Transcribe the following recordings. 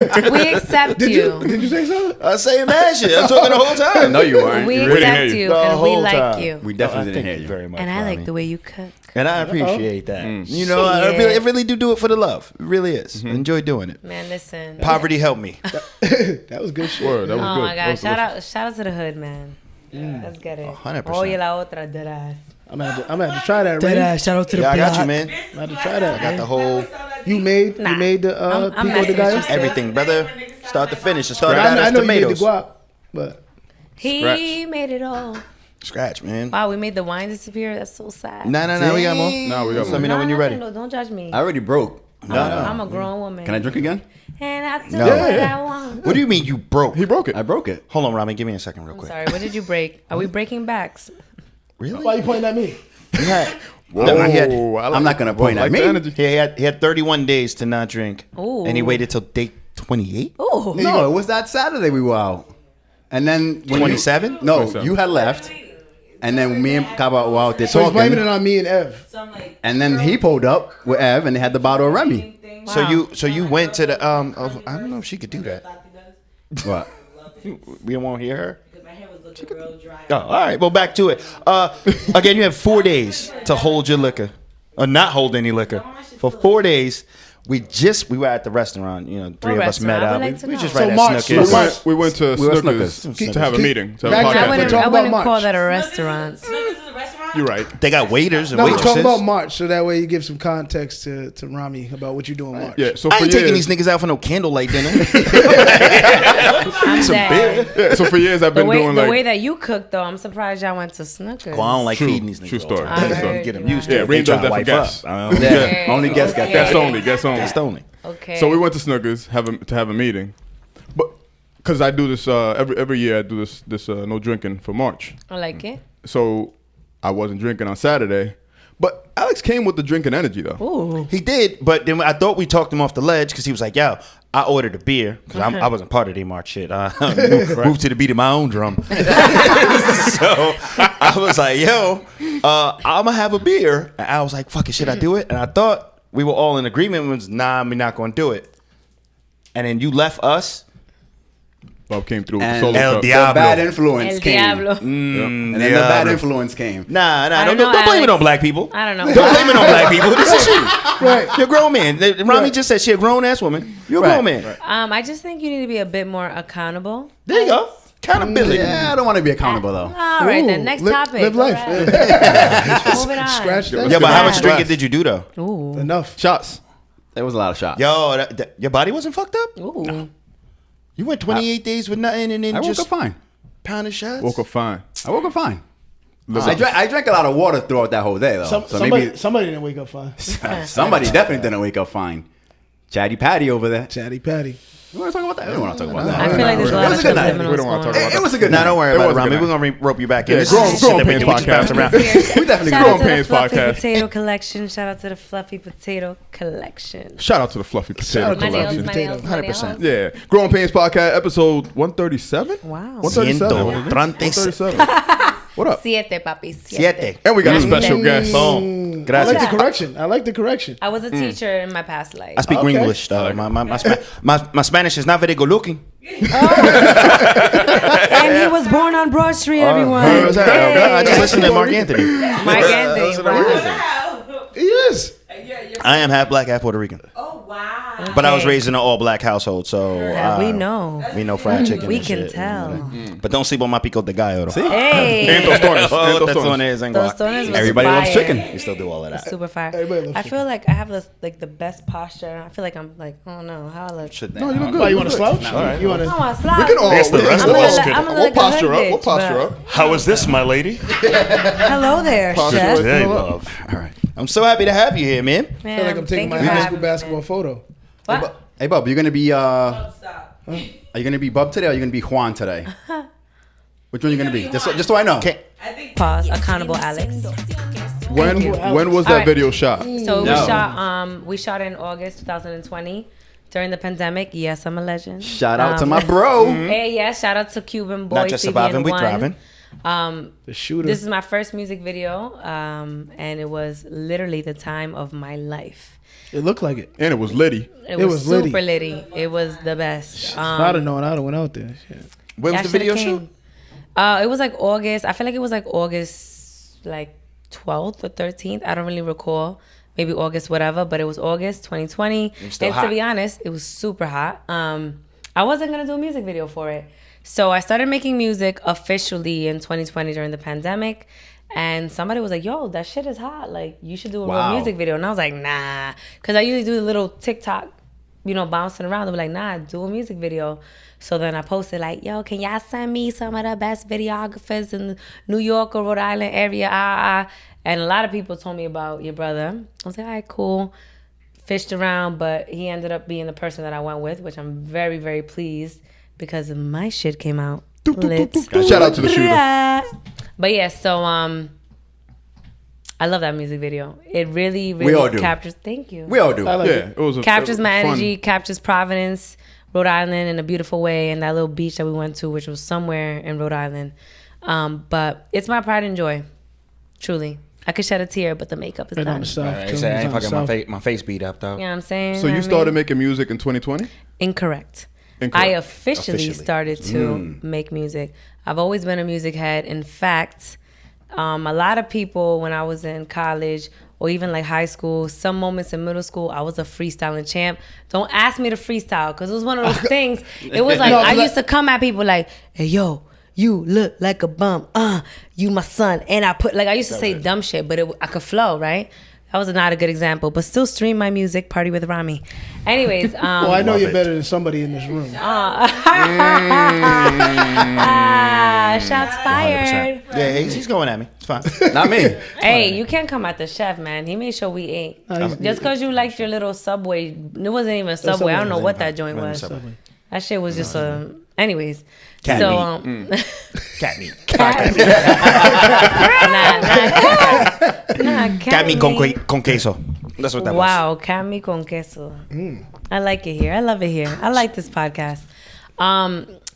We accept you. Did you say something? I say mad shit. I'm talking the whole time. No, you weren't. We really accept you, and we like you. We definitely didn't hear Thank you. you very much. And I like Rami. the way you cook. And I appreciate that. You know, Shit. I really do it for the love. It really is. Enjoy doing it. Man, listen. Poverty helped me. That was good shit. Word, that was Oh good. my That God! was Shout out to the hood, man. Let's get it. 100%. Oye la otra, deadass. I'm gonna have to try that, right? Deadass. Shout out to the Yeah, I got block. you, man. I'm gonna have to try that. I got the whole You made the I'm pico de messing gallo. with you. everything, brother. Start to finish. It started I out as know you made the tomatoes. guap, but He Scratch. made it all. Scratch, man. Wow, we made the wine disappear. That's so sad. No, we got more. Nah, we got Just let me more. know when you're ready. No, don't judge me. I already broke. I'm a grown woman. Can I drink again? And I do No. what I want. What do you mean you broke? He broke it. I broke it. Hold on, Rami. Give me a second real I'm quick. sorry. What did you break? Are we breaking backs? Really? why you pointing at me? You had, Whoa, no, he had, I like I'm not gonna point at like me. the energy. he had 31 days to not drink. Ooh. And he waited till day 28? Oh, No, it was that Saturday we were out. And then when 27? No, 27. you had left. And then me and Kaba were out there So he's blaming it talking. on me and Ev. And then he pulled up with Ev and they had the bottle of Remy. So you went to the I don't know if she could do that. What? We don't want to hear her. Oh, all right. Well, back to it. Again, you have 4 days to hold your liquor, or not hold any liquor. For 4 days, we were at the restaurant. You know, three of us met restaurant? I up. would like to We know. just So right at March, so Snookers. March- We went to We were Snookers to have a meeting. To have a Back- podcast. I Talk wouldn't about call March. that a restaurant. You're right. They got waiters and No, we're waitresses. talking about March, so that way you give some context to Rami about what you do in March. Yeah. So I for ain't taking years, these niggas out for no candlelight dinner. I'm dead. yeah, so for years I've The been way, doing the like way that you cook, though, I'm surprised y'all went to Snookers. Well, I don't like True. feeding these niggas. True all the story. time. True story. Get them Yeah. used to yeah, it. Reem They does tryna that for wipe guests. up. Yeah. Only guests got Guests that. only. Guests only. That's only. Okay. So we went to Snookers to have a meeting, but because I do this every year, I do this no drinking for March. I like it. So I wasn't drinking on Saturday, but Alex came with the drinking energy though. Ooh. He did, but then I thought we talked him off the ledge because he was like, yo, I ordered a beer because I wasn't part of the March shit. I moved to the beat of my own drum. So I was like, yo, I'm going to have a beer. And I was like, fuck it, should I do it? And I thought we were all in agreement. It was, nah, we're not going to do it. And then you left us. Bob came through with the And solo El cup. the Diablo. bad influence El came. Diablo. And then the bad influence came. Nah, I don't don't know, blame it Alex. on black people. I don't know. Don't blame it on black people. This is you. Right. You're a grown man. Rami just said she a grown ass woman. You're a Right. grown man. I just think you need to be a bit more accountable. There you go. Accountability. Yeah, I don't want to be accountable though. All right, then. Ooh, Next live- topic. live life. All right. Moving on. Scratch that. Yeah, but how much Yeah. drinking did you do though? Ooh. Enough. Shots. There was a lot of shots. Yo, your body wasn't fucked up? Ooh. You went 28 days with nothing and then I woke just up fine. pounding shots? Woke up fine. I woke up fine. Listen, I drank a lot of water throughout that whole day though. So maybe somebody didn't wake up fine. somebody definitely didn't wake up fine. Chatty Patty over there. Chatty Patty. You want to talk about that? We don't want to talk about I that. feel like there's a lot It of was a good night. subliminals We don't wanna going talk on. about It was a good Nah, night. don't worry It about it, was a Rami. good We're going to rope you back in. Yeah, This grown- is shit grown that we pains can just bounce podcast. around. We definitely Shout go. out to the Pains Fluffy podcast. Potato Collection. Shout out to the Fluffy Potato Collection. shout out to the Fluffy Potato out to My nails, Collection. my nails, my 100%. nails. Yeah, Growing Pains podcast episode 137. Wow. 137. 137. 137. What up? Siete, papi. Siete. And we got a special guest. Boom. I like Gracias. the correction. I like the correction. I was a teacher in my past life. I speak Okay. English, though. My Spanish is not very good looking. And he was born on Broad Street, everyone. What's that? Hey. I just listened to Mark Anthony. Mark Anthony. Wow. He is. I am half black, half Puerto Rican. Oh wow! But I was Okay. raised in an all-black household, so We know. we know fried chicken. We and can shit. tell. But don't sleep on my pico de gallo. Though. Hey. And tostones. Oh, And tostones. tostones and guac. Tostones was Everybody fire. loves chicken. We still do all of that. Super fire. Everybody loves I chicken. feel like I have the best posture. I feel like I'm like, oh no, how I look. No, you look good. Why, you want to slouch? All right. You want I to? want to slide. We can all. Yes, the rest I'm of gonna us let- could. I'm gonna We'll let the posture hood up. We'll bitch, posture but- up. How is this, my lady? Hello there, Posture chef. up. Hey, love. All right. I'm so happy to have you here, man. I feel like I'm taking my high school basketball photo. What? Hey, Bub, you're gonna be Stop. are you gonna be Bub today or are you gonna be Juan today? Which one are you gonna be? Just so I know. Okay. I think Pause. Accountable, Alex. When was that All right. video shot? So No. we shot in August 2020 during the pandemic. Yes, I'm a legend. Shout out to my bro. Hey, yeah, shout out to Cuban boy. Not just surviving, we CBN1. thriving. The shooter. This is my first music video, and it was literally the time of my life. It looked like it. And it was litty. It was litty. super litty. It was the best. If I'd have known, I'd have went out there. Shit. Where was the video shoot? It was like August. I feel like it was like August, like 12th or 13th. I don't really recall. Maybe August, whatever. But it was August 2020. And to be honest, it was super hot. I wasn't gonna do a music video for it, so I started making music officially in 2020 during the pandemic. And somebody was like, "Yo, that shit is hot. Like, you should do a real music video." And I was like, "Nah," because I usually do the little TikTok, bouncing around. They were like, "Nah, do a music video." So then I posted like, "Yo, can y'all send me some of the best videographers in the New York or Rhode Island area?" And a lot of people told me about your brother. I was like, "All right, cool." Fished around, but he ended up being the person that I went with, which I'm very, very pleased because my shit came out lit. Shout out to the shooter. But yeah, so I love that music video. It really, We all really do. captures. Thank you. We all do. I like Yeah, it. it was Captures my fun. energy, captures Providence, Rhode Island in a beautiful way, and that little beach that we went to, which was somewhere in Rhode Island. But it's my pride and joy, truly. I could shed a tear, but the makeup is Right on done. the south. Right, too. I ain't It's on the fucking south. my face beat up though. You know what I'm saying? So know you what I started mean? making music in 2020? Incorrect. Incorrect. I officially Officially. started to make music. I've always been a music head. In fact, a lot of people when I was in college or even like high school, some moments in middle school, I was a freestyling champ. Don't ask me to freestyle because it was one of those things. It was like I used to come at people like, "Hey, yo, you look like a bum. You my son." And I used to say dumb shit, but I could flow, right? That was not a good example, but still stream my music, Party with Rami. Anyways, Well, I know you're better than somebody in this room. Shots fired. Yeah, he's going at me. It's fine. Not me. Hey, you can't come at the chef, man. He made sure we ate. Just because you liked your little Subway, it wasn't even a Subway. I don't know what that joint was. That shit was just a. Anyways, Cat so meat. Cat meat. Cat meat con queso. That's what that was. Wow, cat meat con queso. I like it here. I love it here. I like this podcast.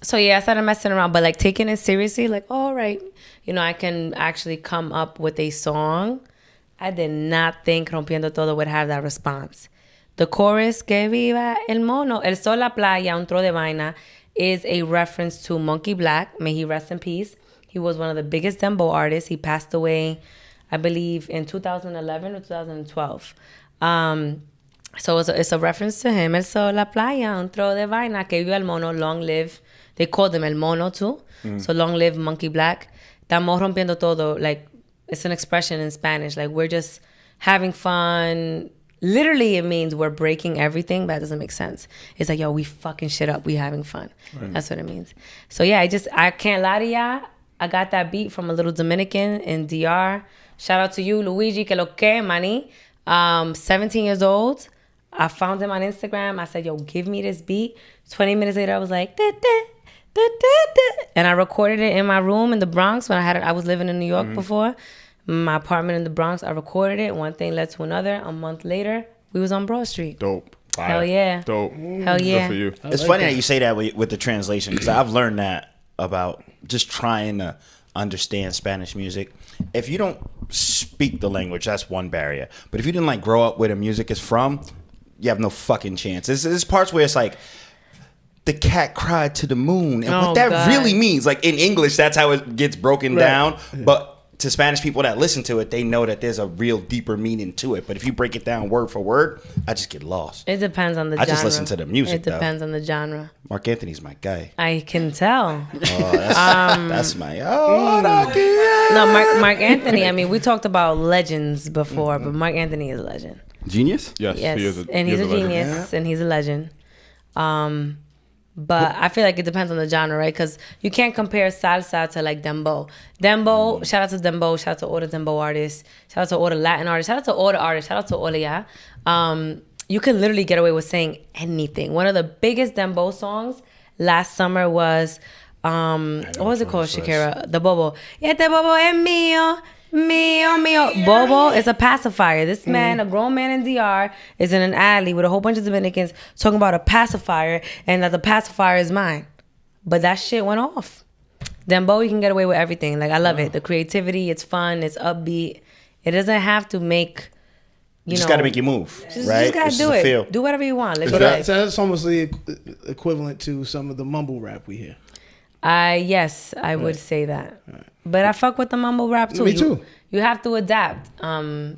So yeah, I started messing around, but like taking it seriously, like, all right, I can actually come up with a song. I did not think Rompiendo Todo would have that response. The chorus, que viva el mono, el sol, la playa, un tro de vaina, is a reference to Monkey Black. May he rest in peace. He was one of the biggest dembow artists. He passed away, I believe, in 2011 or 2012. So it's a reference to him. El sol, la playa, un tro de vaina, que viva el mono, long live. They called him El Mono too. So long live Monkey Black. Estamos rompiendo todo. Like, it's an expression in Spanish. Like, we're just having fun. Literally, it means we're breaking everything, but that doesn't make sense. It's like, yo, we fucking shit up. We having fun. Right. That's what it means. So yeah, I can't lie to y'all. I got that beat from a little Dominican in DR. Shout out to you, Luigi, que lo que, mani. 17 years old. I found him on Instagram. I said, yo, give me this beat. 20 minutes later, I was like, da, da, da, da, da. And I recorded it in my room in the Bronx when I was living in New York before. My apartment in the Bronx, I recorded it. One thing led to another. A month later, we was on Broad Street. Dope. Hell yeah. Dope. Hell yeah. Good for you. It's funny that you say that with the translation because I've learned that about just trying to understand Spanish music. If you don't speak the language, that's one barrier. But if you didn't grow up where the music is from, you have no fucking chance. There's parts where it's like, the cat cried to the moon. And what that God. really means, like in English, that's how it gets broken down. Yeah. But to Spanish people that listen to it, they know that there's a real deeper meaning to it. But if you break it down word for word, I just get lost. It depends on the genre. I just listen to the music, It depends on the genre. Mark Anthony's my guy. I can tell. That's my... No, Mark Anthony, I mean, we talked about legends before, but Mark Anthony is a legend. Genius? Yes, Yes, he is and he's a legend. genius, and he's a legend. But I feel like it depends on the genre, right? Because you can't compare salsa to dembow. Dembow, shout out to dembow, shout out to all the dembow artists, shout out to all the Latin artists, shout out to all the artists, shout out to all of y'all. You can literally get away with saying anything. One of the biggest dembow songs last summer was, what was it called, Shakira? The Bobo. Este Bobo es mío. Mío. Bobo is a pacifier. This man, a grown man in DR, is in an alley with a whole bunch of Dominicans talking about a pacifier and that the pacifier is mine. But that shit went off. Dembow, you can get away with everything. Like I love it. The creativity, it's fun, it's upbeat. It doesn't have to make you just know, got to make you move, just, right? Just gotta It's do just a it. feel. Do whatever you want. Live So your life. that's almost the equivalent to some of the mumble rap we hear. Yes, I would say that. But I fuck with the mumble rap too. Me too. You have to adapt.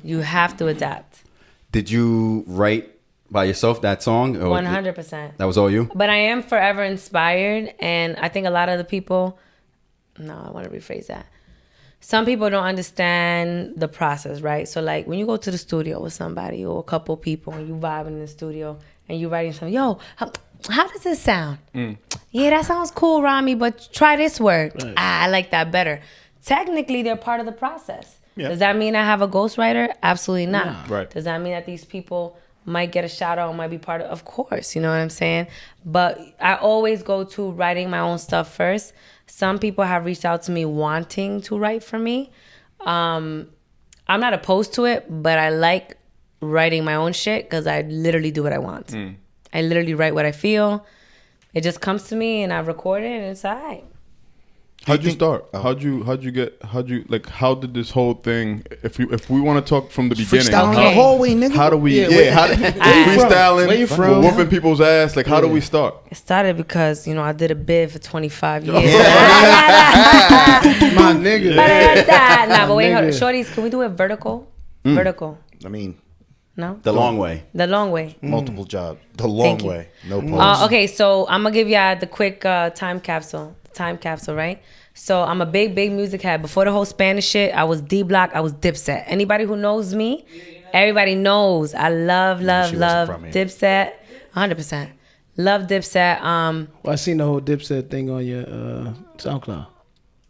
You have to adapt. Did you write by yourself that song? 100%. That was all you? But I am forever inspired, and I think a lot of the people. No, I want to rephrase that. Some people don't understand the process, right? So like when you go to the studio with somebody or a couple people and you vibing in the studio and you writing something, yo, how does this sound? Yeah, that sounds cool, Rami, but try this word. Right. I like that better. Technically, they're part of the process. Yeah. Does that mean I have a ghostwriter? Absolutely not. Right. Does that mean that these people might get a shout out, might be part of course, you know what I'm saying? But I always go to writing my own stuff first. Some people have reached out to me wanting to write for me. I'm not opposed to it, but I like writing my own shit because I literally do what I want. I literally write what I feel. It just comes to me and I record it and it's all right. How'd you start? How did this whole thing, if we want to talk from the beginning, Freestyle in the hallway, nigga. how do we, where freestyling, you from? we're whooping people's ass, like how do we start? It started because, I did a bid for 25 years. My nigga. Nah, but wait, hold on. Nigga. Shorties, can we do it vertical? Vertical. I mean, No? The long way. The long way. multiple jobs. The long Thank you. way. No pause. Okay, so I'm going to give y'all the quick time capsule. Time capsule, right? So I'm a big music head. Before the whole Spanish shit, I was D-Block, I was Dipset. Anybody who knows me, everybody knows I love She wasn't from here. Dipset. 100%. Love Dipset. Well, I seen the whole Dipset thing on your SoundCloud.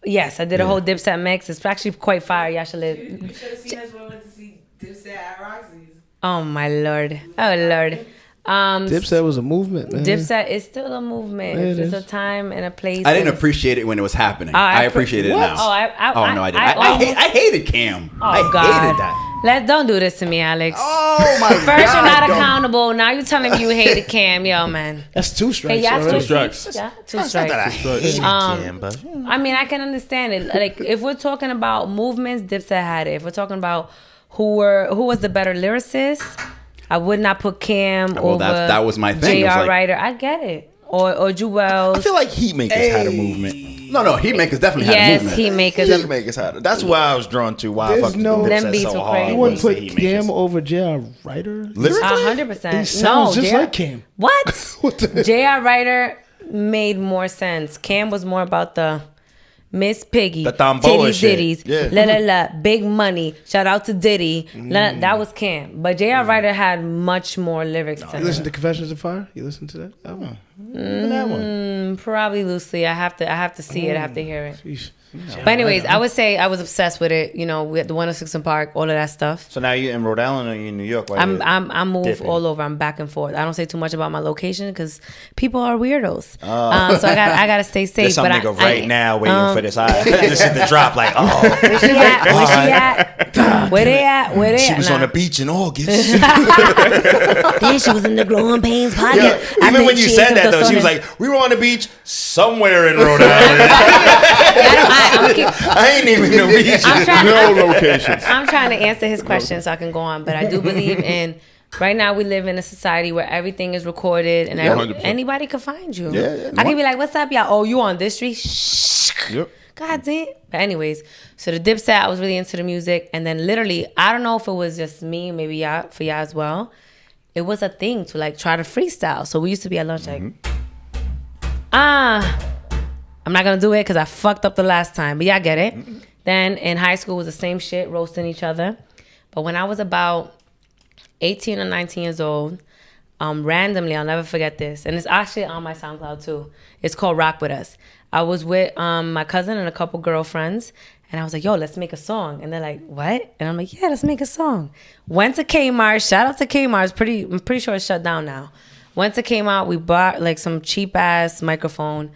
Yes, I did a whole Dipset mix. It's actually quite fire. Y'all should live. You should have seen us when we went to see Dipset at Roxy's. Oh, my Lord. Oh, Lord. Dipset was a movement, man. Dipset is still a movement. It It's is. a time and a place. I didn't appreciate it when it was happening. I appreciate it now. Oh, no, I didn't. I almost- I hated Cam. Oh, I God. hated that. Don't do this to me, Alex. Oh my God. First, you're not don't. accountable. Now you're telling me you hated Cam. Yo, man. That's two strikes. Hey, y'all already. strikes. Yeah, two It's not that I strikes. hated Um, Cam, but I mean, I can understand it. Like, if we're talking about movements, Dipset had it. If we're talking about who was the better lyricist, I would not put Cam Well, over that was my thing. It was J.R. like- Ryder. I get it. Or Jewels. I feel like Heatmakers had a movement. No, Heatmakers definitely had a Yes, movement. he makes Heatmakers had it. That's why I was drawn to why I There's fucked no- with Them Dipset beats so were hard. crazy. You was wouldn't the put Cam Heatmakers. over J.R. Ryder? Lyrically? 100%. He sounds just J.R. like Cam. What? What the- J.R. Ryder made more sense. Cam was more about the Miss Piggy, The Tombola titties, shit. ditties, Yeah. la la la, big money. Shout out to Diddy. That was Cam, but J.R. Ryder had much more lyrics to You him. listen to Confessions of Fire? You listen to that album? Even that one. Probably loosely. I have to see it. I have to hear it. Sheesh. But anyways, I would say I was obsessed with it. With the 106 in Park, all of that stuff. So now you in Rhode Island or you in New York? Why I you move dipping? all over. I'm back and forth. I don't say too much about my location because people are weirdos. So I got to stay safe. There's some but nigga I, right now waiting for this. This is the drop. Like, oh, Where she at? Where she at? Where they at? Where they she at? was Nah. on the beach in August. Yeah, she was in the Growing Pains podcast. Yeah, I even think when you she said is that though, she was Costones. like, "We were on the beach somewhere in Rhode Island." I ain't even the beach. No locations. I'm trying to answer his question so I can go on, but I do believe in. Right now, we live in a society where everything is recorded and 100%. anybody can find you. Yeah. I can be like, "What's up, y'all? Oh, you on this street?" Shh. Yep. God damn. But anyways, so the Dipset, I was really into the music, and then literally, I don't know if it was just me, maybe y'all, for y'all as well. It was a thing to like try to freestyle. So we used to be at lunch like, I'm not gonna do it because I fucked up the last time, but y'all get it. Then in high school it was the same shit, roasting each other. But when I was about 18 or 19 years old, randomly, I'll never forget this, and it's actually on my SoundCloud too. It's called Rock With Us. I was with my cousin and a couple girlfriends, and I was like, yo, let's make a song. And they're like, what? And I'm like, yeah, let's make a song. Went to Kmart. Shout out to Kmart. I'm pretty sure it's shut down now. Went to Kmart. We bought like some cheap ass microphone.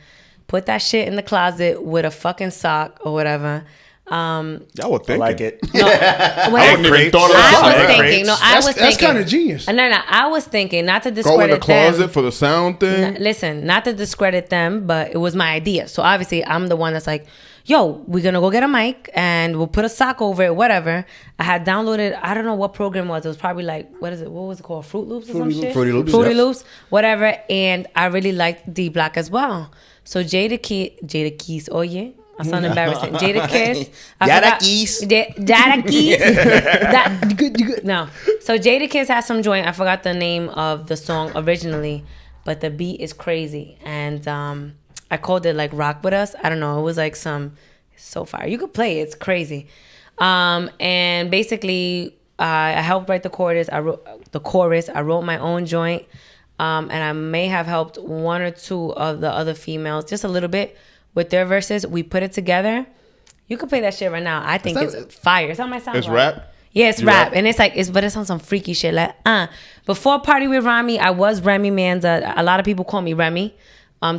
Put that shit in the closet with a fucking sock or whatever. Y'all were thinking. I like it. No, when I wouldn't even thought of I was that. thinking. No, I was thinking. That's kind of genius. No, I was thinking not to Go in discredit the closet them. for the sound thing. Listen, not to discredit them, but it was my idea. So obviously, I'm the one that's like, yo, we're going to go get a mic and we'll put a sock over it, whatever. I had downloaded, I don't know what program it was. It was probably like, what was it called? Fruit Loops or some shit? Fruity Loops, Fruity yes. Loops, whatever. And I really liked D Block as well. So Jada Keys, oh yeah. I sound embarrassing. Jada Kiss. Jada Keys. Jada Keys. No. So Jada Kiss has some joint. I forgot the name of the song originally, but the beat is crazy. And I called it like Rock With Us. I don't know. It was like so far. You could play it. It's crazy. And basically, I helped write the chorus. I wrote my own joint. And I may have helped one or two of the other females, just a little bit, with their verses. We put it together. You could play that shit right now. I think it's fire. It's on my SoundCloud. It's rap? Yeah, it's rap. And but it's on some freaky shit. Like, Before Party with Rami, I was Remy Manza. A lot of people call me Remy.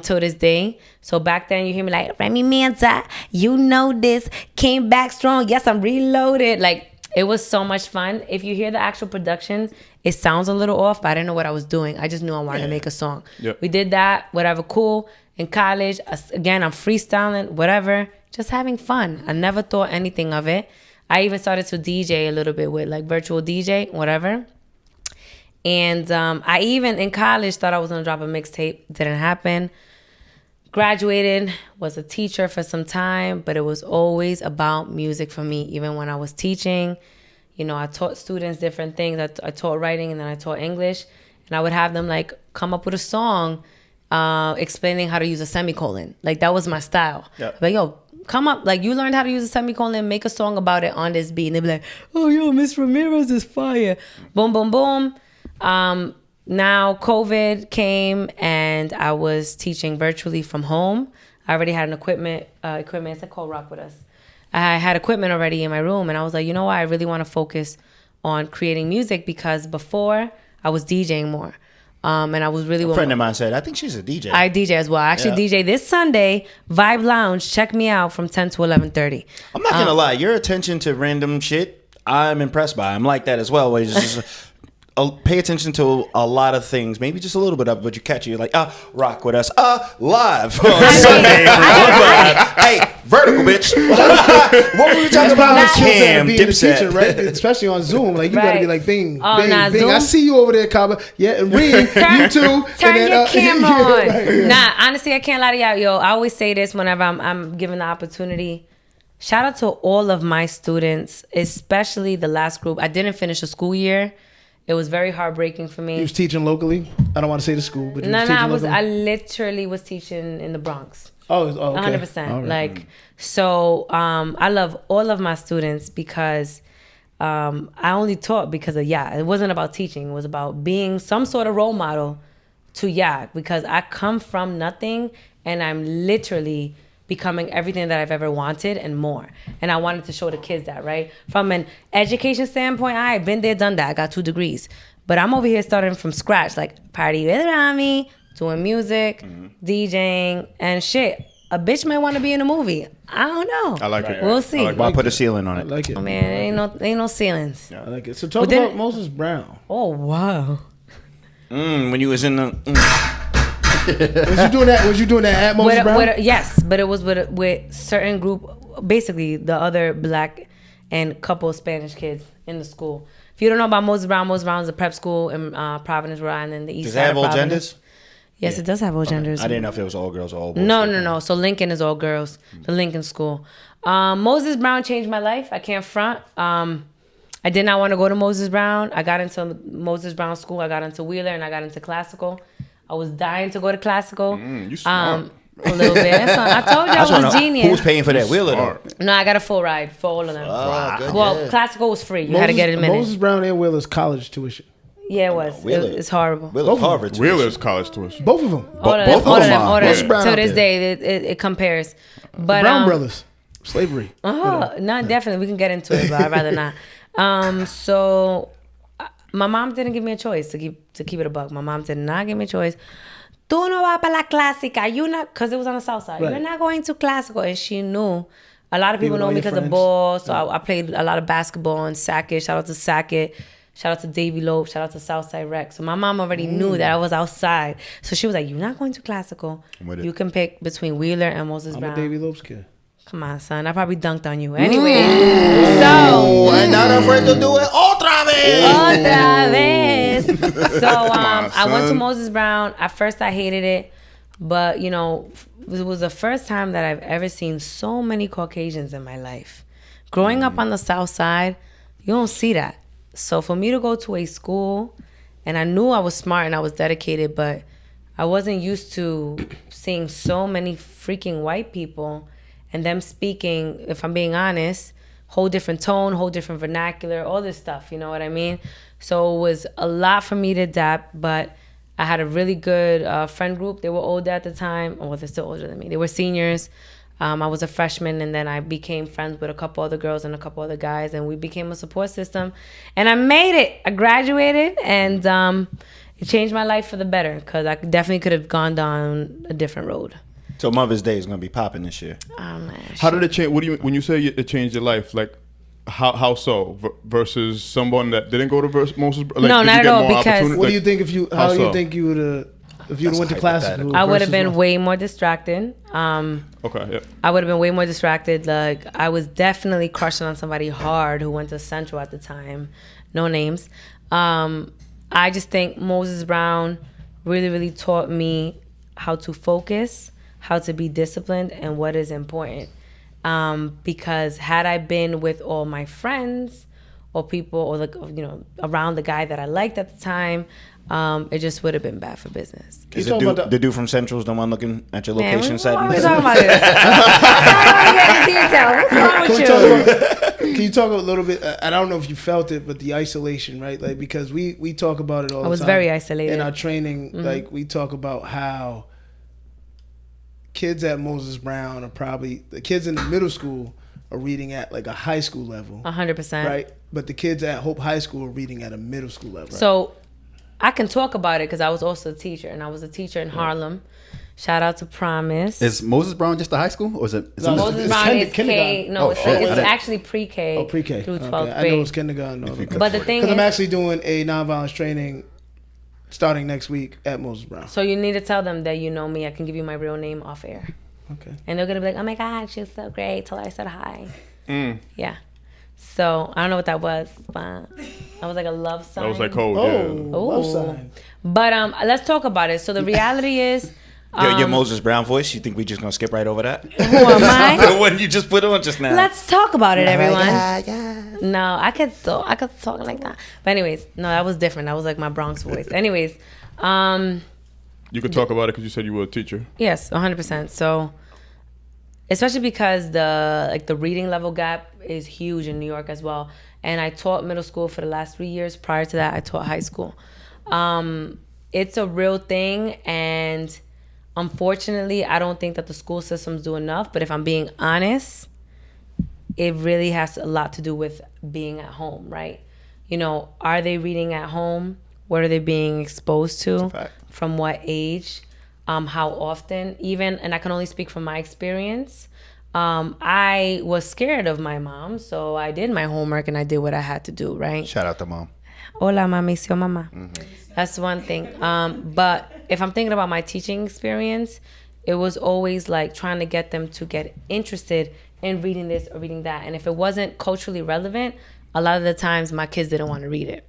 Till this day. So back then you hear me like, Remy Manza, you know this, came back strong. Yes, I'm reloaded. Like, it was so much fun. If you hear the actual production, it sounds a little off, but I didn't know what I was doing. I just knew I wanted to make a song. Yep. We did that, whatever, cool. In college, again, I'm freestyling, whatever, just having fun. I never thought anything of it. I even started to DJ a little bit with like virtual DJ, whatever. And I even in college thought I was gonna drop a mixtape. Didn't happen. Graduated, was a teacher for some time, but it was always about music for me. Even when I was teaching, you know, I taught students different things. I taught writing and then I taught English. And I would have them like come up with a song explaining how to use a semicolon. Like that was my style. Yeah. Like, yo, come up, like you learned how to use a semicolon, make a song about it on this beat. And they'd be like, oh, yo, Miss Ramirez is fire. Boom, boom, boom. Now COVID came and I was teaching virtually from home. I already had an equipment, it's called Rock With Us. I had equipment already in my room and I was like, you know what? I really want to focus on creating music because before I was DJing more. And I was really... A friend of mine said, I think she's a DJ. I DJ as well. I actually DJ this Sunday, Vibe Lounge. Check me out from 10 to 11:30. I'm not going to lie. Your attention to random shit, I'm impressed by. I'm like that as well. Where it's just pay attention to a lot of things. Maybe just a little bit of it, but you catch it. You're like, Rock With Us. Live on Sunday. Hey, vertical, bitch. What were we talking about? Cam, being a Dipset. teacher, right? Especially on Zoom. Like, you got to be like, bing, bing, bing. Zoom? I see you over there, Kaba. Yeah, and Reem, you too. Turn and then, your camera on. Right, yeah. Nah, honestly, I can't lie to y'all. Yo, I always say this whenever I'm given the opportunity. Shout out to all of my students, especially the last group. I didn't finish a school year. It was very heartbreaking for me. You was teaching locally? I don't want to say the school, but you was teaching locally? I literally was teaching in the Bronx. Oh, okay. 100%. All right. Like, so I love all of my students because I only taught because of it wasn't about teaching. It was about being some sort of role model to because I come from nothing and I'm literally becoming everything that I've ever wanted and more. And I wanted to show the kids that, right? From an education standpoint, I've been there, done that. I got 2 degrees. But I'm over here starting from scratch, like Party with Rami, doing music, DJing, and shit. A bitch might want to be in a movie. I don't know. I like it. We'll see. Why put a ceiling on I it? like it. Oh, man, ain't no ceilings. I like it. So talk about Moses Brown. Oh, wow. When you was in the... Was you doing that at Moses Brown? Yes, but it was with certain group, basically the other black and couple Spanish kids in the school. If you don't know about Moses Brown is a prep school in Providence, Rhode Island, the east Does side it have of all Providence. genders? Yes, it does have all genders. I didn't know if it was all girls or all boys. No. So Lincoln is all girls. The Lincoln school. Moses Brown changed my life. I can't front. I did not want to go to Moses Brown. I got into Moses Brown school. I got into Wheeler and I got into classical. I was dying to go to classical. You smart. A little bit. I told you I was genius. Who's paying for that Wheeler though? No, I got a full ride for all of them. Well, classical was free. You had to get it in a minute. Moses Brown and Wheeler's college tuition. Yeah, it was. It's horrible. Wheeler's Harvard. Wheeler's college tuition. Both of them. All of them. To this day, it compares. But Brown brothers. Slavery. No, definitely. We can get into it, but I'd rather not. So my mom didn't give me a choice to keep it a buck. My mom did not give me a choice. Tú no vas para la clásica. Because it was on the south side. Right. You're not going to classical. And she knew A lot of people know know me your because of friends? ball. So I played a lot of basketball and Sackett. Shout out to Sackett. Shout out to Davy Lope. Shout out to Southside Rec. So my mom already knew that I was outside. So she was like, "You're not going to classical. You can pick between Wheeler and Moses I'm Brown." a Davy Lopes kid. Come on, son. I probably dunked on you. Anyway. Oh, and not afraid to do it otra vez. Otra vez. So I went to son. Moses Brown. At first I hated it. But, you know, it was the first time that I've ever seen so many Caucasians in my life. Growing up on the South Side, you don't see that. So for me to go to a school, and I knew I was smart and I was dedicated, but I wasn't used to seeing so many freaking white people and them speaking, if I'm being honest, whole different tone, whole different vernacular, all this stuff, you know what I mean? So it was a lot for me to adapt, but I had a really good friend group. They were older at the time. Well, they're still older than me. They were seniors. I was a freshman, and then I became friends with a couple other girls and a couple other guys, and we became a support system. And I made it. I graduated, and it changed my life for the better because I definitely could have gone down a different road. So Mother's Day is gonna be popping this year. How did it change? What do you when you say it changed your life? Like how so versus someone that didn't go to Moses? Like, No, did not you at get all, more because- opportunity? What do Like, you think if you? How do you think you would have? If you went to classical? I would have versus been way more distracted. Okay, yeah. I would have been way more distracted. Like, I was definitely crushing on somebody hard who went to Central at the time. No names. I just think Moses Brown really, really taught me how to focus, how to be disciplined, and what is important. Because had I been with all my friends or people or, like, you know, around the guy that I liked at the time, it just would have been bad for business. Is the dude from Central's the one looking at your location What are we site? talking about this? I don't get into detail. What's wrong with you? Can you talk a little bit? I don't know if you felt it, but the isolation, right? Like, because we talk about it all the time. I was very isolated. In our training, like, we talk about how kids at Moses Brown are probably, the kids in the middle school are reading at like a high school level. 100%. Right? But the kids at Hope High School are reading at a middle school level. So I can talk about it because I was also a teacher, and I was a teacher in Harlem. Shout out to Promise. Is Moses Brown just a high school, or is it? No, Moses it's Brown is K. kindergarten. No, Oh, it's, shit. it's Okay. actually pre-K. Oh, pre-K. through 12th Okay. I grade. know it's kindergarten. But the thing Because is, I'm actually doing a nonviolence training starting next week at Moses Brown. so you need to tell them that you know me. I can give you my real name off air. Okay. And they're going to be like, oh my God, she's so great. Tell her I said hi. Yeah. So I don't know what that was, but I was like a love sign. That was like cold. Oh, love Ooh. sign. But let's talk about it. So the reality is, Your Moses Brown voice. You think we just gonna skip right over that? who am I? The one you just put on just now. Let's talk about it, everyone. No, I could talk like that. But anyways, no, that was different. That was like my Bronx voice. Anyways, You could talk about it because you said you were a teacher. yes, 100%. So, especially because the reading level gap is huge in New York as well. And I taught middle school for the last 3 years. Prior to that, I taught high school. It's a real thing, and unfortunately, I don't think that the school systems do enough. But if I'm being honest, it really has a lot to do with being at home, right? You know, are they reading at home? What are they being exposed to? fact. From what age? How often? Even, and I can only speak from my experience. I was scared of my mom, so I did my homework and I did what I had to do, right? Shout out to mom. Hola, mami, si mama. That's one thing. But if I'm thinking about my teaching experience, it was always like trying to get them to get interested in reading this or reading that. And if it wasn't culturally relevant, a lot of the times my kids didn't want to read it.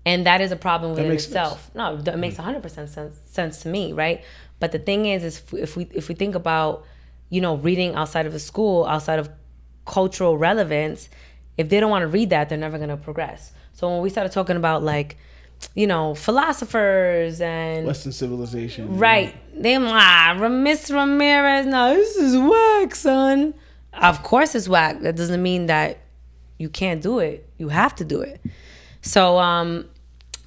And that is a problem within itself. No, it makes 100% sense to me, right? But the thing is if we think about, you know, reading outside of the school, outside of cultural relevance, if they don't want to read that, they're never going to progress. So when we started talking about, like, you know, philosophers and Western civilization. right, Miss Ramirez, no, this is whack, son. Of course it's whack. That doesn't mean that you can't do it. You have to do it. So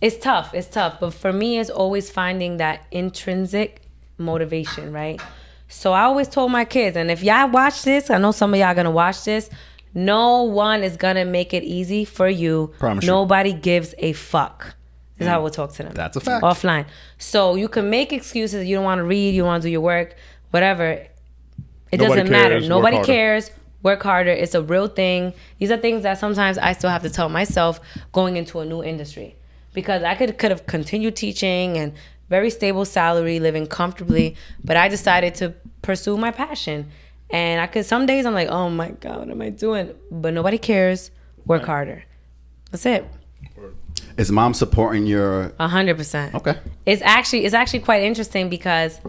it's tough. But for me, it's always finding that intrinsic motivation, right? So I always told my kids, and if y'all watch this, I know some of y'all gonna watch this, no one is gonna make it easy for you. Promise you. Nobody gives a fuck. This is how we'll talk to them. That's a fact. Offline. So you can make excuses. You don't want to read. You want to do your work. Whatever. It Nobody doesn't matter. cares, work Nobody harder. cares. Work harder. It's a real thing. These are things that sometimes I still have to tell myself going into a new industry, because I could have continued teaching and very stable salary, living comfortably, but I decided to pursue my passion. And I could, some days I'm like, oh my God, what am I doing? But nobody cares. Work harder. That's it. Is mom supporting your? 100%. Okay. It's actually quite interesting because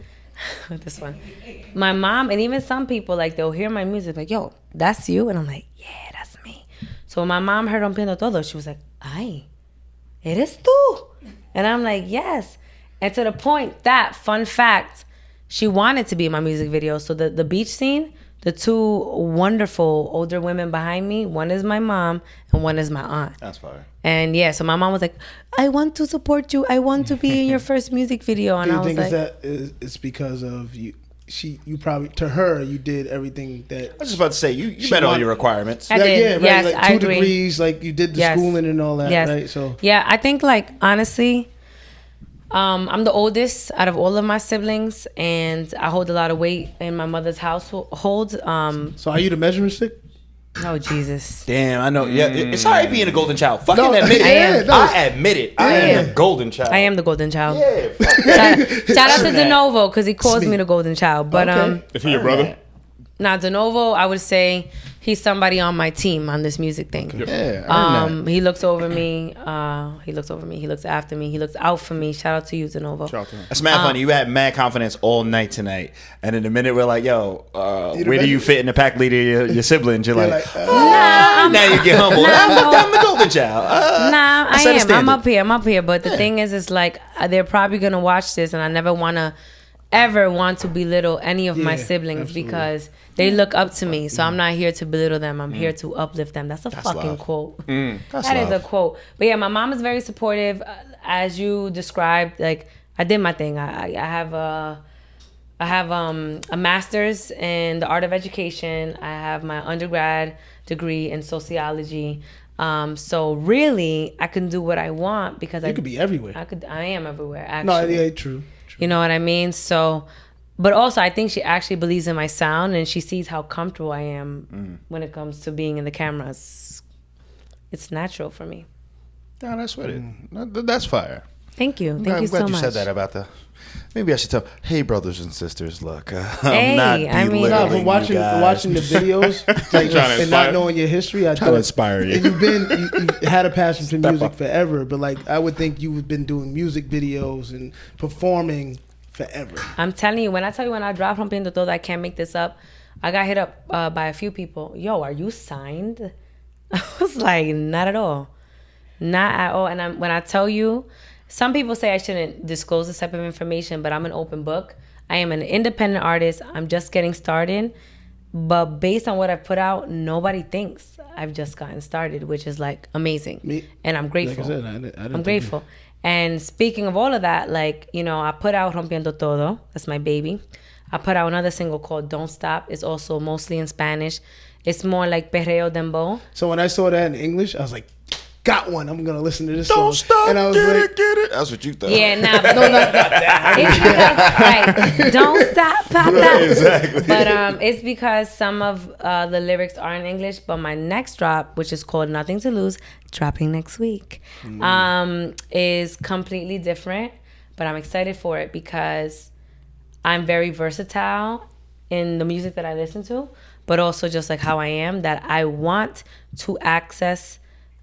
this one, my mom and even some people, like, they'll hear my music like, yo, that's you, and I'm like, yeah, that's me. So when my mom heard Rompiendo Todo, she was like, ay, eres tú? And I'm like, yes. And to the point that, fun fact, she wanted to be in my music video. So the beach scene, the two wonderful older women behind me, one is my mom and one is my aunt. That's fire. And yeah, so my mom was like, I want to support you. I want to be in your first music video. And Do I you was think like, it's because of you? You probably, to her, you did everything that. I was just about to say, you met all your requirements. I did. Yeah, right. Yes, like I 2 agree. degrees, like you did the Yes. schooling and all that, Yes. right? So yeah, I think, like, honestly, I'm the oldest out of all of my siblings, and I hold a lot of weight in my mother's household. so are you the measuring stick? Oh, Jesus. Damn, I know. Yeah, it's all right being a golden child. Fucking No, admit it. I am. I admit it. I am a golden child. I am the golden child. Yeah. Shout out to DeNovo, because he calls me the golden child. But Okay. Is he your brother? now DeNovo, I would say he's somebody on my team on this music thing. Yeah. He looks over me. He looks over me. He looks after me. He looks out for me. Shout out to you, DeNovo. Shout out to him. That's mad funny. You had mad confidence all night tonight, and in a minute we're like, "Yo, where do you fit in the pack leader of your siblings?" You're like, now you get humble. I'm the golden child. Nah, I set a am. I'm standard. up here. But the thing is like, they're probably gonna watch this, and I never ever want to belittle any of my siblings, absolutely. because they look up to me. So I'm not here to belittle them. I'm here to uplift them. That's a fucking love. quote. That's That is love. a quote. But yeah, my mom is very supportive, as you described. Like, I did my thing. I have a master's in the art of education. I have my undergrad degree in sociology. So really, I can do what I want because You could be everywhere. I am everywhere, No, actually. yeah, true. You know what I mean? So, but also I think she actually believes in my sound, and she sees how comfortable I am when it comes to being in the cameras. It's natural for me. No, that's what it. That's fire. Thank you. Thank I'm you glad so you much. said that about the. Maybe I should tell. Hey, brothers and sisters, look, Hey, I'm not I mean- No, belittling from you watching guys. the videos, like, Trying to and inspire. not knowing your history, I Trying to thought inspire you. and you've had a passion for music forever, but like I would think you've been doing music videos and performing forever. I'm telling you, when I dropped Rompiendo Todo, I can't make this up. I got hit up by a few people. Yo, are you signed? I was like, not at all. Not at all. And when I tell you, some people say I shouldn't disclose this type of information, but I'm an open book. I am an independent artist. I'm just getting started. But based on what I've put out, nobody thinks I've just gotten started, which is like amazing. And I'm grateful. Like I said, I didn't I'm think grateful. And speaking of all of that, like, you know, I put out Rompiendo Todo. That's my baby. I put out another single called Don't Stop. It's also mostly in Spanish. It's more like perreo dembow. So when I saw that in English, I was like, got one. I'm gonna listen to this Don't song. stop. And I was Get like, it, get it. That's what you thought. Yeah, nah, but not that. It's because, like, don't stop, pop that. Exactly. But it's because some of the lyrics are in English. But my next drop, which is called Nothing to Lose, dropping next week, is completely different. But I'm excited for it because I'm very versatile in the music that I listen to, but also just like how I am, that I want to access,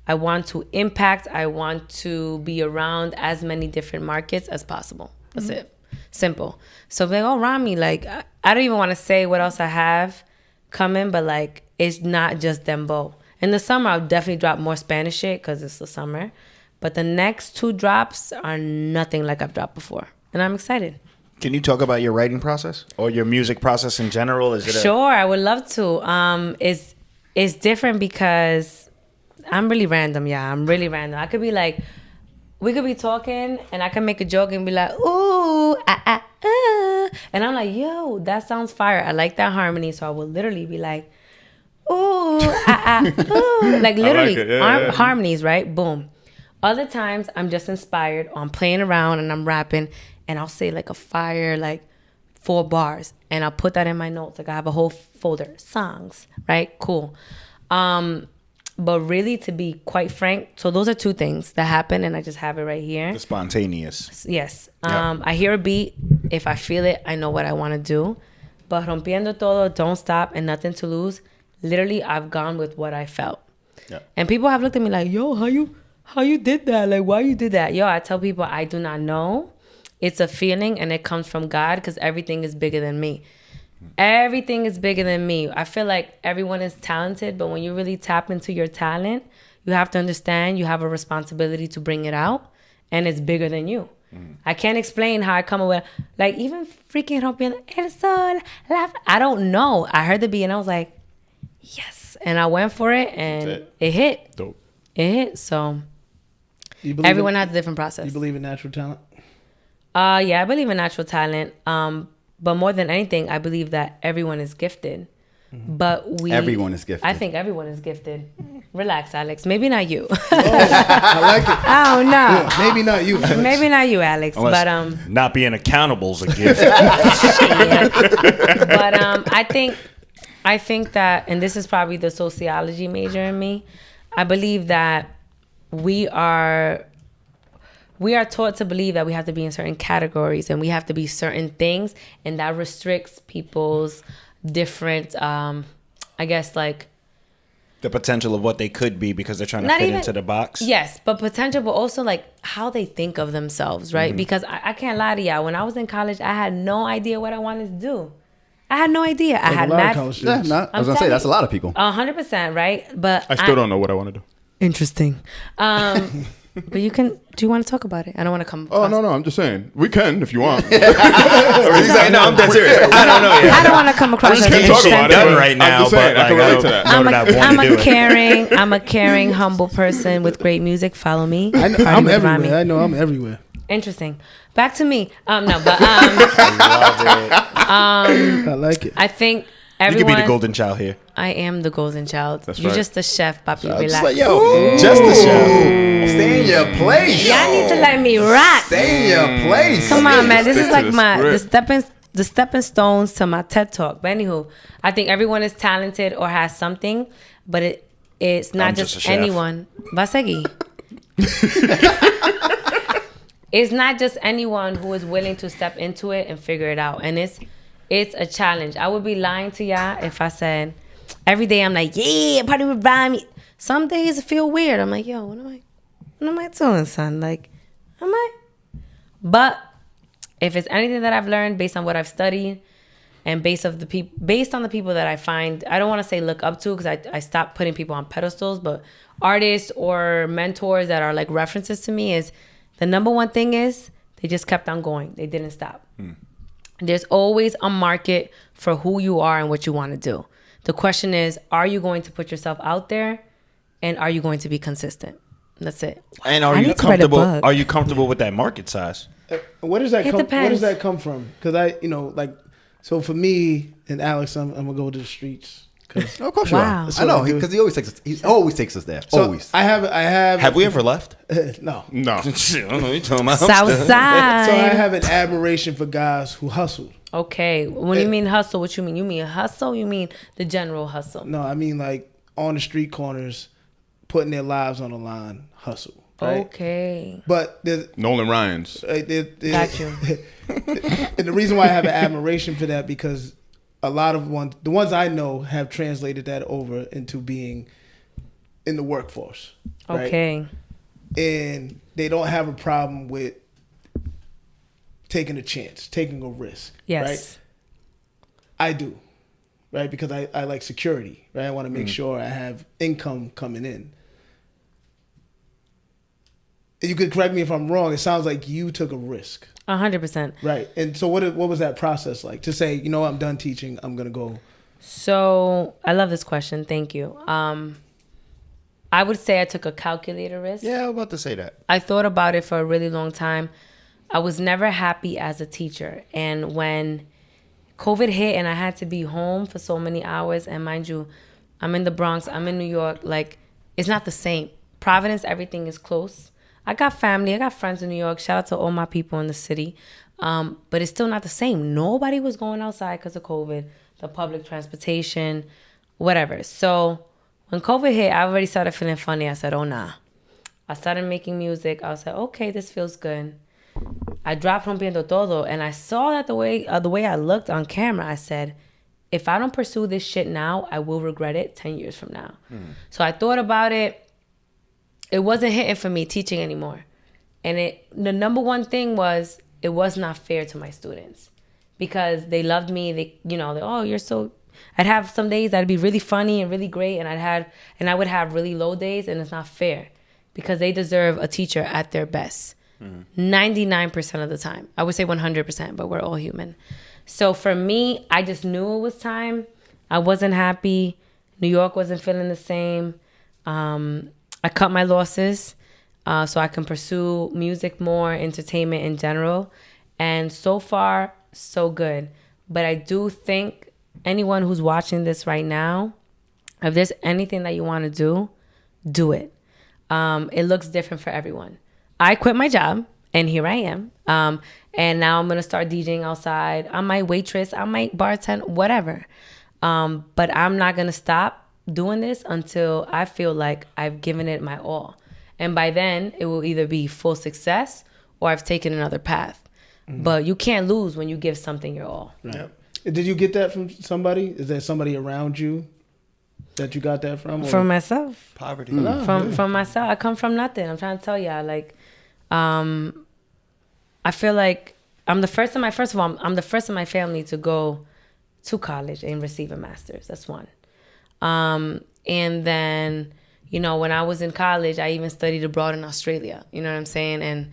I want to impact, I want to be around as many different markets as possible. That's it. Simple. So like, oh, Rami, like, I don't even want to say what else I have coming, but like, it's not just dembow. In the summer, I'll definitely drop more Spanish shit because it's the summer. But the next 2 drops are nothing like I've dropped before. And I'm excited. Can you talk about your writing process or your music process in general? Is it Sure, I would love to. It's different because I'm really random. Yeah, I'm really random. I could be like, we could be talking and I can make a joke and be like, ooh, ah, ah, ah. And I'm like, yo, that sounds fire. I like that harmony. So I will literally be like, ooh, ah, ah, ooh. Like literally it. Yeah. harmonies, right? Boom. Other times I'm just inspired, or I'm playing around and I'm rapping and I'll say like a fire, like 4 bars, and I'll put that in my notes. Like I have a whole folder, songs, right? Cool. But really, to be quite frank, so those are 2 things that happen, and I just have it right here. The spontaneous. Yes. Yeah. I hear a beat. If I feel it, I know what I want to do. But rompiendo todo, don't stop, and nothing to lose. Literally, I've gone with what I felt. Yeah. And people have looked at me like, yo, how you did that? Like, why you did that? Yo, I tell people I do not know. It's a feeling, and it comes from God, because everything is bigger than me. Everything is bigger than me. I feel like everyone is talented, but when you really tap into your talent, you have to understand you have a responsibility to bring it out, and it's bigger than you. I can't explain how I come up with, like, even freaking rompiendo el sol, laugh. I don't know. I heard the beat, and I was like, yes. And I went for it, and it hit. Dope. It hit. So everyone has a different process. You believe in natural talent? Yeah, I believe in natural talent. But more than anything, I believe that everyone is gifted. But Everyone is gifted. I think everyone is gifted. Relax, Alex. Maybe not you. I like it. I don't know. Yeah, maybe not you. Alex. Maybe not you, Alex. Unless but not being accountable is a gift. but I think that, and this is probably the sociology major in me, I believe that we are taught to believe that we have to be in certain categories and we have to be certain things, and that restricts people's different, I guess, like, The potential of what they could be because they're trying to Not fit even- into the box. yes, but potential, but also like how they think of themselves, right? Because I can't lie to y'all. When I was in college, I had no idea what I wanted to do. I had no idea. I had a lot of mad, college Yeah, students. I was gonna say that's a lot of people. 100%, right? But I still don't know what I want to do. Interesting. But you can. Do you want to talk about it? I don't want to come. Oh no, I'm just saying we can if you want. No, I'm dead serious. I don't know yet. I don't want to come across just as can't talk about it. insensitive. Right now, I'm just saying, but I can like, relate to that. I'm I I'm a caring, humble person with great music. Follow me. I'm Party with everywhere. Rami. I know I'm everywhere. Interesting. Back to me. No, but I like it. I think You everyone. could be the golden child here. I am the golden child. That's You're right. just the chef, papi. Just Relax. like, yo, just the chef. Stay in your place. Y'all need to let me rock. Stay in your place. Come on, man. This Stick is to like the script. the stepping stones to my TED talk. But anywho, I think everyone is talented or has something, but it's not I'm just just a chef. anyone. Va a seguir. It's not just anyone who is willing to step into it and figure it out. And it's a challenge. I would be lying to y'all if I said every day I'm like, yeah, party with Rami. Some days it feel weird. I'm like, yo, what am I doing, son? Like, am I? But if it's anything that I've learned based on what I've studied and based on the people that I find, I don't want to say look up to, because I stopped putting people on pedestals, but artists or mentors that are like references to me, is the number one thing is they just kept on going. They didn't stop. There's always a market for who you are and what you want to do. The question is, are you going to put yourself out there, and are you going to be consistent? That's it. And I are you need to write a comfortable? book. Are you comfortable with that market size? Where does that It come? Where depends. does that come from? Because so for me and Alex, I'm gonna go to the streets. 'Cause- Of course you Wow. are. I know because he always takes us there. so Always. I have. Have we ever left? No. No. Shit, I don't know. You talking about? Southside. So I have an admiration for guys who hustle. Okay. When you mean hustle, what you mean? You mean hustle? You mean the general hustle? No, I mean like on the street corners, putting their lives on the line, hustle. Right? Okay. But there's Nolan Ryan's. Got you. and the reason why I have an admiration for that, because a lot of the ones I know have translated that over into being in the workforce. Right? Okay. And they don't have a problem with taking a chance, taking a risk. Yes. Right? I do. Right? Because I like security. Right? I want to make sure I have income coming in. You could correct me if I'm wrong. It sounds like you took a risk. 100%. Right. And so what was that process like? To say, you know, I'm done teaching, I'm going to go. So I love this question. Thank you. I would say I took a calculated risk. Yeah, I was about to say that. I thought about it for a really long time. I was never happy as a teacher. And when COVID hit and I had to be home for so many hours, and mind you, I'm in the Bronx, I'm in New York, like, it's not the same. Providence, everything is close. I got family, I got friends in New York. Shout out to all my people in the city. But it's still not the same. Nobody was going outside because of COVID, the public transportation, whatever. So when COVID hit, I already started feeling funny. I said, oh, nah. I started making music. I was like, okay, this feels good. I dropped Rompiendo Todo, and I saw that the way I looked on camera, I said, if I don't pursue this shit now, I will regret it 10 years from now. So I thought about it. It wasn't hitting for me teaching anymore. And the number one thing was, it was not fair to my students because they loved me. Oh, you're so... I'd have some days that'd be really funny and really great, and I would have really low days, and it's not fair because they deserve a teacher at their best. 99% of the time. I would say 100%, but we're all human. So for me, I just knew it was time. I wasn't happy. New York wasn't feeling the same. I cut my losses so I can pursue music more, entertainment in general. And so far, so good. But I do think anyone who's watching this right now, if there's anything that you want to do it. It looks different for everyone. I quit my job, and here I am. And now I'm going to start DJing outside. I might waitress, I might bartend, whatever. But I'm not going to stop doing this until I feel like I've given it my all. And by then, it will either be full success or I've taken another path. But you can't lose when you give something your all. Right. Did you get that from somebody? Is there somebody around you that you got that from? Or? From myself. Poverty. From myself. I come from nothing. I'm trying to tell y'all. Like, I feel like I'm the first in my family to go to college and receive a master's. That's one. And then, when I was in college, I even studied abroad in Australia. You know what I'm saying? And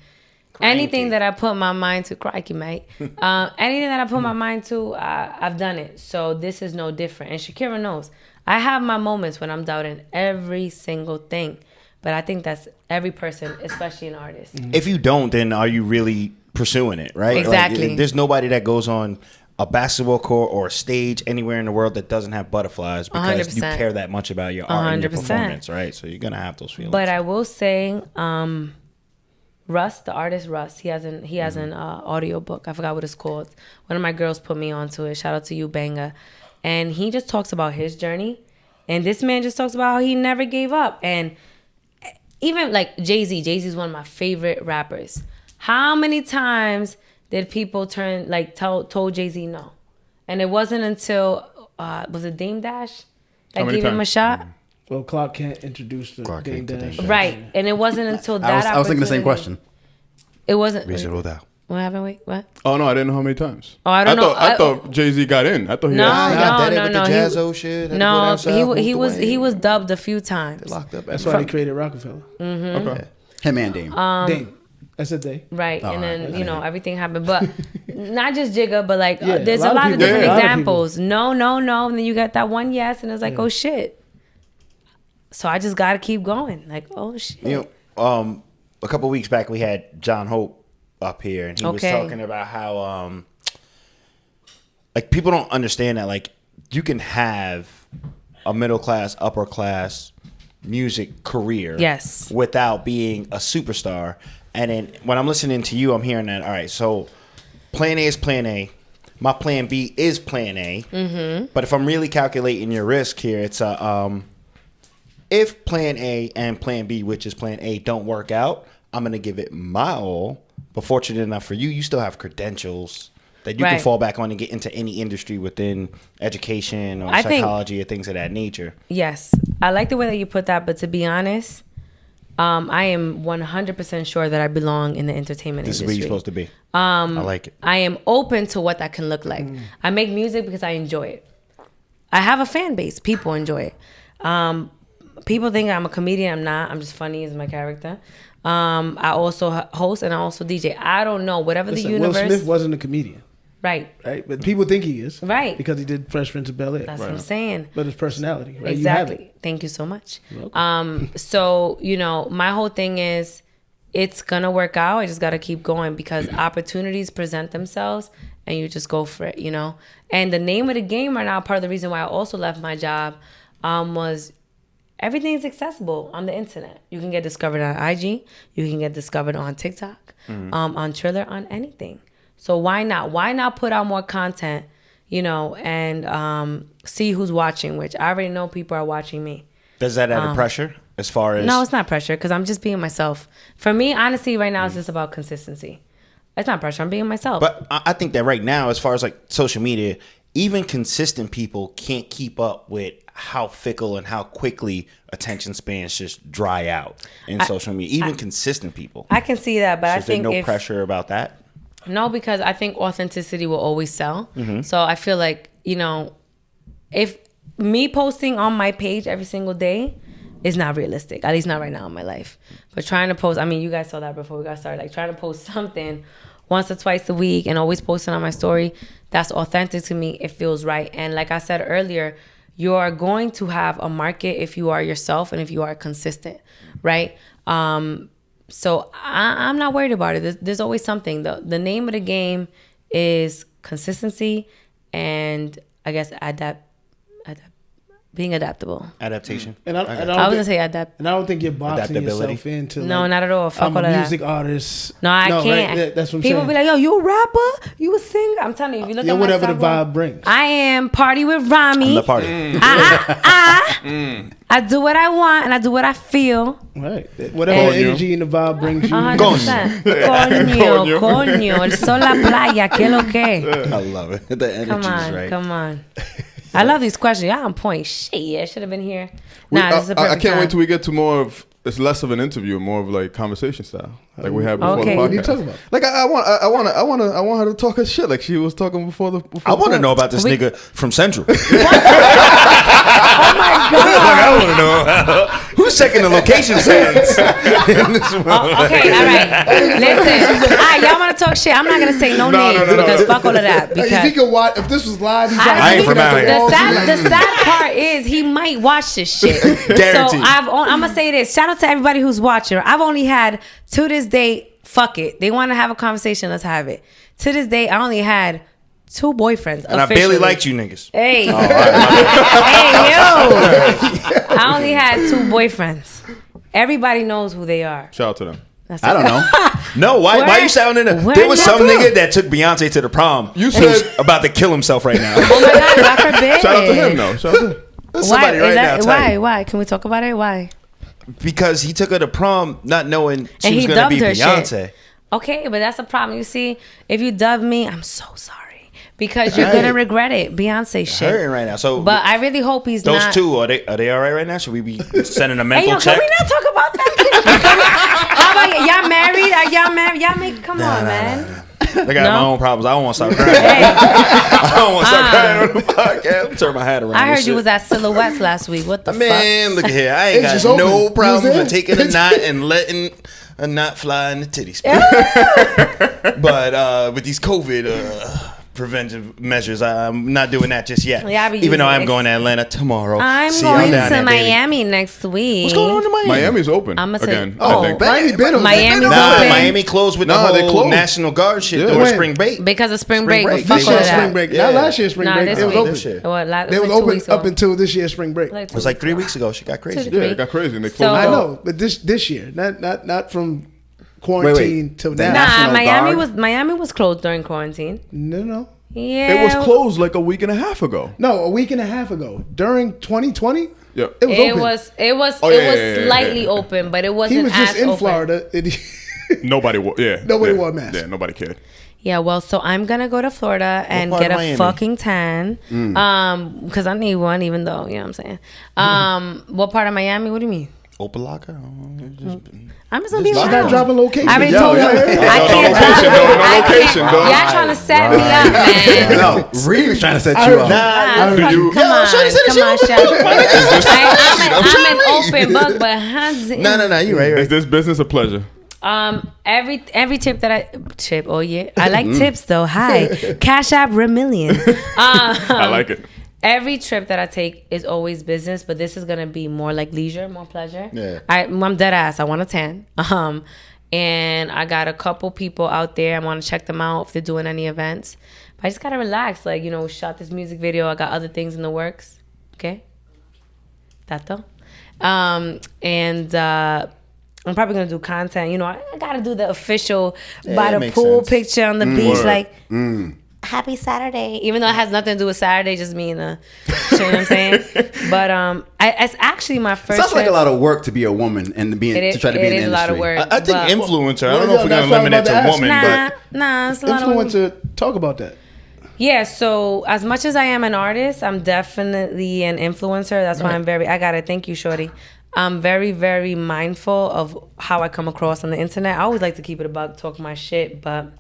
anything that I put my mind to, crikey, mate. Anything that I put my mind to, I've done it. So this is no different. And Shakira knows. I have my moments when I'm doubting every single thing. But I think that's every person, especially an artist. If you don't, then are you really pursuing it, right? Exactly. Like, there's nobody that goes on a basketball court or a stage anywhere in the world that doesn't have butterflies because 100%. you care that much about your art and your performance, right? So you're going to have those feelings. But I will say, Russ, the artist Russ, he has an audio book. I forgot what it's called. One of my girls put me onto it. Shout out to you, Banga. And he just talks about his journey. And this man just talks about how he never gave up. And even like Jay-Z. Jay-Z is one of my favorite rappers. How many times did people told Jay-Z no? And it wasn't until, was it Dame Dash that gave him a shot? Well, Clark can't introduce the Dame Dash. Right. And it wasn't until that I was thinking the same question. It wasn't. Reasonable doubt. What happened? Wait, what? Oh, no, I didn't know how many times. Oh, I don't know. I thought Jay-Z got in. I thought he No, had no. He was dubbed a few times. Locked up. That's why they created Rockefeller. Mm-hmm. Okay. Him and Dame. Dame. I said they. Right. And then, everything happened. But not just Jigga, but like, Yeah, there's a a lot of people- different yeah, a lot of examples. No. And then you got that one yes. And it's like, oh, shit. So I just got to keep going. Like, oh, shit. A couple weeks back, we had John Hope up here, and he was talking about how, people don't understand that, like, you can have a middle class, upper class music career, yes, without being a superstar. And then when I'm listening to you, I'm hearing that. All right, so plan A is plan A. My plan B is plan A. Mm-hmm. But if I'm really calculating your risk here, it's if plan A and plan B, which is plan A, don't work out, I'm gonna give it my all. But fortunate enough for you, you still have credentials that you can fall back on and get into any industry within education or psychology or things of that nature. Yes. I like the way that you put that, but to be honest, I am 100% sure that I belong in the entertainment industry. This is where you're supposed to be. I like it. I am open to what that can look like. I make music because I enjoy it. I have a fan base. People enjoy it. People think I'm a comedian. I'm not. I'm just funny as my character. I also host and I also DJ. I don't know. Whatever the universe. Will Smith wasn't a comedian. Right. But people think he is. Right. Because he did Fresh Prince of Bel-Air. That's what I'm saying. But his personality. Right? Exactly. You have it. Thank you so much. You're welcome. So, my whole thing is it's going to work out. I just got to keep going because opportunities present themselves and you just go for it, And the name of the game right now, part of the reason why I also left my job was everything is accessible on the internet. You can get discovered on IG. You can get discovered on TikTok, on Triller, on anything. So why not? Why not put out more content, you know, and see who's watching, which I already know people are watching me. Does that add pressure as far as... No, it's not pressure because I'm just being myself. For me, honestly, right now, it's just about consistency. It's not pressure. I'm being myself. But I think that right now, as far as like social media, even consistent people can't keep up with how fickle and how quickly attention spans just dry out in social media. Even consistent people. I can see that, but I think there's no pressure about that? No, because I think authenticity will always sell. So I feel like, you know, if me posting on my page every single day is not realistic, at least not right now in my life. But trying to post, I mean, you guys saw that before we got started, like trying to post something once or twice a week and always posting on my story, that's authentic to me. It feels right. And like I said earlier, you are going to have a market if you are yourself and if you are consistent, right? So I'm not worried about it. There's always something. The name of the game is consistency and I guess being adaptable. Adaptation. And I was gonna say adapt. And I don't think you're boxing yourself into. No, not at all. Fuck I'm all a that. music artist. No, I can't. Right? That's what I'm People saying. be like, "Yo, you a rapper? You a singer?" I'm telling you, if you look at my whatever the SoundCloud, vibe brings. I am Party with Rami. I'm the party. I do what I want and I do what I feel. Right. Whatever Coño. energy and the vibe brings you. 100%. Coño. El sol la playa. ¿Qué lo que? I love it. The energy Come is on, right. come on. I love these questions. Y'all on point. Shit, I should have been here. Nah, this is a perfect I can't time. wait till we get to more of. It's less of an interview, more of like conversation style, like we had before Okay. the What podcast. are you talking about? Like I want her to talk her shit like she was talking before the. I want to know about this nigga from Central. Oh my God. I want to know who's checking the location settings. Okay, all right. Listen, y'all want to talk shit? I'm not gonna say no names because fuck all of that. Because If he could watch, if this was live, he's I ain't from out here. the sad part is he might watch this shit. Guaranteed. So I'm gonna say this. Shout out to everybody who's watching. I've only had to this day. Fuck it. They want to have a conversation. Let's have it. To this day, I only had 2 boyfriends. And I barely liked you niggas. Hey, hey, yo! I only had 2 boyfriends. Everybody knows who they are. Shout out to them. That's I don't know. No, why you sounding? Where There was y'all some from? nigga that took Beyonce to the prom. You who's said- about to kill himself right now. Oh my God, God forbid. Shout out to him though. Shout out to him. There's Why? somebody right now. Why? Why? Can we talk about it? Why? Because he took her to prom not knowing she And was he going to be dubbed her Beyonce. shit. Okay, but that's a problem. You see, if you dub me, I'm so sorry because you're gonna regret it. Beyonce shit. Hurting right now. So, But I really hope he's those not. 2 are they all right right now? Should we be sending a Hey, mental yo, check? can we not talk about that? How about y'all married? Are y'all married? Y'all make come on, man. I got No? my own problems. I don't want to start crying. Hey, I don't want to start crying on the podcast. Let me turn my hat around. I heard and you shit. was at Silhouettes last week. What the Man, look at here. I ain't It's got just no open. problems You was with taking a knot and letting a knot fly in the titties. But with these COVID preventive measures, I'm not doing that just yet. Yeah, I be Even though using I'm going to Atlanta tomorrow. I'm See y'all going down to there, baby. Miami next week. What's going on in Miami? Miami's open I'ma say- again. Oh, I think. Miami been on Miami's Nah, open. Miami closed with Nah, the they whole closed. National Guard shit Yeah. during When? spring break. Because of spring Spring break. break. But This fuck all year's of spring that. break. Yeah. Not last year's spring Nah, break. this It was week. open. This year. What, They was two open weeks up ago. until this year's spring break. Like It was like 3 weeks ago. She got crazy. Two to Yeah, it got crazy and they So- closed I it. know, but this year, not from quarantine till now. Nah, National Miami was closed during quarantine. No. Yeah. It was closed like a week and a half ago. No, a week and a half ago during 2020. Yep. It was open. Oh, yeah, yeah, slightly yeah. open, but it wasn't He was just as in open. Florida. Nobody wore. Yeah. Nobody yeah, wore a mask. Yeah, nobody cared. Yeah, well, so I'm gonna go to Florida and part get of a Miami? fucking tan. Because I need one, even though you know what I'm saying. What part of Miami? What do you mean? Opalaka? I'm just gonna be She's around. not dropping location. I already Yo, told yo, her. yo, I no can't location, drop no I location, can't- dog. Y'all trying to set me up, man. No, Reem's trying to set I you heard up. you. Ah, Did you- come on, come on, Chef. I'm an open book, but No. You right. Is this business a pleasure? every tip that I like tips though. Hi, Cash App Remillion. I like it. Every trip that I take is always business, but this is gonna be more like leisure, more pleasure. Yeah. I'm dead ass. I want a tan. And I got a couple people out there. I want to check them out if they're doing any events. But I just gotta relax. Like, you know, shot this music video. I got other things in the works. Okay. Tato. And I'm probably gonna do content. You know, I gotta do the official by the makes pool sense. picture on the beach, Word. like happy Saturday. Even though it has nothing to do with Saturday, just me and the, you know what I'm saying? But it's actually my first. Sounds like trip. a lot of work to be a woman and to try to be in the It is a lot of industry. work. I think but- influencer. I Well, don't know if we're that's gonna what I'm limit it about to to ask. woman, Nah, it's a lot of women. Influencer, talk about that. Yeah, so as much as I am an artist, I'm definitely an influencer. That's why I gotta thank you, Shorty. I'm very, very mindful of how I come across on the internet. I always like to keep it about talk my shit, but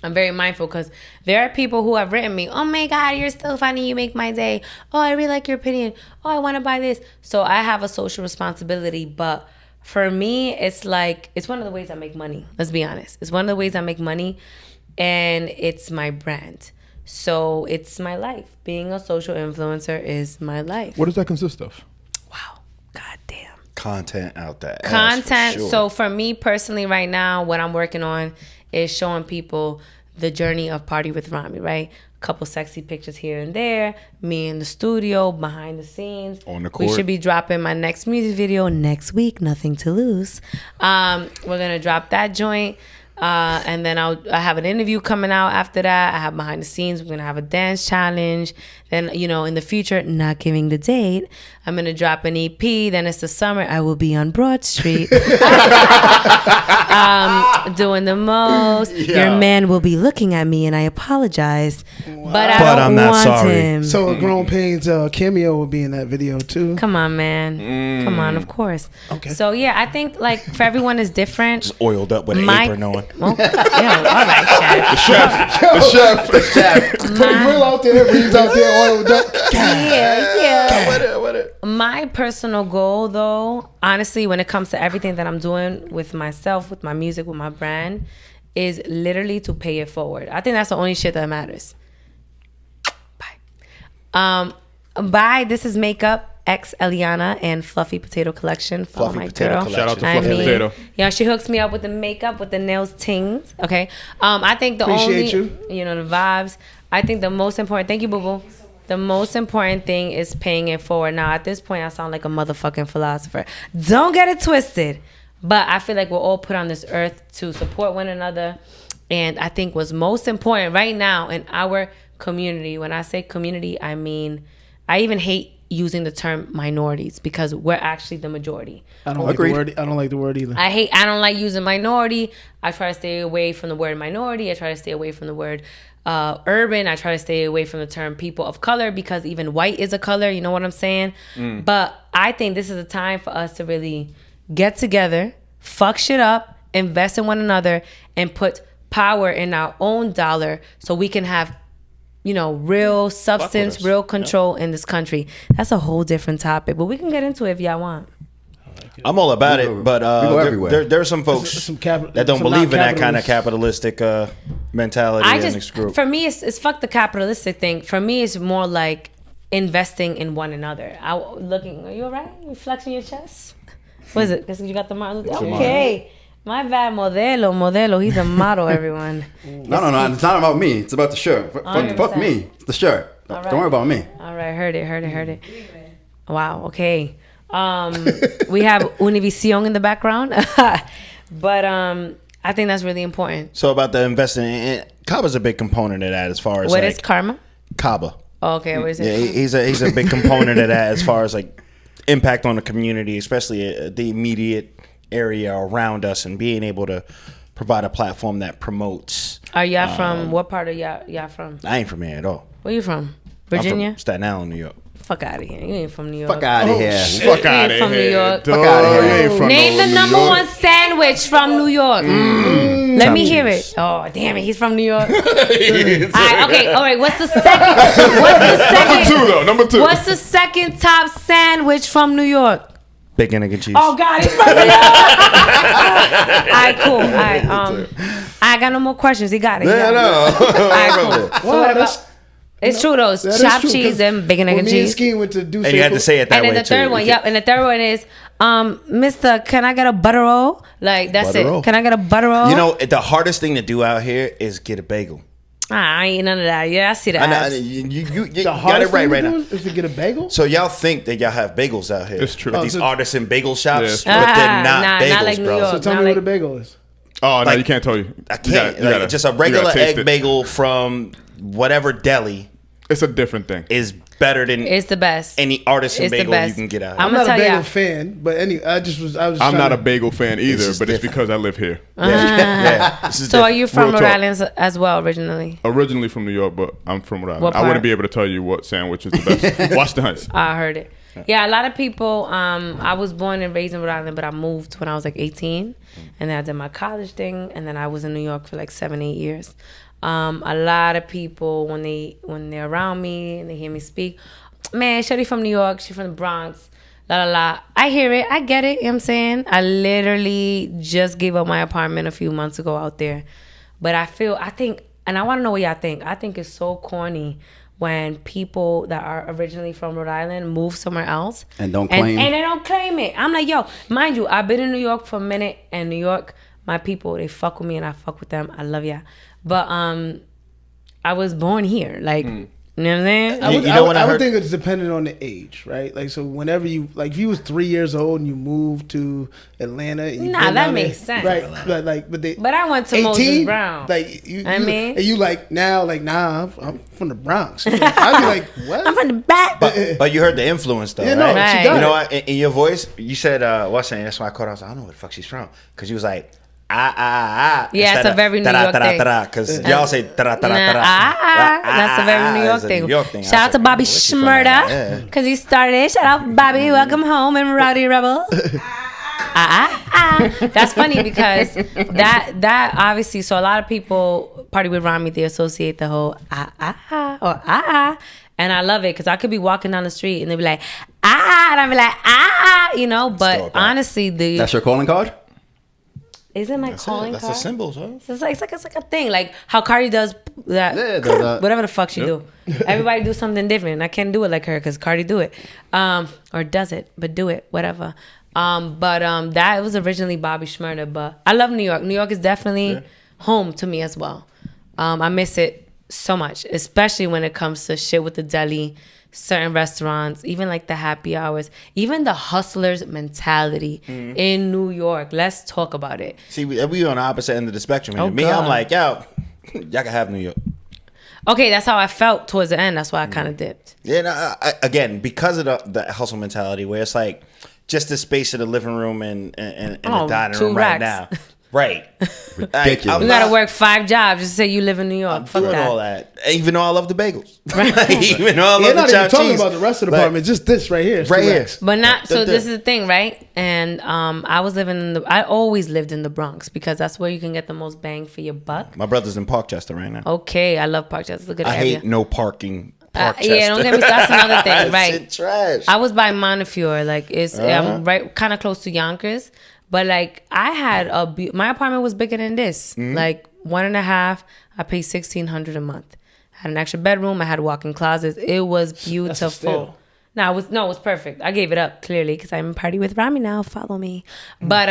I'm very mindful because there are people who have written me, oh my God, you're still funny, you make my day. Oh, I really like your opinion. Oh, I want to buy this. So I have a social responsibility, but for me, it's like, it's one of the ways I make money. Let's be honest. It's one of the ways I make money, and it's my brand. So it's my life. Being a social influencer is my life. What does that consist of? Wow. God damn. content out there. Content. For sure. So for me personally right now, what I'm working on is showing people the journey of Party with Rami, right? A couple sexy pictures here and there, me in the studio, behind the scenes. On the We court. should be dropping my next music video next week, nothing to lose. We're going to drop that joint. And then I have an interview coming out after that. I have behind the scenes. We're going to have a dance challenge. Then, you know, in the future, not giving the date, I'm going to drop an EP. Then it's the summer. I will be on Broad Street. Doing the most. Your man will be looking at me and I apologize. But I But don't I'm not want sorry. him. So a Grown Pains cameo will be in that video too. Come on, man. Come on, of course. Okay. So, yeah, I think, like, for everyone is different. Just oiled up with an My- apron on. Well, yeah, all right, chef. The chef. Put a grill out there, Reem's out there, oiled up. Yeah. My personal goal, though, honestly, when it comes to everything that I'm doing with myself, with my music, with my brand, is literally to pay it forward. I think that's the only shit that matters. Bye. Bye. This is Makeup X Eliana and Fluffy Potato Collection. Follow Fluffy my Potato girl. Collection. Shout out to Fluffy Potato. Yeah, she hooks me up with the makeup, with the nails tings. Okay. I think the Appreciate only, you know, the vibes. I think the most important. Thank you, boo boo. The most important thing is paying it forward. Now, at this point, I sound like a motherfucking philosopher. Don't get it twisted. But I feel like we're all put on this earth to support one another. And I think what's most important right now in our community, when I say community, I mean, I even hate using the term minorities because we're actually the majority. I don't like the word. I don't like the word either. I don't like using minority. I try to stay away from the word minority. I try to stay away from the word urban. I try to stay away from the term people of color because even white is a color. You know what I'm saying? But I think this is a time for us to really get together, fuck shit up, invest in one another, and put power in our own dollar so we can have, you know, real substance, real control in this country. That's a whole different topic, but we can get into it if y'all want. I'm all about it, but we go everywhere. there are some folks that don't believe in that kind of capitalistic mentality in this group. For me, it's fuck the capitalistic thing. For me, it's more like investing in one another. Are you all right? You flexing your chest? What is it? Because you got the Martin Luther. Okay. My bad, modelo. He's a model, everyone. No. It's not about me. It's about the shirt. Fuck me. It's the shirt. All Don't worry about me. All right, heard it. Wow, okay. We have Univision in the background. But I think that's really important. So about the investing, and Kaba's a big component of that as far as What like is karma? Kaba. Oh, okay, what is Yeah, it? he's a big component of that as far as like impact on the community, especially the immediate area around us, and being able to provide a platform that promotes. Are y'all from, what part of y'all from? I ain't from here at all. Where you from? I'm Virginia? from Staten Island, New York. Fuck out of here. You ain't from New York. Fuck out of here. Fuck out of from New here. York. Dog. Fuck outta here. You ain't from Name no the New number York. one sandwich from New York. Let me hear cheese. it. Oh, damn it. He's from New York. All right. What's the second? Number two. What's the second top sandwich from New York? Bacon, egg, and cheese. Oh, God. He's from New York. All right, cool. All right. I got no more questions. He got it. Yeah, All right, cool. So what that's- about... It's true, though. It's That is chopped true, cheese 'cause and bacon, egg, when and me and cheese. Skeen went to do And you had to say it that And way then the too. third one, yep. And the third one is, Mister, can I get a butter roll? Like, that's Butter it. roll. Can I get a butter roll? You know, the hardest thing to do out here is get a bagel. I ain't none of that. Yeah, I see the I know, abs. you The got it hardest right thing right to now. do is to get a bagel. So y'all think that y'all have bagels out here? It's true. With these so- artisan bagel shops, Yeah, it's but true. they're not Nah, bagels, not like New bro. York. So tell not me like- what a bagel is. Oh, no, Like, you can't tell you. I can't. You gotta- just a you regular gotta taste egg it. bagel from whatever deli It's a different thing. is better than It's the best. any artisan It's the bagel you best. can get out. I'm I'm gonna not a tell bagel ya. fan, but I was. I'm trying not to- a bagel fan either, just but it's different. because I live here. yeah. This is So are different. you from Real Rhode talk. Island as well originally? Originally from New York, but I'm from Rhode Island. What I wouldn't part? be able to tell you what sandwich is the best. Watch the Heights. I heard it. Yeah, a lot of people. I was born and raised in Rhode Island, but I moved when I was like 18, and then I did my college thing, and then I was in New York for like 7-8 years. A lot of people when they're around me and they hear me speak, man, Shorty from New York, she from the Bronx, la la la. I hear it, I get it. You know what I'm saying? I literally just gave up my apartment a few months ago out there, but I think, and I want to know what y'all think. I think it's so corny when people that are originally from Rhode Island move somewhere else And don't claim. and they don't claim it. I'm like, yo, mind you, I've been in New York for a minute, and New York, my people, they fuck with me and I fuck with them. I love ya. But I was born here, like, you know what I'm saying? I would think it's dependent on the age, right? Like, so whenever you, like, if you was 3 years old and you moved to Atlanta, and you Nah, been that down makes there, sense. right? But I went to Moses Brown. Like, you, I mean, and you like now, like, nah, I'm from the Bronx. I'd be like, what? I'm from the back. But you heard the influence though, Yeah, no, right? Right. she got You it. know what? In your voice, you said, what's name? That's why I caught. I was like, I don't know where the fuck she's from, because she was like, Yeah, it's a very New York thing. Because y'all say That's a very New York thing. Shout out to Bobby Schmurda, because he started it. Shout out, Bobby. Welcome home and Rowdy Rebel. That's funny because that obviously, so a lot of people, Party with Rami, they associate the whole and I love it because I could be walking down the street and they'd be like, and I'd be like, you know, but honestly, That's your calling card? isn't my calling That's card? a symbol, huh? So it's like a thing, like how Cardi does that, whatever the fuck she do. Everybody do something different. I can't do it like her because Cardi do it, or does it, but do it, whatever. But that was originally Bobby Schmurda. But I love New York. New York is definitely home to me as well. I miss it so much, especially when it comes to shit with the deli, certain restaurants, even like the happy hours, even the hustlers mentality in New York. Let's talk about it. See, we on the opposite end of the spectrum. Oh, Me, God. I'm like, yo, y'all can have New York. Okay, that's how I felt towards the end. That's why I kind of dipped. Yeah, no, again, because of the hustle mentality, where it's like just the space of the living room and the dining 2 room racks. right now. Right. Ridiculous. You gotta work 5 jobs just to say you live in New York. Fuck doing that. all that. Even though I love the bagels. Right. Even though I love You're the not even chopped talking cheese. about the rest of the Like, apartment. Just this right here. It's right 2 here. racks. But not so. The- This is the thing, right? And I was living in I always lived in the Bronx because that's where you can get the most bang for your buck. My brother's in Parkchester right now. Okay, I love Parkchester. It's a good I area. hate no parking. Yeah, don't get me. That's another thing, right? Shit trash. I was by Montefiore, like it's I'm right, kind of close to Yonkers. But like I had my apartment was bigger than this, like 1.5. I paid $1,600 a month. Had an extra bedroom. I had walk-in closets. It was beautiful. steal. No, it was perfect. I gave it up clearly because I'm in Party with Rami now. Follow me. But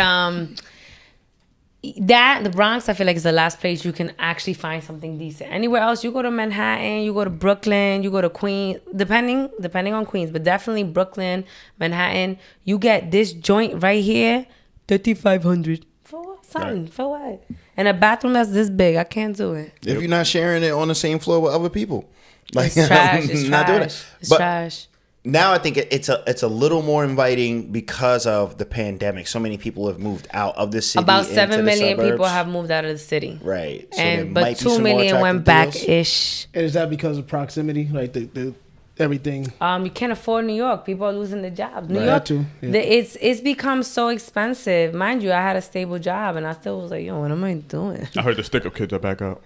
the Bronx, I feel like is the last place you can actually find something decent. Anywhere else, you go to Manhattan, you go to Brooklyn, you go to Queens, depending on Queens, but definitely Brooklyn, Manhattan. You get this joint right here, $3,500 for what? Something for what? And a bathroom that's this big, I can't do it. If you're not sharing it on the same floor with other people, like It's trash. It's not doing trash. it. It's But trash. now I think it's a little more inviting because of the pandemic. So many people have moved out of the city. About into 7 the million people suburbs. have moved out of the city. Right. So there And might but be 2 some more million went attractive deals. back-ish. And is that because of proximity? Like the everything? You can't afford New York. People are losing their jobs. New Right. York, That too, yeah. it's become so expensive. Mind you, I had a stable job, and I still was like, yo, what am I doing? I heard the stick-up kids are back out.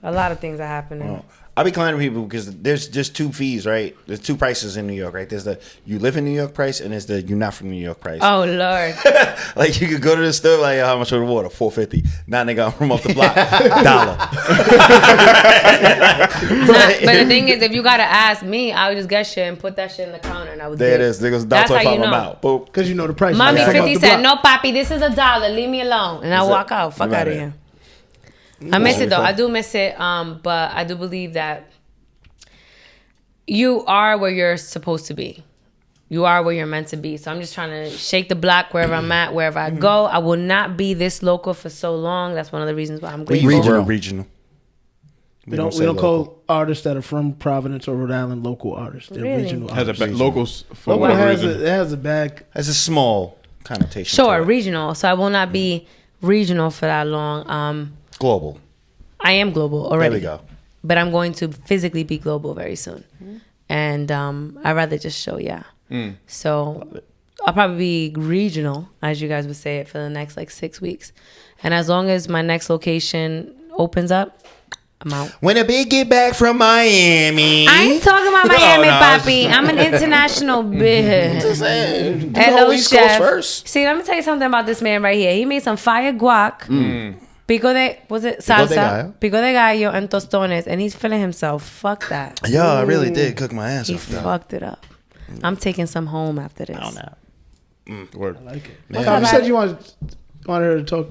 A lot of things are happening. Oh. I be climbing people because there's just 2 fees, right? There's 2 prices in New York, right? There's the you live in New York price, and there's the you're not from New York price. Oh Lord. Like you could go to the store, like how much for the water? $4.50. Now nigga, I'm from up the block, $1. But the thing is, if you gotta ask me, I would just get shit and put that shit in the counter, and I would. There it is. Niggas That's how you $1.25 know. out. Boop. Because you know the price. Mommy From up 50 the said, block. no, papi, this is $1. Leave me alone, and I Is it? walk out. Fuck Right out of there. here. I miss it though. I do miss it. But I do believe that you are where you're supposed to be. You are where you're meant to be. So I'm just trying to shake the block wherever I'm at, wherever I go. I will not be this local for so long. That's one of the reasons why I'm grateful. Regional. We don't call artists that are from Providence or Rhode Island local artists. They're Really? regional Has artists. locals for Local whatever has reason. it has a bag. Has a small connotation. Sure, to it. regional. So I will not be regional for that long. Global. I am global already. There we go. But I'm going to physically be global very soon. And I'd rather just show, So I'll probably be regional, as you guys would say it, for the next like 6 weeks. And as long as my next location opens up, I'm out. When a big get back from Miami. I ain't talking about Miami, no, papi. I'm an international bitch. Just saying. Hello, East Coast chef. first. See, let me tell you something about this man right here. He made some fire guac. Pico de, was it salsa? gallo. Pico de gallo and tostones. And he's feeling himself. Fuck that. Yo, I really did cook my ass He off. though. fucked it up. I'm taking some home after this. I don't know. Word. I like it. Man. Tom, you said you wanted her to talk.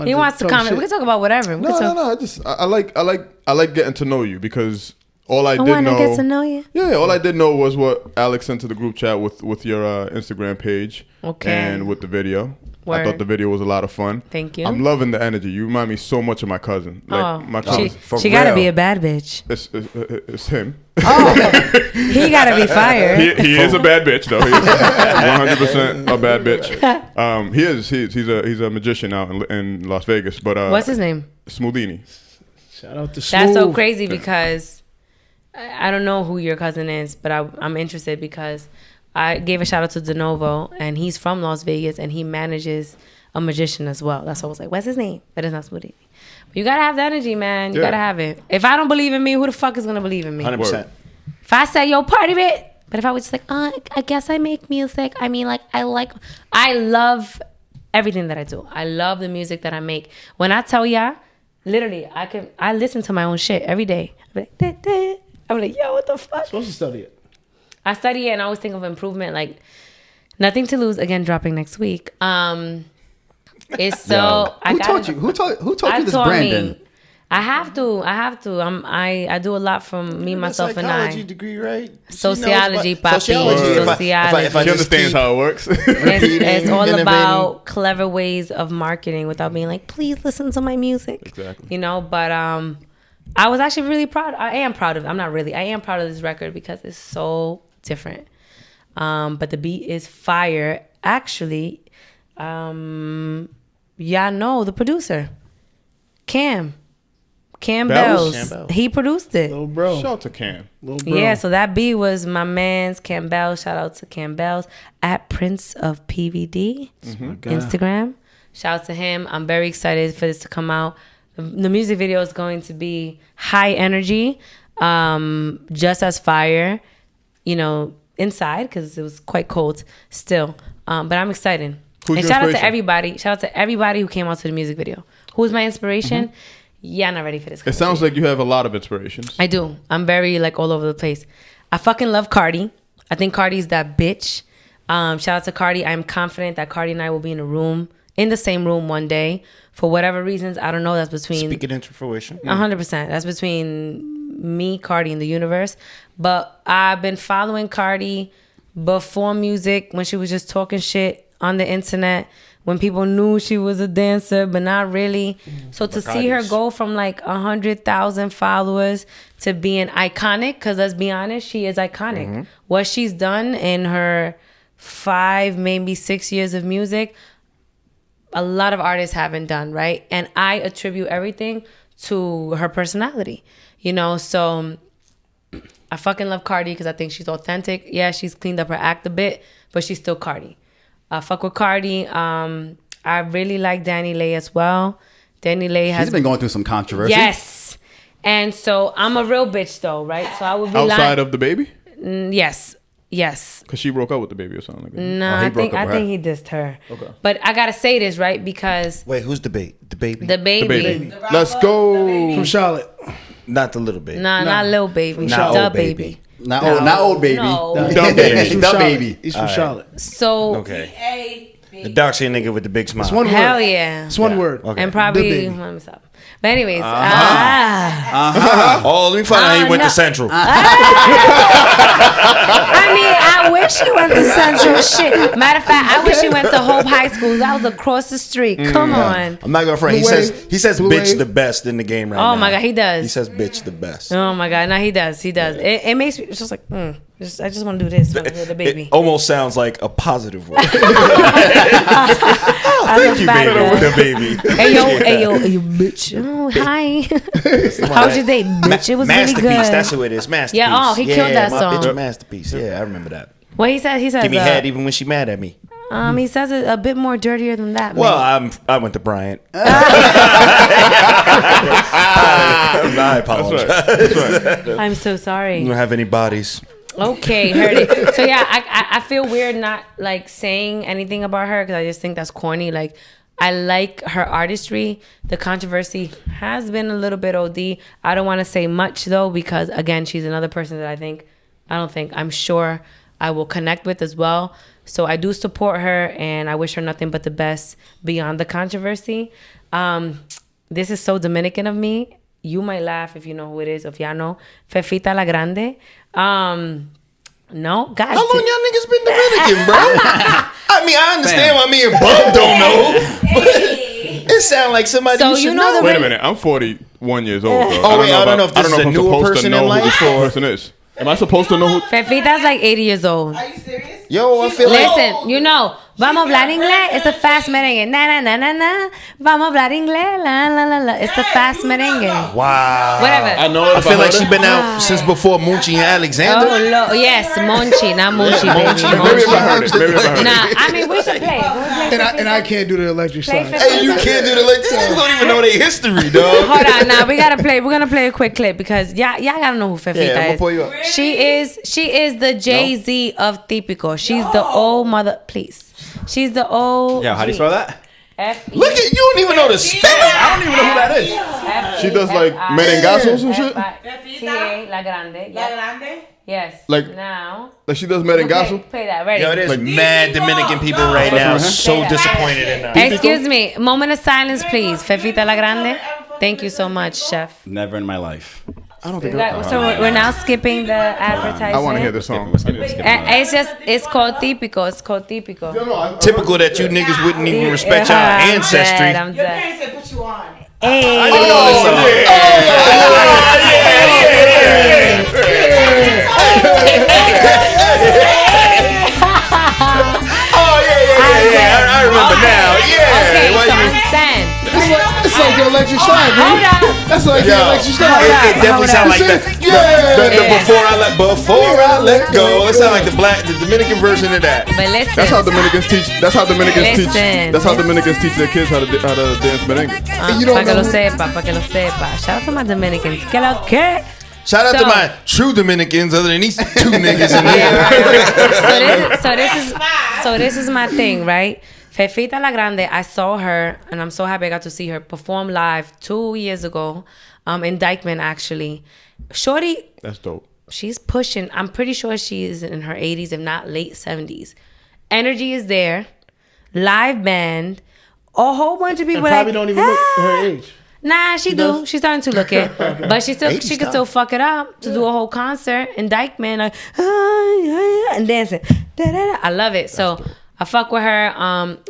He wants to comment. We can talk about whatever. We can talk. No. I like getting to know you because all I I did want to know. get to know you. Yeah, all I did know was what Alex sent to the group chat with your Instagram page. Okay. And with the video. I Word. thought the video was a lot of fun. Thank you. I'm loving the energy. You remind me so much of my cousin. Like my cousin. She got to be a bad bitch. It's him. He got to be fired. He is a bad bitch though. He is 100% a bad bitch. He is. He's a magician out in Las Vegas. But What's his name? Smoothini. Shout out to That's so Smooth. crazy because I don't know who your cousin is, but I'm interested because I gave a shout out to DeNovo and he's from Las Vegas and he manages a magician as well. That's why I was like, what's his name? But it's not Smoothie. But you gotta have the energy, man. You gotta have it. If I don't believe in me, who the fuck is gonna believe in me? 100%. If I say, yo, party bit. But if I was just like, I guess I make music. I mean, like, I love everything that I do. I love the music that I make. When I tell ya, literally, I listen to my own shit every day. I'm like, yo, what the fuck? Supposed to study it. I study it and I always think of improvement. Like, Nothing to Lose, again, dropping next week. It's so. Who taught you? Who taught you this branding? I have to. I do a lot from me, myself, and I. Psychology degree, right? Sociology, papi. Sociology. If I She just understands keep- how it works. It's all innovating. about clever ways of marketing without being like, please listen to my music. Exactly. You know, but I was actually really proud. I am proud of this record because it's so different. But the beat is fire. Actually, know the producer, Cam Bells? Bells. Cam Bells. He produced it. Little bro. Shout out to Cam. Little bro. Yeah, so that beat was my man's Cam Bells. Shout out to Cam Bells at Prince of PVD Instagram. Shout out to him. I'm very excited for this to come out. The music video is going to be high energy, just as fire, you know, inside because it was quite cold still. But I'm excited. Who's And your shout out to inspiration? everybody. Shout out to everybody who came out to the music video. Who's my inspiration? Yeah, not ready for this. It sounds like you have a lot of inspirations. I do. I'm very like all over the place. I fucking love Cardi. I think Cardi's that bitch. Shout out to Cardi. I'm confident that Cardi and I will be in the same room one day. For whatever reasons, I don't know. That's between Speak it into fruition. 100%. That's between me, Cardi, and the universe. But I've been following Cardi before music when she was just talking shit on the internet. When people knew she was a dancer, but not really. So to see her go from like 100,000 followers to being iconic, because let's be honest, she is iconic. What she's done in her 5, maybe 6 years of music, a lot of artists haven't done, right? And I attribute everything to her personality, you know? So I fucking love Cardi because I think she's authentic. Yeah, she's cleaned up her act a bit, but she's still Cardi. I fuck with Cardi. I really like Danny Lay as well. Danny Lay has She's been going through some controversy. Yes. And so I'm a real bitch though, right? So I would be Outside of the baby? Yes. Because she broke up with the baby or something like that. No, he I broke think up with her. he dissed her. Okay. But I gotta say this, right? Because Wait, who's the baby? The baby? the baby. The baby. Let's go. From Charlotte. Not the little baby. Nah, not little baby. Not the old baby. baby. Not old baby. No. The baby. He's from The Charlotte. baby. He's from All right. Charlotte. So Okay. The dark skinned nigga with the big smile. It's one word. Hell yeah. It's one word. Okay. And probably, The baby. let me stop. But anyways, Oh, let me find out he went to Central. I mean, I wish he went to Central. Shit. Matter of fact, I wish he went to Hope High School. That was across the street. Come on. I'm not gonna front. He Blue says Blue bitch wave. the best in the game right now. Oh my God, he does. He says bitch the best. Oh my God, no, he does. He does. It makes me, it's just like, I just want to do this with the baby. It almost sounds like a positive word. Thank you, baby. The baby. Hey yo, bitch. Oh, hi. How was your day, bitch? It was really Masterpiece. good. That's who it is. Masterpiece. Yeah, oh, he killed that my song. Bitch, Masterpiece. Yeah, I remember that. Well, he says, Give me head even when she mad at me. he says it a bit more dirtier than that. Well, man. I went to Bryant. I apologize. That's right. I'm so sorry. You don't have any bodies. Okay, heard it. So yeah, I feel weird not like saying anything about her because I just think that's corny. Like, I like her artistry. The controversy has been a little bit OD. I don't want to say much though because again, she's another person that I'm sure I will connect with as well. So I do support her and I wish her nothing but the best beyond the controversy. This is so Dominican of me. You might laugh if you know who it is, if y'all know. Fefita La Grande. No, God. How long y'all niggas been Dominican, bro? I mean, I understand why me and Bub don't know. But it sounds like somebody So you should you know know. the Wait a minute. I'm 41 years old, bro. Oh, wait, I don't know if this is a I'm newer supposed to person know in who life, this or- person is. Am I supposed to know who? Fefita's like 80 years old. Are you serious? Yo, I feel like... Listen, you know, vamos a hablar inglés. It's a fast merengue. Na na na na na. Vamos a hablar inglés. La la la la. It's a fast merengue. Wow. Whatever. I know it. I feel like she's been out since before Moochie and Alexander. Oh, yes, Monchi, not Moochie, baby. Maybe if I heard it. Maybe if I heard it. Nah, I mean, we should play. And I can't do the electric Play slide. Hey, you can't do the like. These niggas don't even know their history, dog. Hold on, now we gotta play. We're gonna play a quick clip because y'all gotta know who Fefita Yeah, I'm gonna is. pull you up. She is the Jay-Z of Típico. She's the old mother. Please, she's the old. Yeah, how do you spell that? F-E- Look at you! Don't even know the spell. I don't even know who that is. F-E- She does like F-I- merengazos and shit. F-I- La Grande. La Yep. Grande? Yes. Like- Now. Like she does Play, merengazo. play that. Ready? Yo, there's Like- mad Dominican people right now. So disappointed in that. Excuse me. Moment of silence, please. Fefita La Grande. Thank you so much, chef. Never in my life. I don't think. So we're now skipping the advertisement. I want to hear this song. It's called Típico. It's called Típico. Typical that you niggas wouldn't even respect your ancestry. I'm Your dead. parents said put you on. Hey. I didn't know this I remember now. Yeah. Okay, Why so you- understand. It's like the electric slide, bro. Hold up. That's like the Yo, electric slide. it definitely sounds like the before I let go. It sounds like the Dominican version of that. But listen. That's how Dominicans teach. That's how Dominicans teach. Listen. That's how Dominicans teach their kids how to dance merengue. You don't Pa' que lo know- sepa, pa' que lo sepa. Shout out to my Dominicans. Que lo que? Shout out to So- my true Dominicans, other than these two niggas in Yeah, here. right. So this is my thing, right? Fefita La Grande, I saw her, and I'm so happy I got to see her perform live 2 years ago, in Dykeman actually. Shorty, That's dope. she's pushing. I'm pretty sure she's in her 80s, if not late 70s. Energy is there. Live band. A whole bunch of people And probably like, don't even look her age. Nah, she do. does? She's starting to look it, but she can still fuck it up to do a whole concert in Dykeman, like and dancing. Da-da-da. I love it. So I fuck with her.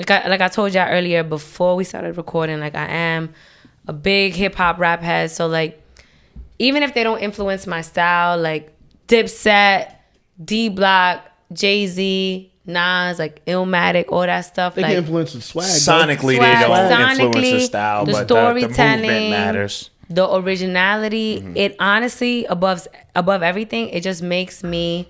Like I told y'all earlier before we started recording, like I am a big hip hop rap head. So like, even if they don't influence my style, like Dipset, D Block, Jay-Z, Nas, like Illmatic, all that stuff. They like, can influence the swag. Sonically, Swag, they don't influence the sonically, style, the but the movement storytelling, matters. the originality. It honestly, above everything, it just makes me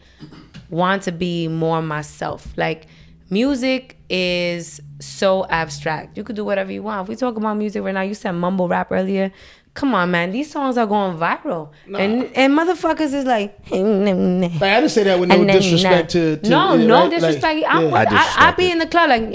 want to be more myself. Like, music is so abstract. You could do whatever you want. If we talk about music right now, you said mumble rap earlier. Come on, man. These songs are going viral. And motherfuckers is like... Like, I didn't say that with no disrespect to no right? disrespect. Like, I be in the club like, I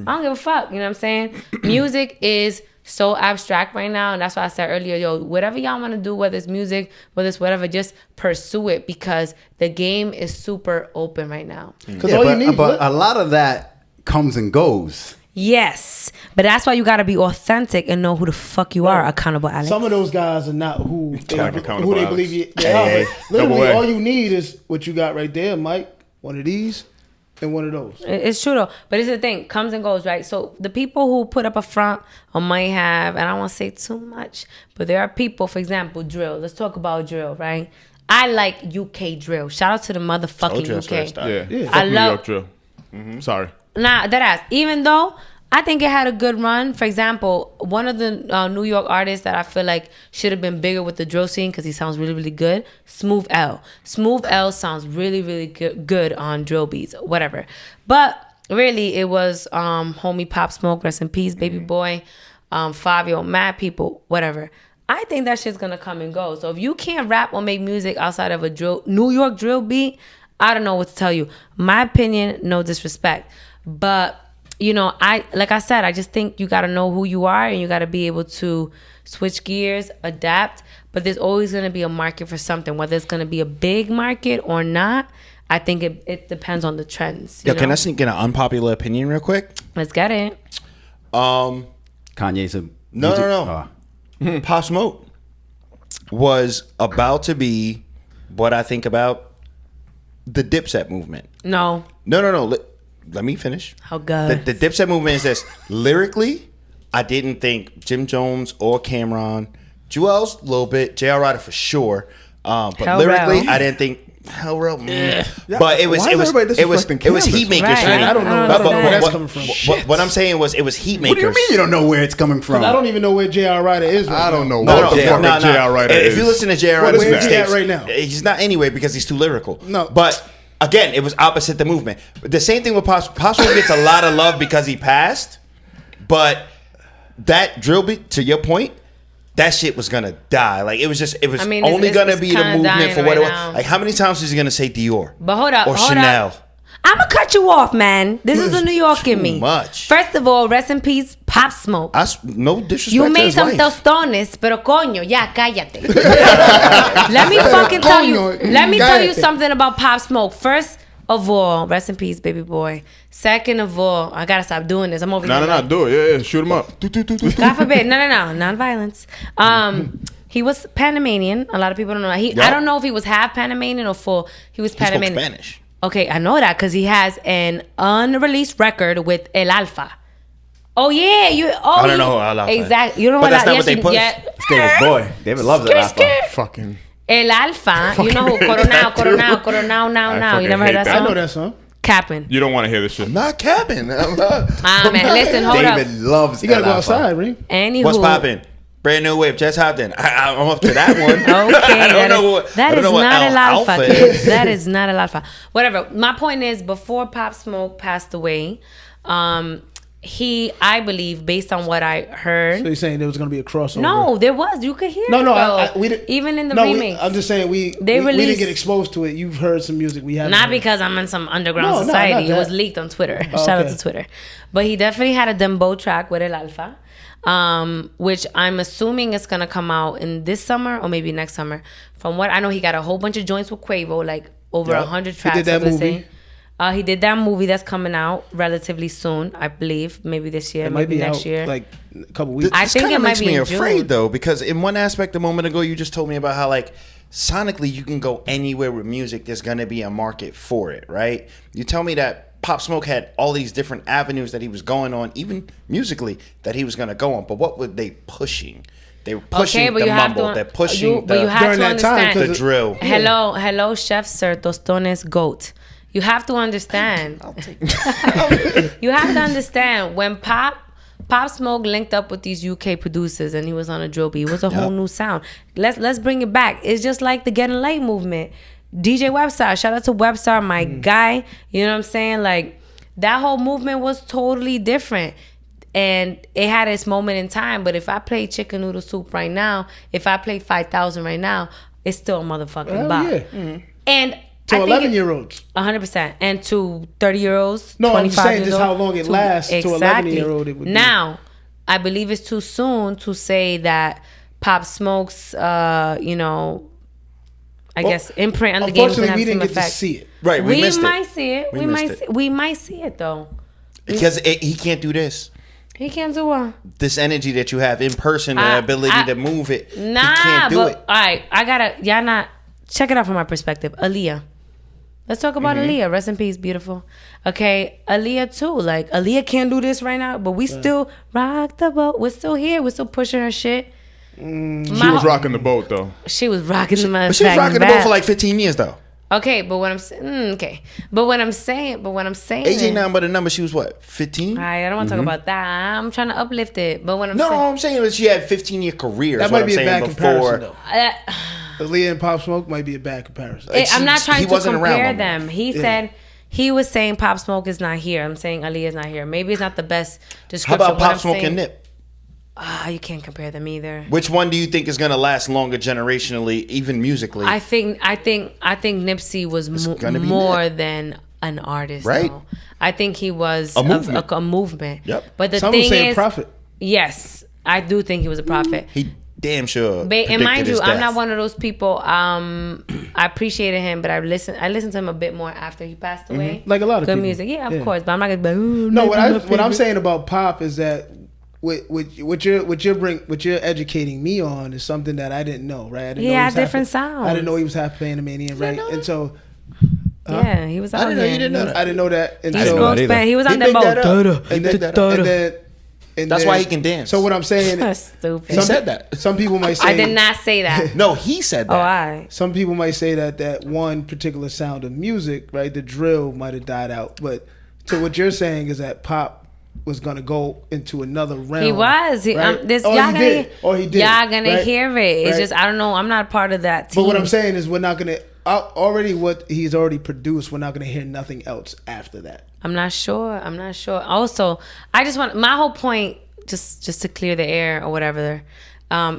don't give a fuck. You know what I'm saying? Music is so abstract right now. And that's why I said earlier, yo, whatever y'all want to do, whether it's music, whether it's whatever, just pursue it because the game is super open right now. Because all you need... But a lot of that comes and goes. Yes, but that's why you got to be authentic and know who the fuck you are. Accountable Alex. Some of those guys are not who they believe they Hey, are. But literally, double A. all you need is what you got right there, Mike. One of these and one of those. It's true though, but it's the thing, comes and goes, right? So the people who put up a front or might have, and I don't want to say too much, but there are people, for example, drill. Let's talk about drill, right? I like UK drill. Shout out to the motherfucking UK. Yeah. I Fuck New love York drill. Sorry. Nah, that ass. Even though I think it had a good run. For example, one of the New York artists that I feel like should have been bigger with the drill scene because he sounds really, really good. Smooth L. Smooth L sounds really, really good on drill beats, whatever. But really, it was homie Pop Smoke, rest in peace, baby boy, Fabio, mad people, whatever. I think that shit's gonna come and go. So if you can't rap or make music outside of a New York drill beat, I don't know what to tell you. My opinion, no disrespect, but you know, like I said, I just think you got to know who you are and you got to be able to switch gears, adapt. But there's always going to be a market for something, whether it's going to be a big market or not. I think it depends on the trends. Yo, can I sneak in an unpopular opinion real quick? Let's get it. Kanye's a No. Pop Smoke was about to be what I think about the Dipset movement. No. Let me finish. How good. The Dipset movement is this. Lyrically, I didn't think Jim Jones or Cameron. Jewel's a little bit. J.R. Ryder for sure. But lyrically, I didn't think Hell Real. But it was heat makers right. for me. I don't know where that's coming from. What I'm saying was it was heat makers. What do you mean you don't know where it's coming from? I don't even know where J.R. Ryder is right I don't know No, what the fuck that J.R. Ryder is. If you listen to J.R. Ryder's Where's he at mixtapes, right now? he's not anywhere because he's too lyrical. No. But again, it was opposite the movement. The same thing with Pop Smoke gets a lot of love because he passed, but that drill beat, to your point, that shit was gonna die. Like it was only gonna be the movement for what it was. Like how many times is he gonna say Dior? But hold up. Or Chanel? I'm going to cut you off, man. This is the New York in me. Too much. First of all, rest in peace, Pop Smoke. No disrespect You to made his some life. tostones, pero coño, ya, cállate. Let me fucking tell you. Let me tell you something about Pop Smoke. First of all, rest in peace, baby boy. Second of all, I gotta stop doing this. I'm over here. No, do it. Yeah, shoot him up. God forbid. No. Non-violence. He was Panamanian. A lot of people don't know that. I don't know if he was half Panamanian or full. He was Panamanian. He spoke Spanish. Okay, I know that because he has an unreleased record with El Alfa. Oh yeah, I don't know who El Alfa is. Exactly. You know But what? that's not what they push. David's boy. David loves it. Alpha. Fucking. El Alfa. You know who? Coronao, now. You never heard that hate song? I know that song. Capping. You don't want to hear this shit. I'm not capping. Man, listen, hold David up. loves. You gotta go Alpha. outside, Reem. Anywho. What's popping? Brand new whip, just hopped in. I'm up to that one. Okay, that is not El Alfa, is. kids. That is not El Alfa. Whatever. My point is, before Pop Smoke passed away, I believe, based on what I heard. So you're saying there was gonna be a crossover? No, there was. You could hear it. No, we didn't. Even in the remix. I'm just saying we didn't get exposed to it. You've heard some music we haven't. Not heard. because I'm in some underground No, society. not It that. was leaked on Twitter. Shout out to Twitter. But he definitely had a dembow track with El Alfa, which I'm assuming is going to come out in this summer or maybe next summer. From what I know, he got a whole bunch of joints with Quavo, like over 100 tracks. He did that movie. He did that movie that's coming out relatively soon, I believe. Maybe this year, It might maybe be next out, year. like a couple weeks. I think kinda it might makes be me in afraid June. though, because in one aspect a moment ago you just told me about how like sonically you can go anywhere with music. There's gonna be a market for it, right? You tell me that Pop Smoke had all these different avenues that he was going on, even musically, that he was gonna go on. But what were they pushing? They were pushing the mumble. They're pushing but you have during to that time, understand. the drill. Hello, Chef Sir Tostones Goat. You have to understand. You have to understand when Pop Smoke linked up with these UK producers and he was on a drill beat. It was a whole new sound. Let's bring it back. It's just like the Getting Late movement. DJ Webstar, shout out to Webstar, my guy. You know what I'm saying? Like that whole movement was totally different. And it had its moment in time. But if I play Chicken Noodle Soup right now, if I play 5,000 right now, it's still a motherfucking bop. Yeah. And To 11-year-olds. 100%. And to 30-year-olds, No, 25 I'm just saying years just old, how long it lasts. To 11-year-old, it would be. Now, I believe it's too soon to say that Pop Smoke's, I guess, imprint on the game is going to Unfortunately, have we the same didn't get to effect. see it. Right, we missed might it. see it. We might see it, though. Because he can't do this. He can't do what? This energy that you have in person, the ability to move it. Nah, he can't do it. All right, y'all not, check it out from my perspective. Aaliyah. Let's talk about Aaliyah. Rest in peace, beautiful. Okay, Aaliyah too. Like, Aaliyah can't do this right now, but we still rock the boat. We're still here. We're still pushing her shit. She was rocking the boat, though. She was rocking the But she was rocking the boat for like 15 years, though. Okay, but what I'm saying, but what I'm saying, AJ now, but the number, she was what, 15? I don't want to talk about that. I'm trying to uplift it. But what I'm saying, I'm saying that she had 15-year career. That might be a bad comparison, though. Uh, Aaliyah and Pop Smoke might be a bad comparison. I'm not trying to compare them. He Yeah. said he was saying Pop Smoke is not here. I'm saying Aaliyah is not here. Maybe it's not the best How description. about Pop Smoke and Nip? You can't compare them either. Which one do you think is going to last longer generationally, even musically? I think Nipsey was more than an artist, right? Though. I think he was a movement. A movement. Yep. But the Some thing would say is, a prophet. Yes, I do think he was a prophet. He damn sure. And mind you, his I'm death. not one of those people. I appreciated him, but I listened to him a bit more after he passed away. Like a lot of good people. music, yeah, of course. But I'm not gonna. No, what I'm saying about Pop is that what you're educating me on is something that I didn't know, right? I didn't He know had different sounds. I didn't know he was half Panamanian, right? And so. Yeah, he was out I didn't know here. you didn't know that. I didn't know that. And He so, know that either. he was on He that picked that boat. up. and That's then- why he can dance. So what I'm saying, That's stupid. He said that. some people might say I did not say that. No, he said Oh, that. I. some people might say that one particular sound of music, right, the drill might have died out. But so what you're saying is that Pop was gonna go into another realm. He was. right? Y'all he did. Y'all gonna right? hear it. It's Right. just I don't know. I'm not a part of that team. But what I'm saying is we're not gonna already what he's already produced. We're not gonna hear nothing else after that. I'm not sure. Also, I just want my whole point, just to clear the air or whatever,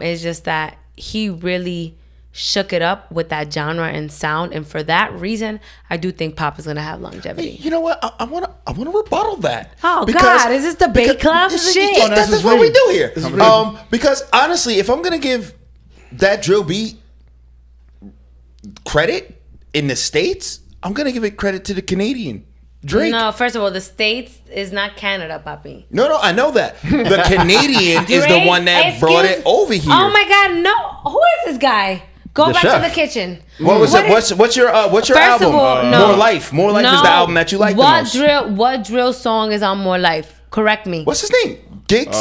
is just that he really shook it up with that genre and sound, and for that reason, I do think Pop is gonna have longevity. You know what? I want to rebuttal that. Oh, God, is this debate club shit? Yeah, that's that's his what we read. do here. This is read. Because honestly, if I'm gonna give that drill beat credit in the States, I'm gonna give it credit to the Canadian Drake. No, first of all, the States is not Canada, papi. No, I know that. The Canadian is the Drake, one that brought it over here. Oh my God, no! Who is this guy? Go The back chef. to the kitchen. What was What it? is- What's your First album? of all, no. More Life. More Life is No. the album that you like the most. What drill song is on More Life? Correct me. What's his name? Gigs.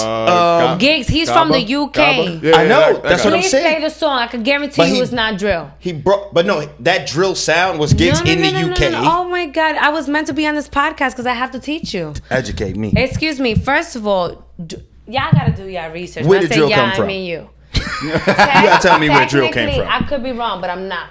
Gigs. He's from the UK. Yeah, I know. that That's guy. what I'm Please saying. play the song. I can guarantee But you he- it's not drill. He brought, but no, that drill sound was Gigs in the UK. No. Oh my God. I was meant to be on this podcast because I have to teach you. Educate me. Excuse me. First of all, y'all got to do your research. Where When I did say drill y'all, come from? I mean you. You gotta tell me where drill came Technically, from. I could be wrong, but I'm not.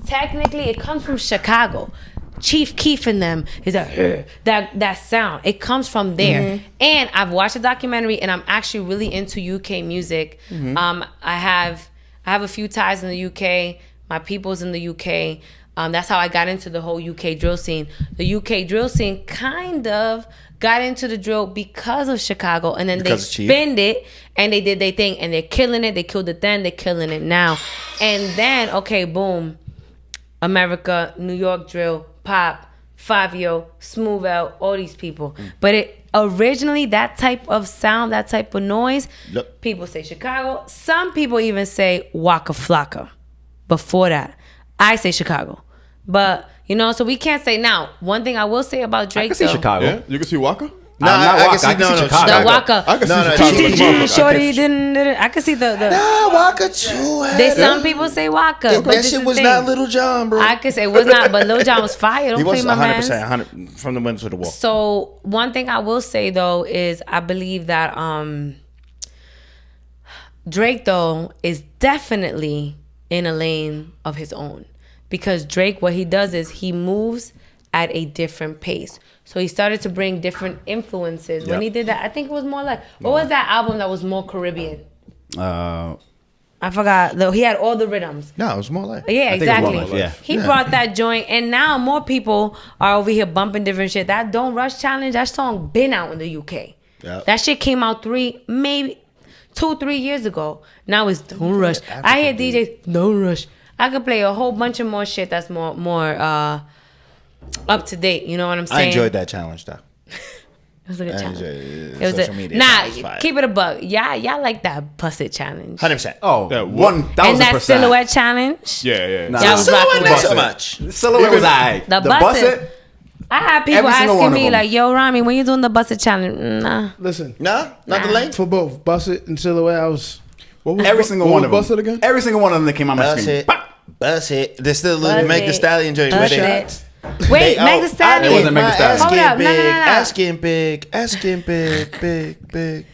Technically, it comes from Chicago. Chief Keef and them is that sound. It comes from there. Mm-hmm. And I've watched a documentary, and I'm actually really into UK music. Mm-hmm. I have a few ties in the UK. My people's in the UK. That's how I got into the whole UK drill scene. The UK drill scene kind of got into the drill because of Chicago, and then Because of they Chief. spinned it and they did their thing, and they're killing it. They killed it then, they're killing it now. And then, okay, boom, America, New York drill, Pop, Fabio, Smooth Out, all these people. But it originally, that type of sound, that type of noise, Yep. people say Chicago. Some people even say Waka Flocka. Before that, I say Chicago. But, so we can't say now. One thing I will say about I Drake, can see though, Chicago. Yeah, you can see Waka. No, I'm not I can Waka. see, I can see Chicago. the Waka. I can see No, Chicago. she- like a she- motherfucker. Shorty didn't. I can see the Nah, Waka too. some people say Waka. That but this shit is was the not thing. Little John, bro. I could say it was not, but Lil Jon was fire. Don't He play was my 100%, man. 100 from the window to the wall. So one thing I will say though is I believe that Drake though is definitely in a lane of his own, because Drake, what he does is he moves at a different pace. So he started to bring different influences. When Yep. he did that, I think it was more like, what was that album that was more Caribbean? I forgot. Though he had all the rhythms. No, it was More Life. Yeah, think it was exactly. More Life, yeah. He brought that joint, and now more people are over here bumping different shit. That Don't Rush challenge, that song been out in the UK. Yep. That shit came out 3 years ago. Now it's Don't Rush. I hear DJs Don't Rush. I could play a whole bunch of more shit that's more up to date. You know what I'm saying? I enjoyed that challenge though. It was a good challenge. It It was keep it a buck. Y'all like that bust it challenge. 100%. Oh, That 1,000%. And that silhouette challenge. Yeah. Nah. Y'all was Silhouette rocking not with so it. much. Silhouette was alright. The The bust bust it. it. I had people Every single one asking of me them. like, "Yo, Rami, when you doing the bust it challenge?" Nah. Listen, No, not the length. for both Busset and Silhouette, I was. What was Every single one of them. Bust it again? Every single one of them that came on my Bust screen. it. Bust it. There's still Bust Meg the it. Stallion joint. Bust where they- it. Wait, Meg the It Stallion. wasn't Meg Thee Stallion. Hold up, no. Asking big.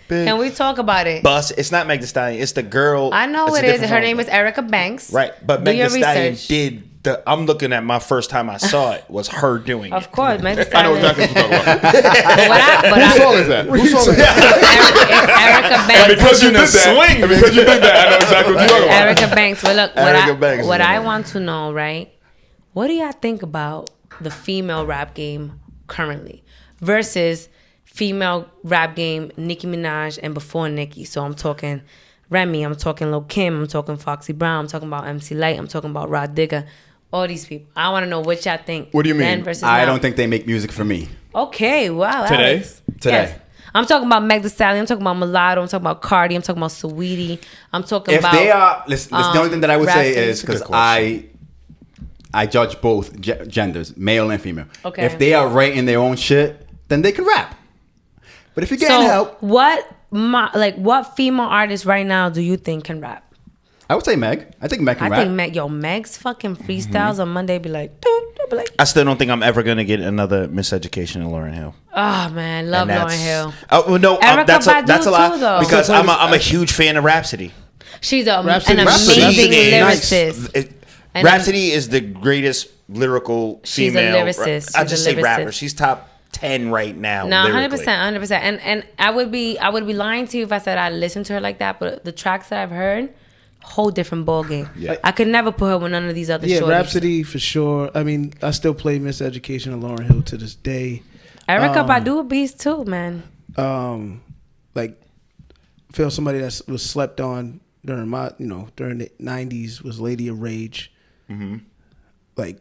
Can we talk about it? Bust. It's not Meg the Stallion. It's the girl. I know It's a it is. different Her song. name is Erica Banks. Right, but Do Meg your the Stallion research. did the. I'm looking at my first time I saw it was her doing Of it. course, Meg the I know Stallion. exactly what you're talking about. But Whose song is that? Whose song is that? Erica Banks. Because you in did a that. swing, And because you did that, I know exactly what you're talking about. Erica Banks. Well, look, Erica Banks is what in I it. want to know, right? What do y'all think about the female rap game currently versus female rap game Nicki Minaj and before Nicki? So I'm talking Remy, I'm talking Lil' Kim, I'm talking Foxy Brown, I'm talking about MC Light, I'm talking about Rod Digger. All these people. I want to know what y'all think. What do you mean? Then versus I now. don't think they make music for me. Okay, wow. Today? Alex. Today. Yes. I'm talking about Meg Thee Stallion. I'm talking about Mulatto. I'm talking about Cardi. I'm talking about Saweetie. I'm talking If about. they are, listen, the only thing that I would say Rhapsody. is because Good question. I judge both genders, male and female. Okay. If they are writing their own shit, then they can rap. But if you're getting help, what female artist right now do you think can rap? I would say Meg. I think Meg can I rap. think Meg's fucking freestyles on Monday be like, doo, doo, be like, I still don't think I'm ever gonna get another Miseducation in Lauryn Hill. oh man, love And Lauryn Hill. Oh well, no, Erica that's Badu a lot too, though. because I'm a huge fan of Rhapsody. She's an Rhapsody- amazing Rhapsody is nice. lyricist. And Rhapsody is the greatest lyrical She's a female. lyricist. I She's just a say lyricist. rapper. She's top 10 right now. No, lyrically. 100%. And I would be lying to you if I said I listened to her like that. But the tracks that I've heard, whole different ball game. Yeah. I could never put her with none of these other Yeah, shorties. Rhapsody for sure. I mean, I still play Miseducation of Lauryn Hill to this day. Erica Badu a beast too, man. Like, feel somebody that was slept on during during the 90s was Lady of Rage. Like,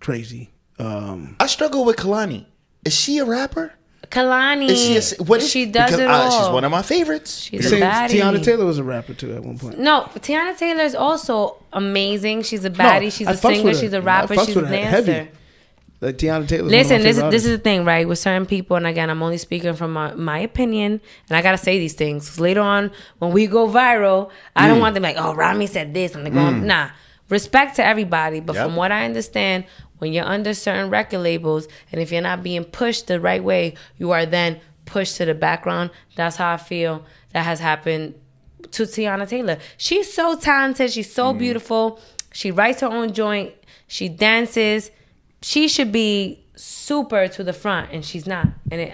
crazy. I struggle with Kalani. Is she a rapper? Kalani, she does because, it all. She's one of my favorites. She's a Same, baddie. Tiana Taylor was a rapper too at one point. No, Tiana Taylor is also amazing. She's a baddie. She's I a fucks singer. with her. She's a I rapper. fucks She's with a her dancer. heavy. Like Tiana Taylor. Listen, this is the thing, right? With certain people, and again, I'm only speaking from my opinion, and I gotta say these things because later on, when we go viral, I don't want them like, oh, Rami said this, and they're going, nah. Respect to everybody, but from what I understand, when you're under certain record labels, and if you're not being pushed the right way, you are then pushed to the background. That's how I feel that has happened to Tiana Taylor. She's so talented. She's so beautiful. She writes her own joint. She dances. She should be super to the front, and she's not. And it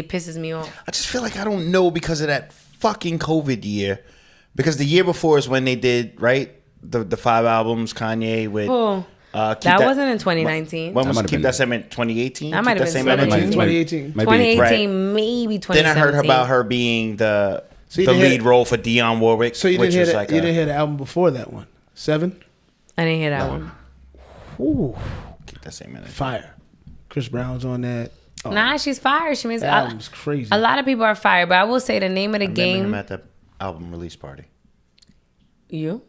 pisses me off. I just feel like I don't know because of that fucking COVID year. Because the year before is when they did, right? The 5 albums, Kanye with... Oh, that wasn't in 2019. When That was might have Keep been- That Segment? 2018? That might have been Same 2018. 2018. Might be. 2018, maybe 2017. Then I heard about her being the So you the didn't lead hear- role for Dionne Warwick. So you which didn't hear was that? like You didn't hear the album before that one? 7. I didn't hear that one. Ooh, Keep That Segment. fire. Chris Brown's on that. Oh, Nah, she's fired. She means that album's crazy. a lot of people are fired, but I will say the name of the I remember game. him at the album release party. You?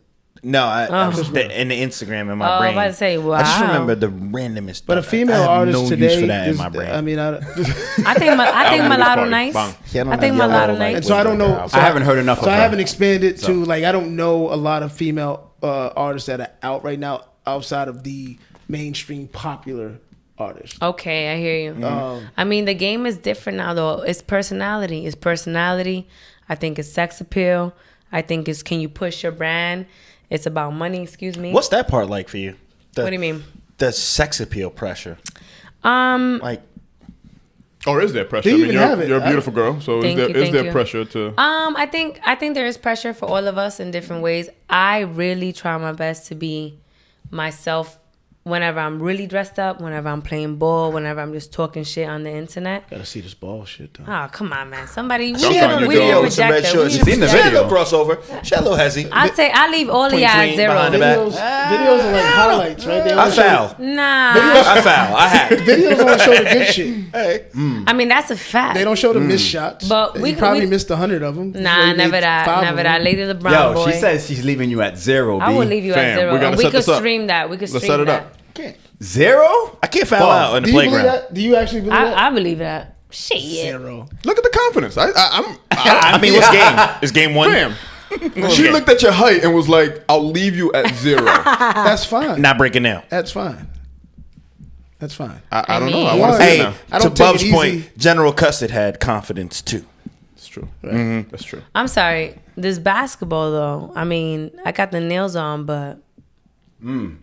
No, I was in the Instagram in my Oh, I was brain. about to say, I just wow. remember the randomest. But a stuff. female I have artist no today use for that is, in my brain. I mean, I think Mulatto Party. nice. Bang. Yeah, I think Mulatto nice. and so I don't know. So I haven't heard enough So of I her. haven't expanded to like I don't know a lot of female artists that are out right now outside of the mainstream popular artists. Okay, I hear you. I mean, the game is different now, though. It's personality. It's personality. I think it's sex appeal. I think it's can you push your brand. It's about money. Excuse me. What's that part like for you? What do you mean? The sex appeal pressure. Like, Or is there pressure? They I mean, even have it. you're a beautiful girl, so Thank is you. there pressure to? I think there is pressure for all of us in different ways. I really try my best to be myself whenever I'm really dressed up, whenever I'm playing ball, whenever I'm just talking shit on the internet. Gotta see this ball shit though. Oh, come on, man. Somebody, She had on the video with some red shorts. Seen the She had a video. little crossover. She had a little hezzy. I'd say I leave all of Clean, y'all clean, at zero. behind the back. Videos are like highlights, right? They I only show- foul. Nah. I foul. I hacked. Videos only show the good shit. Hey. I mean, that's a fact. They don't show the missed shots. But you probably missed 100 of them. Nah, never that. Lady LeBron Yo, boy. she says she's leaving you at 0, B. I will leave you Fam, at 0. we gotta And we set could this up. stream that. We could Let's stream set it that. up. 0? I can't foul out in the Do you believe playground. that? Do you actually believe that? I believe that. Shit. 0. Look at the confidence. I mean, what's game? Is game one? Fam. She looked at your height and was like, "I'll leave you at 0." That's fine. Not breaking down. That's fine. That's fine. I don't know. mean- I want to see it Hey, now. I to don't take Bub's it point, easy. General Custard had confidence too. That's true. That's true. I'm sorry. This basketball, though, I mean, I got the nails on, but I'm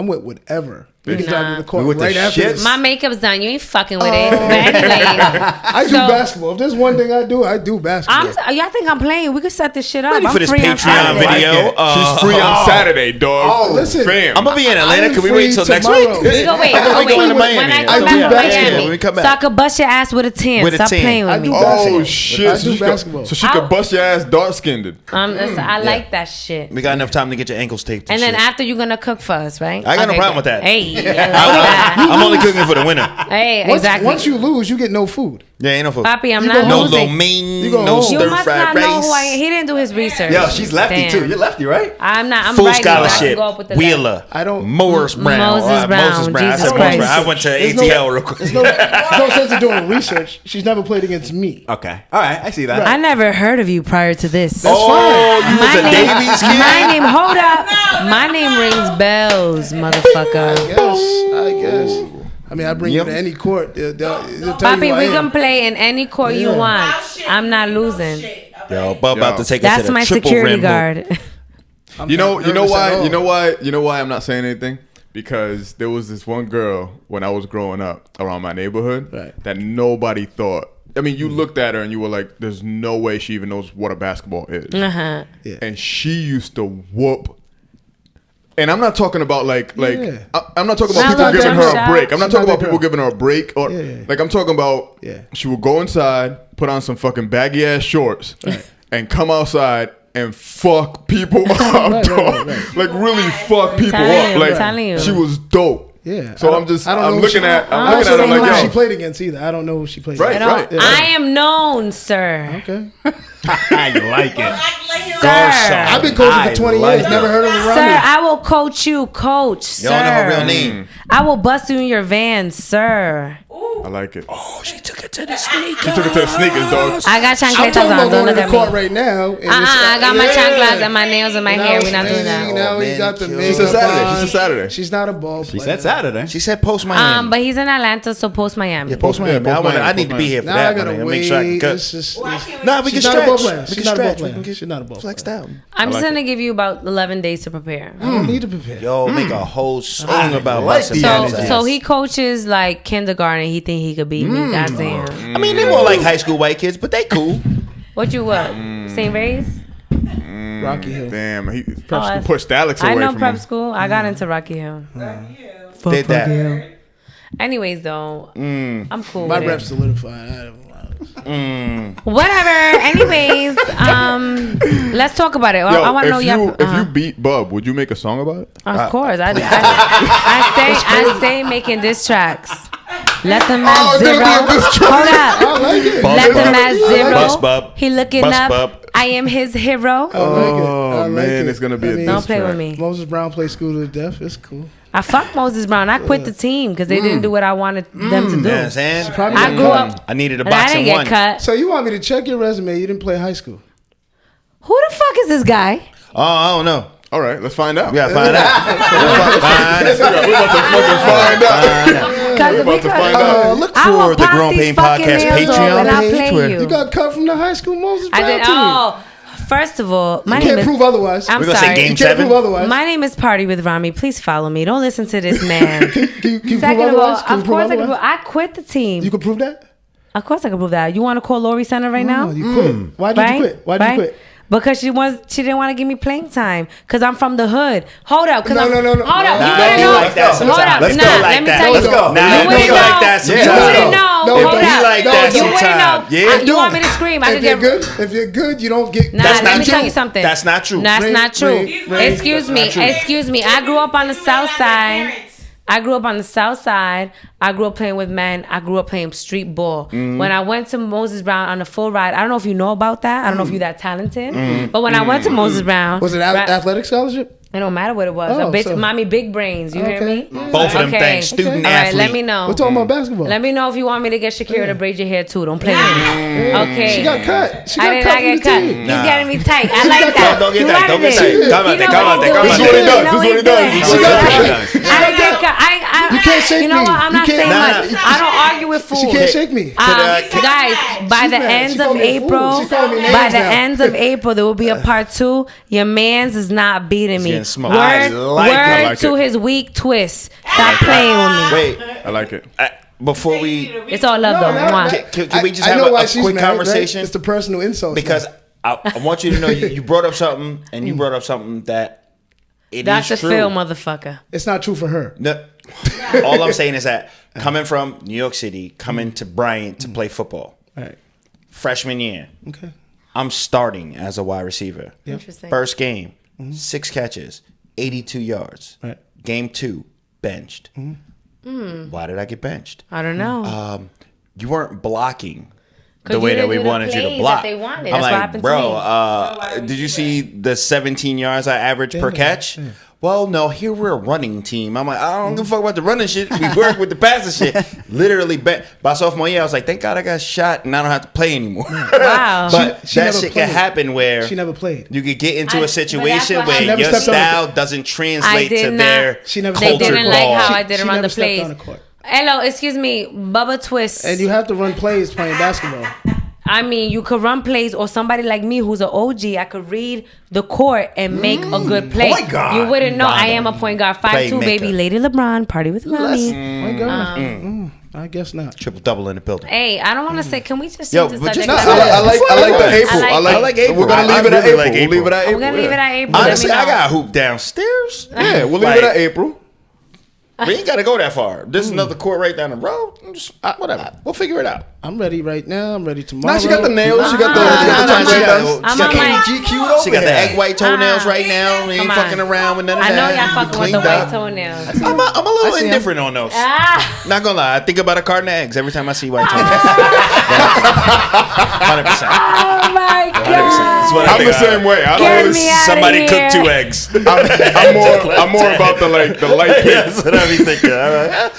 with whatever. You can Nah. drive to the court With the right after shits? this. my makeup's done. You ain't fucking with it. But anyway, I do so- basketball. If there's one thing I do basketball. y'all think I'm playing? We could set this shit up. Ready I'm for this free on Patreon Saturday. video? She's free on Saturday, dog. Oh, listen. Fam. I'm gonna be in Atlanta. I'm Can we free wait till next tomorrow. week? We go wait. I thought Oh, we wait. going to Miami. When I I come do back from basketball. Miami, When we come back. so I could bust your ass with a 10. With a Stop 10. playing with I me. do Oh basketball. shit! I So do she basketball. so she could bust your ass dark skinned. I like that shit. We got enough time to get your ankles taped. And then shit. after you're gonna cook for us, right? I got no Okay, problem with good. that. Hey, I like that. I'm only cooking for the winner. Hey, Once, exactly. once you lose, you get no food. Yeah, ain't no food. Papi, I'm You not go No home. losing. lo mein, You go no home. You stir must fried not know who I rice. am. He didn't do his research. Yo, she's lefty Damn. too. You're lefty, right? I'm not. I'm Full righty, but I can scholarship. go up with the Wheeler. left. I don't- Morris Brown. Moses Brown. Moses Brown. Jesus I said Morris Christ. Brown. I went to There's ATL real quick. There's no sense of doing research. She's never played against me. Okay. All right. I see that. I never heard of you prior to this. Oh, you was a Davies kid? My name. Hold up. My name rings bells, motherfucker. I guess. I mean, I bring you to any court. They'll tell Papi, you we I can am. play in any court you Yeah. want. I'm not losing. Yo, Bub about to take us That's to the my triple security rim guard. You know nervous at why? all. You know why I'm not saying anything? Because there was this one girl when I was growing up around my neighborhood Right. that nobody thought. I mean, you looked at her and you were like, "There's no way she even knows what a basketball is." Uh-huh. And she used to whoop. And I'm not talking about like Yeah. I'm not talking about Not people like giving her jump a break. I'm not shots. talking about Not people the giving her a break or Yeah. like I'm talking about Yeah. she would go inside, put on some fucking baggy ass shorts, and come outside and fuck people up, right, dog. right. Like really fuck people telling up. you, I'm Like telling you. she was dope. Yeah. So I I'm don't know I'm who looking she- at I I'm also looking at her don't know like, who she yo, played against either. I don't know who she played Right, against. right. Yeah. I am known, sir. Okay. I like it. Sir. I've been coaching for 20 years. Never heard of Sir, Rami. I will coach you, coach. Sir. Y'all know her real name. I will bust you in your van, sir. I like it. Oh, she took it to the sneakers. She took it to the sneakers, dog. I got I'm chancletas talking on. about Don't going to look the at me. court right now. and I got my yeah. chanclas and my nails and my Now hair. it's We're not doing thing, that. Now Oh, he man, got the kill. makeup She said Saturday. on. She said Saturday. She's not a ball She player. said Saturday. She said post Miami. But he's in Atlanta, so post Miami. Yeah, post Miami. Yeah, post I need to Miami. be here for Now I that. gotta Man. wait. Make sure I can cut. It's just- Nah, we can She's not a ball stretch. player. We She's can not a ball stretch. We player. can get She's not a ball flexed player. out. I'm just like going to give you about 11 days to prepare. I don't need to prepare. Yo, make a whole song about like busting the Miami's energy. ass. So he coaches like kindergarten. He think he could beat me. Goddamn. I mean, they more like high school white kids, but they cool. What you what? St. Ray's? Rocky Hill. Damn, he I- pushed Alex away I know from prep him. school. I got into Rocky Hill. Did that. Anyways, though, I'm cool My with rep's it. solidified. Whatever. Anyways, let's talk about it. Yo, I want to know if your. you beat Bub, would you make a song about it? Of course, I stay making diss tracks. Let them at it's gonna zero. be a diss track. Hold up. I like it. Bust Let them Bub. at zero. Bust Bub. He looking Bust up. Bub. I am his hero. I like it. I Oh like man, it. it's gonna be a I mean, Don't diss play track. with me. Moses Brown played School to the Death. It's cool. I fucked Moses Brown. I quit the team because they didn't do what I wanted them to do. You know what I'm saying? Probably I got grew cut. up. I needed a And I boxing didn't one. get cut. So you want me to check your resume? You didn't play high school. Who the fuck is this guy? Oh, I don't know. All right, let's find out. We gotta find out. We're about to fucking find out. Because about to find out. Look I will for the pop Grown these Pain fucking Podcast nails off Patreon and I'll page. play where- you. You got cut from the high school Moses I Brown did. team. Oh, first of all, my You name can't is. prove otherwise. I'm We're gonna say sorry. game You can't 7. prove otherwise. My name is Party with Rami. Please follow me. Don't listen to this man. Can you prove Second of all, otherwise? Can you of prove course I can otherwise? prove. I quit the team. You can prove that? Of course I can prove that. You want to call Lori Center right now? No, you quit. Why did Right? you quit? Why did Right? you quit? Because she didn't want to give me playing time. Because I'm from the hood. Hold up. No. Hold up. You Nah, wouldn't he know. like that Hold up. sometimes. Let's go Nah, like let me that. tell Let's you. go. Nah, You he wouldn't like know. that You sometimes. wouldn't know. No, Hold but he up. like that You wouldn't know. sometimes. Yeah, You want me to scream? I If could you're get. good, if you're good, you don't get. Nah, That's let not me tell true. you something. That's not true. That's Ray, not true. Ray, Excuse that's me. not true. Excuse me. I grew up on the south side. I grew up on the south side. I grew up playing with men. I grew up playing street ball. When I went to Moses Brown on a full ride, I don't know if you know about that. I don't know if you're that talented. But when I went to Moses Brown. Was it athletic scholarship? It don't matter what it was. Oh, A bitch, so- mommy, big brains. You hear me? Both of them things. Student All right, athlete. let me know. We're talking about basketball. Let me know if you want me to get Shakira to braid your hair too. Don't play with me. Okay. She got cut. She I got did cut not get from the cut. team. He's getting me tight. I like that. Don't get You tight. Don't wanted get it. tight. Come on, You know come on, what come on. he's This is what he doing. does. You know This is what he he's does. doing. This is what he does. I didn't get cut. You can't shake You know me. what? I'm You not can't- saying Nah, much. nah. I don't argue with fools. She can't shake me. Guys, by the mad. end She of called me a fool. April, She called me names by the now. end of April, there will be a part 2. Your man's is not beating me. getting smoked. Word, I like it. word I like to it. his weak twist. Stop playing with me. Wait, I like it. before we It's all love though. Mwah. can we just I have know why a she's quick mad, right? conversation? It's the personal insults. Because I want you to know you brought up something, and you brought up something that it is Dr. true. Phil, motherfucker. it's not true for her. No, all I'm saying is that coming from New York City, coming to Bryant to play football, All right. freshman year, Okay. I'm starting as a wide receiver. Interesting. First game, 6 catches, 82 yards. Right. Game 2, benched. Why did I get benched? I don't know. You weren't blocking 'Cause the you way that didn't we do the wanted you to plays block. that they wanted. I'm That's what like, happened to bro, did you see the 17 yards I averaged per catch? Well, no, here we're a running team. I'm like, I don't give a fuck about the running shit. We work with the passing shit. Literally, by sophomore year, I was like, thank God I got shot and I don't have to play anymore. Wow. But She that never shit played. can happen where She never played. you could get into I- a but that's situation what where happened. She your never stepped on style doesn't translate did to not- their She never They stepped culture didn't on like ball. how I didn't She run never the stepped plays. on the court. Hello, excuse me, Bubba Twist. And you have to run plays playing basketball. I mean, you could run plays, or somebody like me who's an OG, I could read the court and make a good play. Point guard. You wouldn't know. I am a point guard, 5'2", Playmaker. baby, Lady LeBron, party with Rami. My God. I guess not. Triple double in the building. Hey, I don't want to say. Can we just Yo, change the but just subject? not- I like the April. I like April. We're gonna I leave it at really April. like We'll leave it at We're April. gonna leave it at April. Honestly, Let I me know. got hoop downstairs. Yeah, we'll leave Like- it at April. We ain't got to go that far. There's another court right down the road. Just, whatever. We'll figure it out. I'm ready right now. I'm ready tomorrow. Nah, she got the nails. She got the. Nah, She got the nah, she got- I'm she on got- my- GQ'd over She got the here. egg white toenails right now. We ain't Come on. fucking around with none of I know that. y'all We fucking with the cleaned white up. toenails. I'm a little see 'em. indifferent on those. Ah, Not gonna lie, I think about a carton of eggs every time I see white toenails. 100%. oh my 100%. god! That's what I I'm think the about. same way. I Get always. me out of Somebody here. cooked 2 eggs. I'm more about the light pink. That's what I be thinking. I'm like,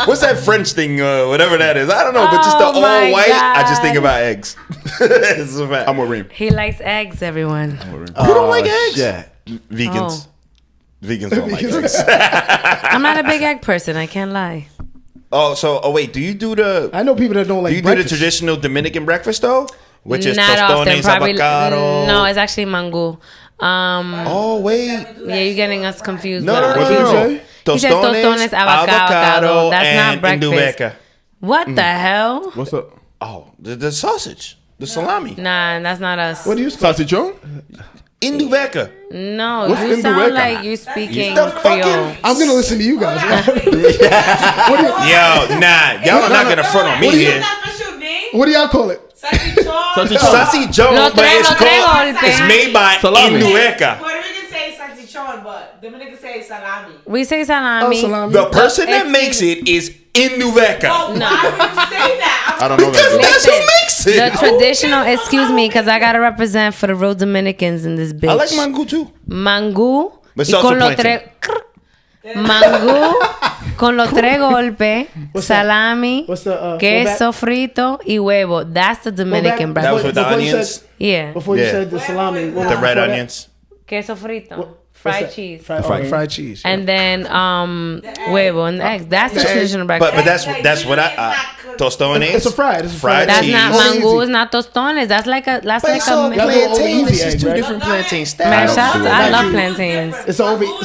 what's that French thing? Whatever that is. I don't know, but just the Oh all my white. I just God. think about eggs. It's a fact. I'm with Reem. He likes eggs, everyone. Who don't like eggs? Yeah. Vegans. Oh. Vegans don't like eggs. I'm not a big egg person. I can't lie. Oh, wait. Do you do the? I know people that don't like Do you do breakfast. the traditional Dominican breakfast though? Which is Not often. tostones, Probably avocado. no. It's actually mango. Oh wait. Yeah, you're getting us confused. No, but- no, What did you no. say? He said tostones, avocado. That's not and breakfast. indubeca. What the hell? What's up? Oh, the sausage, the salami. Nah, that's not us. What do you Salchichon? Indubeca. No, What's you sound Indubeca? like you speaking The Creole. fucking- I'm gonna listen to you guys. Yo, nah, y'all are not gonna front on me here. What do y'all call it? Salchichon, Lo but it's traigo, called. It's made by Salami. Indubeca. Puerto Rican say salchichon, but Dominican say salami. We say Oh, salami. salami. The person that makes it is Indubeca. Oh, why would you say that? I don't know Because that. that's who makes it. The traditional, excuse me, because I gotta represent for the real Dominicans in this bitch. I like mango too. Mangú. But Y salsa con los plantain. mangú con los 3 golpes, salami, What's the queso frito y huevo. That's the Dominican That was breakfast. with the Before you onions, said- Yeah. Before you Yeah. said the salami, what the was red before that? onions. Queso frito. What's Fried that? cheese. Fried cheese. And then huevo and eggs. That's the traditional breakfast. But that's what I tostones. It's a fried. It's a fried. That's cheese. not Easy. mangú. It's not tostones. That's like a But it's all man. plantain. It's Easy just egg, two right? different plantain Man, styles. shout out to- I Thank love you. plantains. It's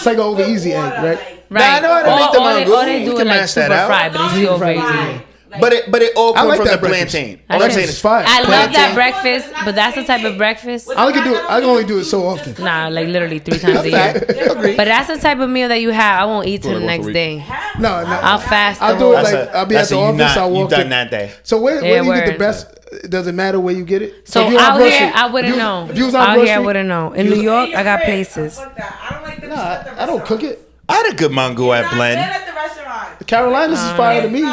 like an over easy egg, right? Right. I know how to make the Or mangú. they We do can it like mash that super out. fried, but it's still very easy. Like, But it all I comes like from that the breakfast. plantain. I All I'm should- saying It's is fine. I love that Plantain. breakfast, but that's the type of breakfast. I can only do it so often. Nah, like literally 3 times a year. But that's the type of meal that you have. I won't eat till the Only once a next week. day. No, I'll fast. I'll the do whole- it like I'll be at the office. I'll walk You've done in. that day. So where Yeah, do you get the word. best? Does it matter where you get it? So if you're on out Broad here, Street- I wouldn't if you- know. If you was on Out Broad here, I Street- wouldn't know. In you New was- York, I got Fuck places. that. I don't like them Nah, shit at the I don't cook restaurant. it. I had a good mango at Not Blend. good at the restaurant. Carolinas is fire to me. You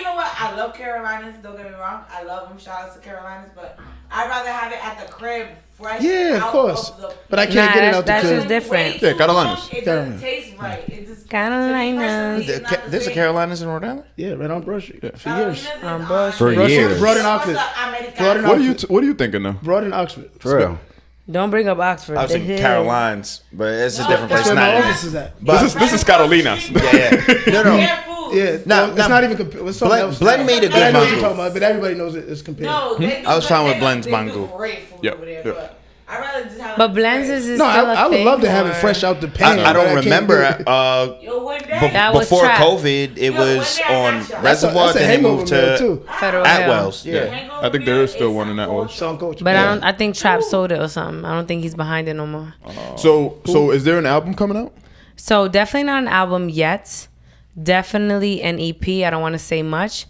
know what? I love Carolinas. Don't get me wrong. I love them. Shout out to Carolinas, but I'd rather have it at the crib, fresh. Yeah, of out course. Of the, But I can't get it out the that's crib. just different. Yeah, Carolinas. It doesn't taste right. It just Carolinas. There's a Carolinas in Rhode Island? Yeah, right on Broad Street for years. For years. Broad in Oxford. Broad in Oxford. What are you thinking though? Broad in Oxford. For real. Don't bring up Oxford. I was The thinking hill. Carolines, but it's a different That's place. where my Not office is at. This is Carolinas. yeah. No. Yeah, Nah, it's nah, not even compared. It's something Blend- else. Blend made a But I good know what you're mango. talking about, but everybody knows it's compared. No, they do I was fine with they Blend's do mango. great food Yeah, over there, yeah. but I'd rather just have. But Blends is No, still I a would thing, love to have it or- fresh out the pan. I but don't can't do remember. it. Yo, one day. That was Before trap. COVID, it was on Reservoir, that's a then it hangover moved meal, to too. Federal Hill. Atwell's. Yeah. I think there is still one in that one. Song coach. But I think Trap sold it or something. I don't think he's behind it no more. So is there an album coming out? So definitely not an album yet. Definitely an EP. I don't want to say much,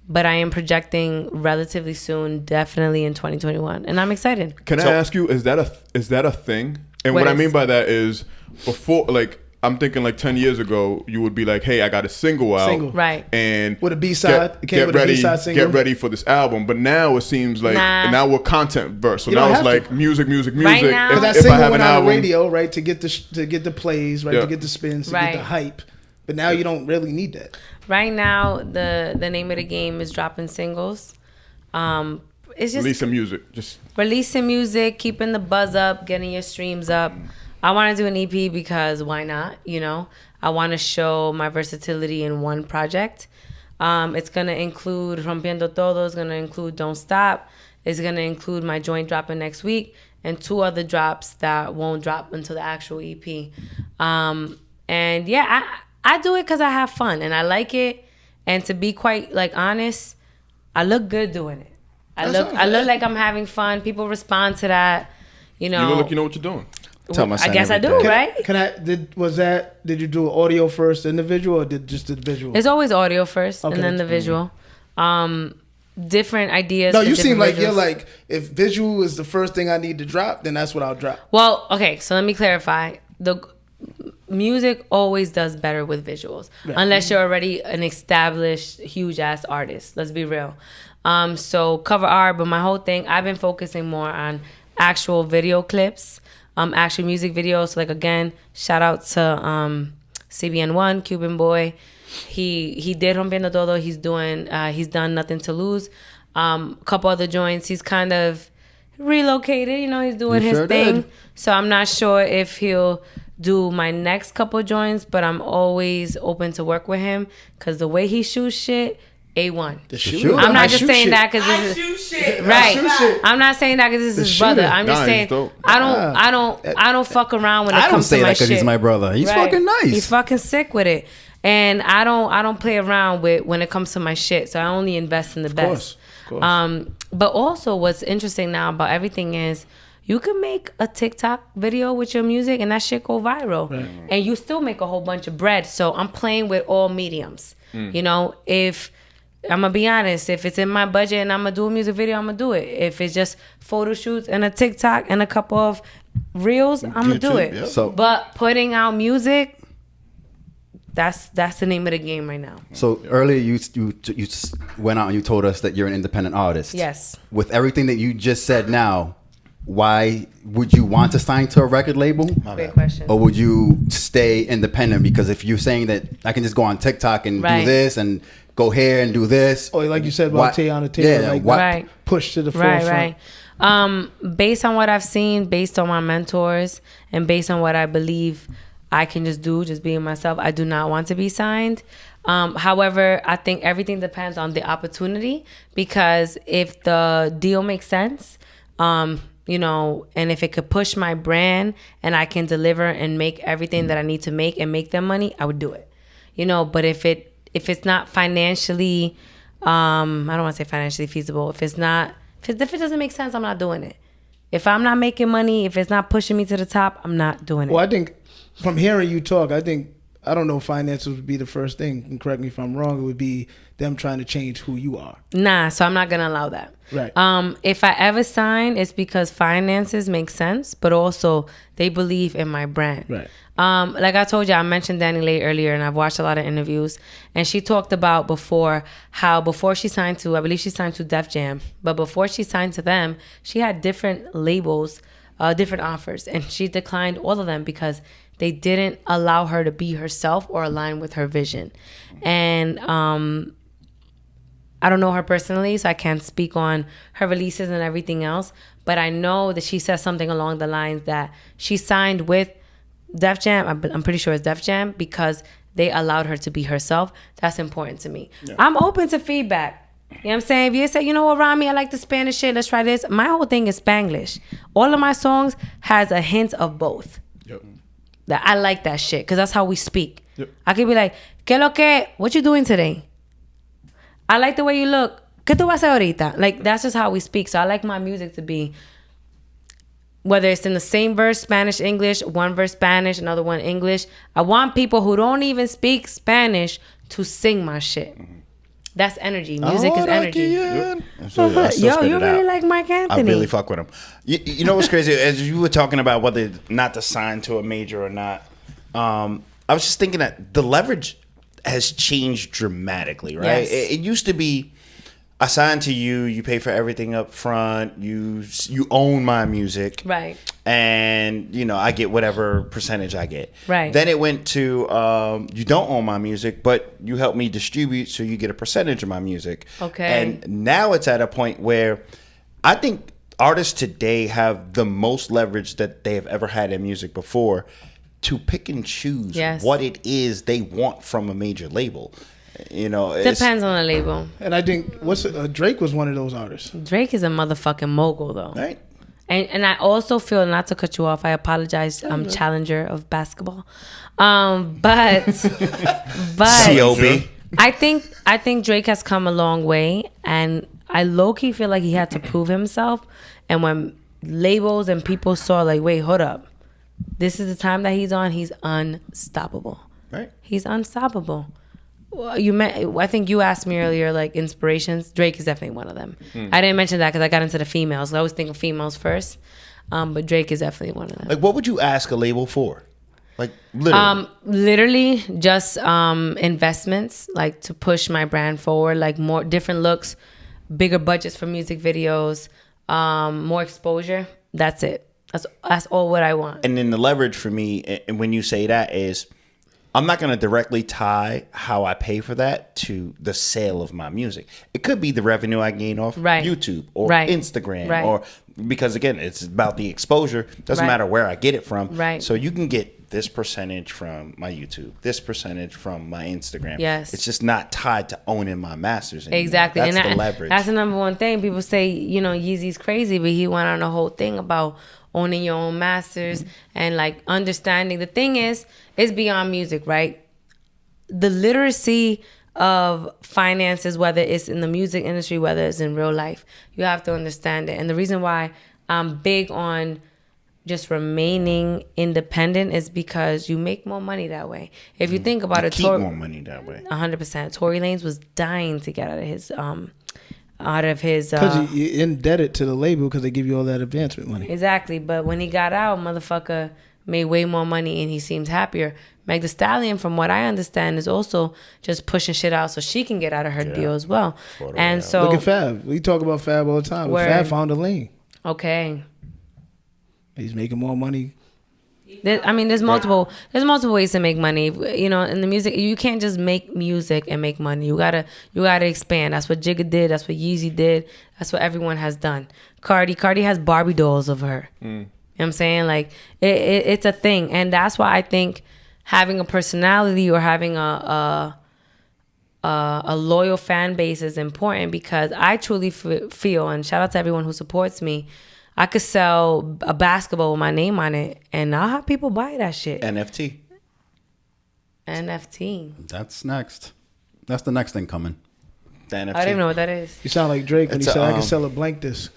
but I am projecting relatively soon, definitely in 2021, and I'm excited. Can I ask you, is that a thing? And what I is? mean by that is, before, like, I'm thinking like 10 years ago, you would be like, hey, I got a single out. Single. Right. And With a B-side. It came get with a ready, B-side single. get ready for this album. But now it seems like, Nah. now we're content verse. So You now don't it's have like to. music. Right now- Because that If I single have went an on the album, radio, right, to get the plays, right, Yeah. to get the spins, to Right. get the hype. But now you don't really need that. Right now, the name of the game is dropping singles. It's just release some music. Just releasing music, keeping the buzz up, getting your streams up. I want to do an EP because why not? You know, I want to show my versatility in one project. It's gonna include Rompiendo Todo. It's gonna include Don't Stop. It's gonna include my joint dropping next week and 2 other drops that won't drop until the actual EP. And yeah, I do it because I have fun and I like it. And to be quite like honest, I look good doing it. I look like I'm having fun. People respond to that. You know, you look like you know what you're doing. Tell my I son guess I every do, day. right? Did you do audio first, then the visual, or did just the visual? It's always audio first Okay, and then the visual. Different ideas. No, for you seem different like you're visuals. like, if visual is the first thing I need to drop, then that's what I'll drop. Well, okay, so let me clarify. The music always does better with visuals, unless you're already an established, huge ass artist. Let's be real. So cover art, but my whole thing, I've been focusing more on actual video clips, actual music videos. So like again, shout out to CBN1, Cuban Boy. He did Rompiendo Todo. He's done Nothing to Lose. Couple other joints. He's kind of relocated. You know, he's doing He his sure thing. did. So I'm not sure if he'll do my next couple joints, but I'm always open to work with him because the way he shoots shit, A1. The shoot? I'm I not just shoot saying shit. that because I this is shoot shit. right. shoot shit. I'm not saying that because this is The his brother. shooter. I'm just Nah, saying he's dope. I don't fuck around when it I don't comes say to my that because shit. he's my brother. He's Right. fucking nice. He's fucking sick with it, and I don't play around with when it comes to my shit. So I only invest in the best. course. But also, what's interesting now about everything is you can make a TikTok video with your music and that shit go viral, and you still make a whole bunch of bread. So I'm playing with all mediums. You know, if I'm gonna be honest, if it's in my budget and I'm gonna do a music video, I'm gonna do it. If it's just photo shoots and a TikTok and a couple of reels, I'm gonna do it. yeah. So- But putting out music, that's the name of the game right now. So earlier you went out and you told us that you're an independent artist. Yes. With everything that you just said now, why would you want to sign to a record label? Great question. Or would you stay independent? Because if you're saying that I can just go on TikTok and Right. do this and go here and do this. Or like you said Why- about Teyana Taylor, yeah, like why- Right. push to the Right, forefront. right. Based on what I've seen, based on my mentors, and based on what I believe I can just do, just being myself, I do not want to be signed. However, I think everything depends on the opportunity, because if the deal makes sense, you know, and if it could push my brand and I can deliver and make everything that I need to make and make them money, I would do it. You know, but if it's not financially I don't want to say financially feasible. If it doesn't make sense, I'm not doing it. If I'm not making money, if it's not pushing me to the top, I'm not doing it. Well, I think from hearing you talk, I don't know if finances would be the first thing. And correct me if I'm wrong. It would be them trying to change who you are. Nah, so I'm not going to allow that. Right. If I ever sign, it's because finances make sense, but also they believe in my brand. Right. Like I told you, I mentioned Danny Lay earlier, and I've watched a lot of interviews, and she talked about before she signed to, I believe she signed to Def Jam, but before she signed to them, she had different labels, different offers, and she declined all of them because they didn't allow her to be herself or align with her vision. And I don't know her personally, so I can't speak on her releases and everything else, but I know that she said something along the lines that she signed with Def Jam, I'm pretty sure it's Def Jam, because they allowed her to be herself. That's important to me. Yeah. I'm open to feedback. You know what I'm saying? If you say, you know what, Rami, I like the Spanish shit, let's try this. My whole thing is Spanglish. All of my songs has a hint of both. Yep. That I like that shit, because that's how we speak. Yep. I could be like, ¿Qué lo que? What you doing today? I like the way you look. ¿Qué tú vas a hacer ahorita? Like, that's just how we speak. So I like my music to be, whether it's in the same verse, Spanish, English, one verse Spanish, another one English. I want people who don't even speak Spanish to sing my shit. That's energy. Music is energy. Yo, you really like Mark Anthony. I really fuck with him. You know what's crazy? As you were talking about whether not to sign to a major or not, I was just thinking that the leverage has changed dramatically, right? Yes. It used to be, I sign to you, you pay for everything up front, you own my music. Right. And, you know, I get whatever percentage I get. Right. Then it went to, you don't own my music, but you help me distribute, so you get a percentage of my music. Okay. And now it's at a point where I think artists today have the most leverage that they have ever had in music before to pick and choose what it is they want from a major label. You know, depends on the label. And I think Drake was one of those artists. Drake is a motherfucking mogul, though. Right. And I also feel, not to cut you off, I apologize, challenger of basketball. But COB. I think Drake has come a long way, and I low-key feel like he had to prove himself. And when labels and people saw, like, wait, hold up, this is the time that he's on, he's unstoppable. Right. He's unstoppable. I think you asked me earlier, like, inspirations. Drake is definitely one of them. I didn't mention that because I got into the females. I always think of females first, but Drake is definitely one of them. Like, what would you ask a label for? Like, literally. Literally just investments, like, to push my brand forward, like more different looks, bigger budgets for music videos, more exposure. That's it. That's all what I want. And then the leverage for me, and when you say that, is I'm not going to directly tie how I pay for that to the sale of my music. It could be the revenue I gain off YouTube or Instagram, or because, again, it's about the exposure. Doesn't matter where I get it from. Right. So you can get this percentage from my YouTube, this percentage from my Instagram. Yes. It's just not tied to owning my masters anymore. Exactly. That's and the leverage. That's the number one thing. People say, you know, Yeezy's crazy, but he went on a whole thing about owning your own masters and, like, understanding. The thing is, it's beyond music, right? The literacy of finances, whether it's in the music industry, whether it's in real life, you have to understand it. And the reason why I'm big on just remaining independent is because you make more money that way. If you think about it, keep more money that way. 100%. Tory Lanez was dying to get out of his because you're indebted to the label because they give you all that advancement money. Exactly. But when he got out, motherfucker made way more money and he seems happier. Meg Thee Stallion, from what I understand, is also just pushing shit out so she can get out of her deal as well. And so look at Fab. We talk about Fab all the time. But Fab found a lane. Okay. He's making more money. There's multiple ways to make money. You know, in the music, you can't just make music and make money. You gotta expand. That's what Jigga did. That's what Yeezy did. That's what everyone has done. Cardi has Barbie dolls of her. You know what I'm saying? Like, it's a thing. And that's why I think having a personality or having a loyal fan base is important, because I truly feel, and shout out to everyone who supports me, I could sell a basketball with my name on it, and I'll have people buy that shit. NFT. That's next. That's the next thing coming. The NFT. I don't even know what that is. You sound like Drake when It's he said, a, "I can sell a blank disc."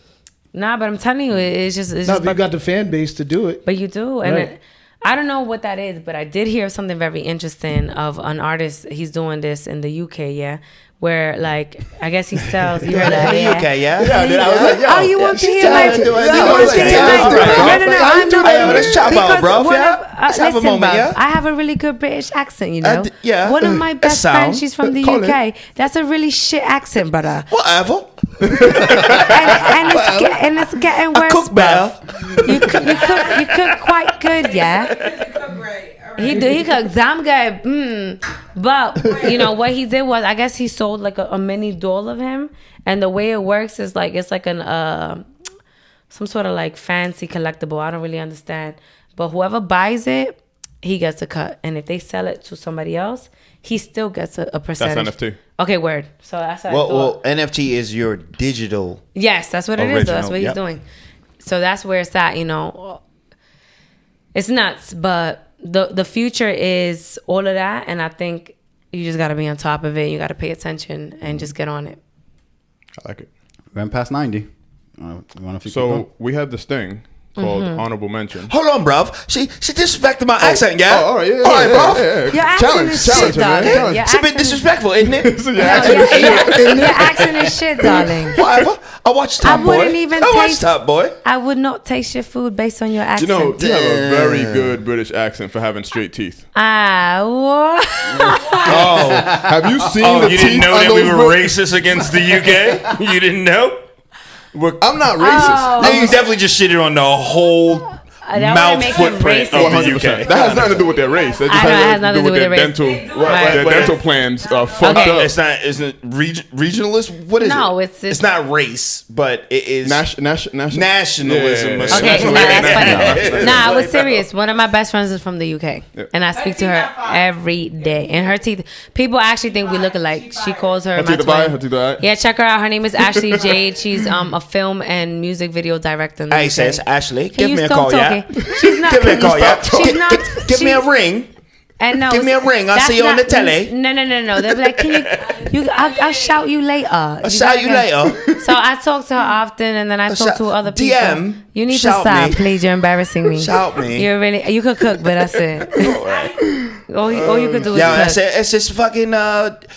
Nah, but I'm telling you, it's just. No, but you got the fan base to do it. But you do, and Right. I don't know what that is, but I did hear something very interesting of an artist. He's doing this in the UK, yeah, where like I guess he sells. You heard that? Yeah. Okay, yeah. Yeah, dude, I was like, yo. Oh, you want to She's hear my? telling You me to do it. want to Okay, hear yeah, my? all right, No, bro. I'm not. Hey, let's chop out, Because bro. one Yeah? of- Let's have a listen, moment, bruv, yeah? I have a really good British accent, you know. yeah. One of my best sound. friends, she's from the Call UK. That's a really shit accent, brother. Whatever. and it's getting worse. Cook better. You cook quite good, yeah. Great. All right. He cooks damn good. But you know what he did was, I guess he sold like a mini doll of him, and the way it works is like it's like an some sort of like fancy collectible. I don't really understand, but whoever buys it, he gets a cut, and if they sell it to somebody else, he still gets a percentage. That's NFT. Okay, word. So that's what I thought. Well, NFT is your digital. Yes, that's what it is. Though. That's Original, what he's yep. doing. So that's where it's at. You know, it's nuts, but the future is all of that, and I think you just got to be on top of it. You got to pay attention and just get on it. I like it. Ran past 90. You want to So we have this thing called honorable mention. Hold on, bruv. She disrespected my accent, yeah? Oh, all right, yeah, All right, bruv. yeah. Your accent is shit, her, man. darling. Challenge. Your It's a bit accent- disrespectful, isn't it? This is your No, accent. your accent is shit, darling. Whatever. I watched Top Boy. wouldn't even I watched taste- Top Boy. I would not taste your food based on your You accent. know, you have a very good British accent for having straight teeth. What? Oh, Have you seen the you teeth didn't know on that we those were bro- racist against the UK? You didn't know? I'm not racist. No, you definitely just shitted on the whole That mouth wouldn't make him footprint racist. of the 100%. UK. That has nothing to do with their race. That just I know, it has has nothing to do with their their race. dental, Right. their dental plans fucked Okay. up. It's not. Isn't it regionalist? What is it? No, it's not race, but it is Nationalism. nationalism. Yeah. or Okay, something nah, like that's that. funny. Nah, I was serious. One of my best friends is from the UK, and I speak to her every day. And her teeth, people actually think we look alike. She calls her my teeth are fine, twin. her teeth are right. Yeah, check her out. Her name is Ashley Jade. She's a film and music video director. In the Hey, UK. says Ashley, Can give you me a stop call, yeah. talking? She's not. Give me a can you call, yeah. stop? She's not. Give me a she's- ring. And no, Give me a ring. I'll that's see you on not- the telly. No. They'll be like, can you? I'll shout you later. I'll shout you later. So I talk to her often, and then I talk to other people. DM, You need to shout stop, me. please. You're embarrassing me. Shout me. You could cook, but that's it. all you could do is Yeah, cook. that's it. It's just fucking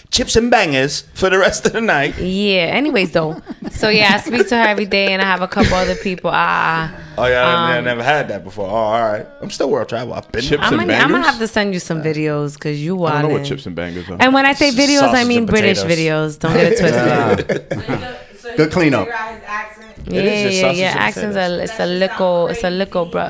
chips and bangers for the rest of the night. Yeah. Anyways, though. So yeah, I speak to her every day, and I have a couple other people. Oh yeah, I never had that before. Oh, all right. I'm still world travel. I've been. Chips I'm and gonna bangers? have to send you some videos because you I don't know what wildin'. chips and bangers are. And when I say videos, I Sausage mean and British potatoes. videos. Don't get it twisted. So Good cleanup. figure out his accent. Yeah, is just sausage and accents potatoes. are it's a lickle, bro.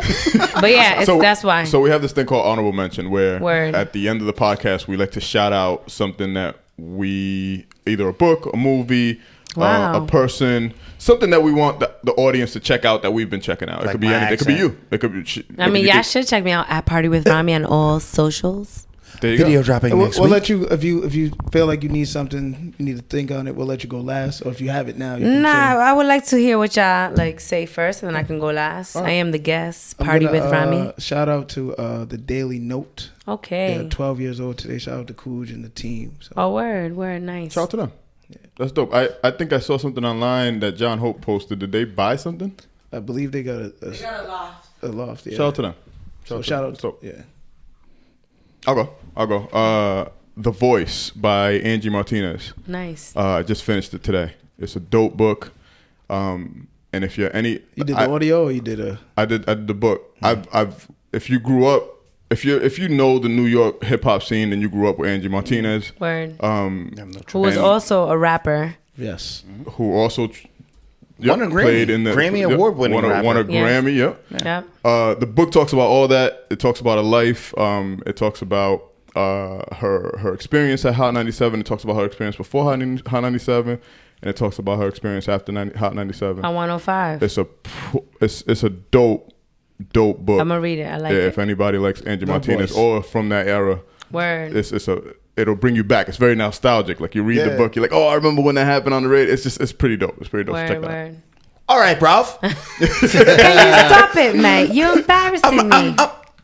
But yeah, that's why. So we have this thing called honorable mention where Word. at the end of the podcast we like to shout out something that we either a book, a movie, Wow. a person, something that we want the audience to check out that we've been checking out. It Like could be my anything. It could be accent. you. It could be. I mean, y'all should check me out at Party with Rami on all socials. There you Video go. dropping We'll, next we'll week. let you if you feel like you need something, you need to think on it. We'll let you go last, or if you have it now, you can Nah, say. I would like to hear what y'all like say first, and then I can go last. I am the guest. I'm Party gonna, with Rami. Shout out to the Daily Note. Okay. They're 12 years old today. Shout out to Cooj and the team. So. Oh, word, nice. Shout out to them. That's dope. I think I saw something online that John Hope posted. Did they buy something? I believe they got They got a loft. a loft. Yeah. Shout out to them. So shout out. So, Yeah. I'll go. The Voice by Angie Martinez. Nice. I just finished it today. It's a dope book. And if you're any, You did the audio, or you did a? I did the book. I've if you grew up, if you know the New York hip hop scene and you grew up with Angie Martinez, Word. Mm. Who was and- also a rapper. Yes. who also Won a Grammy. played in the Grammy award-winning won a rapper. Yeah. Grammy. Yep. Yep. The book talks about all that. It talks about her life. It talks about her experience at Hot 97. It talks about her experience before Hot 97, and it talks about her experience after Hot 97. On 105. It's a dope book. I'm gonna read it. I like Yeah, it. if anybody likes Angie Martinez voice. or from that era, Word. it'll bring you back. It's very nostalgic. Like you read the Yeah. book, you're like, oh, I remember when that happened on the radio. It's pretty dope. It's pretty dope. So check Word, that out. word. All right, bruv. Can you stop it, mate? You're embarrassing me.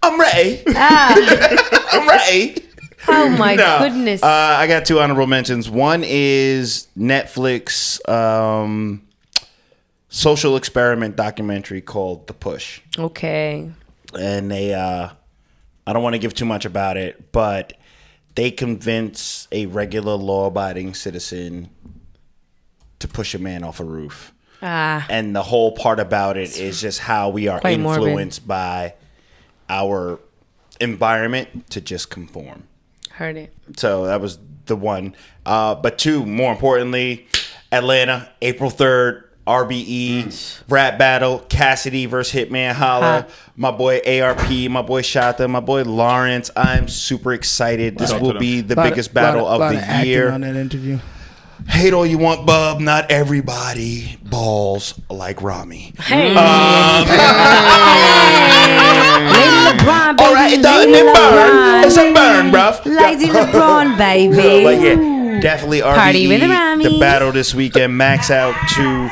I'm ready. Ah. I'm ready. Oh my goodness. I got 2 honorable mentions. One is Netflix social experiment documentary called The Push. Okay. And they I don't want to give too much about it, but they convince a regular law-abiding citizen to push a man off a roof. And the whole part about it is just how we are influenced by our environment to just conform. Heard it. So that was the one. But 2, more importantly, Atlanta, April 3rd, RBE, rap battle, Cassidy versus Hitman Holla, my boy ARP, my boy Shata, my boy Lawrence. I'm super excited. This will be the biggest battle of the year. On that interview. Hate all you want, bub. Not everybody balls like Rami. Hey. All right, it burn. It's a burn, bruv. Lady LeBron, baby. But yeah, definitely Party with Rami. the battle this weekend. Max out to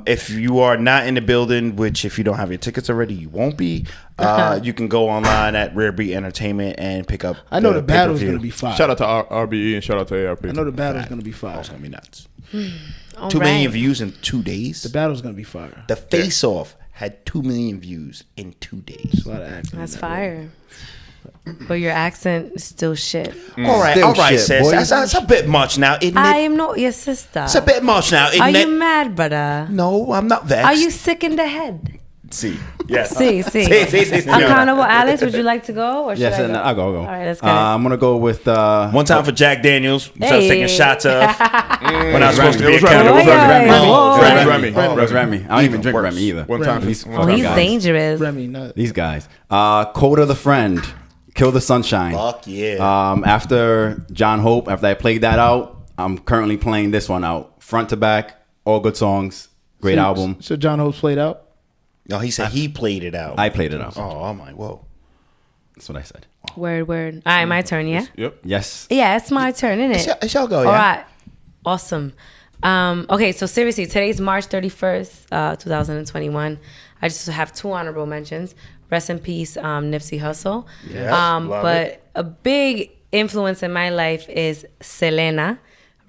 if you are not in the building, which if you don't have your tickets already, you won't be. You can go online at Rare Beat Entertainment and pick up. I know the battle's going to be fire. Shout out to RBE and shout out to ARP. I know the battle's going to be fire. It's going to be nuts. All 2 million right. views in 2 days. The battle's going to be fire. The Face Off had 2 million views in 2 days. A lot of acting. That's fire. But your accent is still shit. All right, Still all right, shit, sis. boy. That's a bit much now, isn't I it? am not your sister. It's a bit much now, isn't Are it? you mad, brother? No, I'm not vexed. Are you sick in the head? See, yes. See. See. Accountable Alex, would you like to go? Or should Yes, I and go? I'll go. All right, let's go. I'm gonna go with One time for Jack Daniels, which I was taking Hey. shots of when I was supposed to be It was Rami. accountable. It was Rami. Whoa. Rami. It was Rami. I don't even drink worse. Rami either. One time. These Oh, fucking he's guys. dangerous. Remy, not. These guys. Kota the Friend, Kill the Sunshine. Fuck yeah. After John Hope, after I played that out, I'm currently playing this one out. Front to back, all good songs. Great album. So John Hope's played out? No, he said he played it out. I played it out. Oh, I'm like, whoa. That's what I said. Word. All right, my turn, yeah? Yep. Yes. Yeah, it's my turn, isn't it? It's y'all go, All yeah. right. Awesome. Okay, so seriously, today's March 31st, 2021. I just have 2 honorable mentions. Rest in peace, Nipsey Hussle. But a big influence in my life is Selena.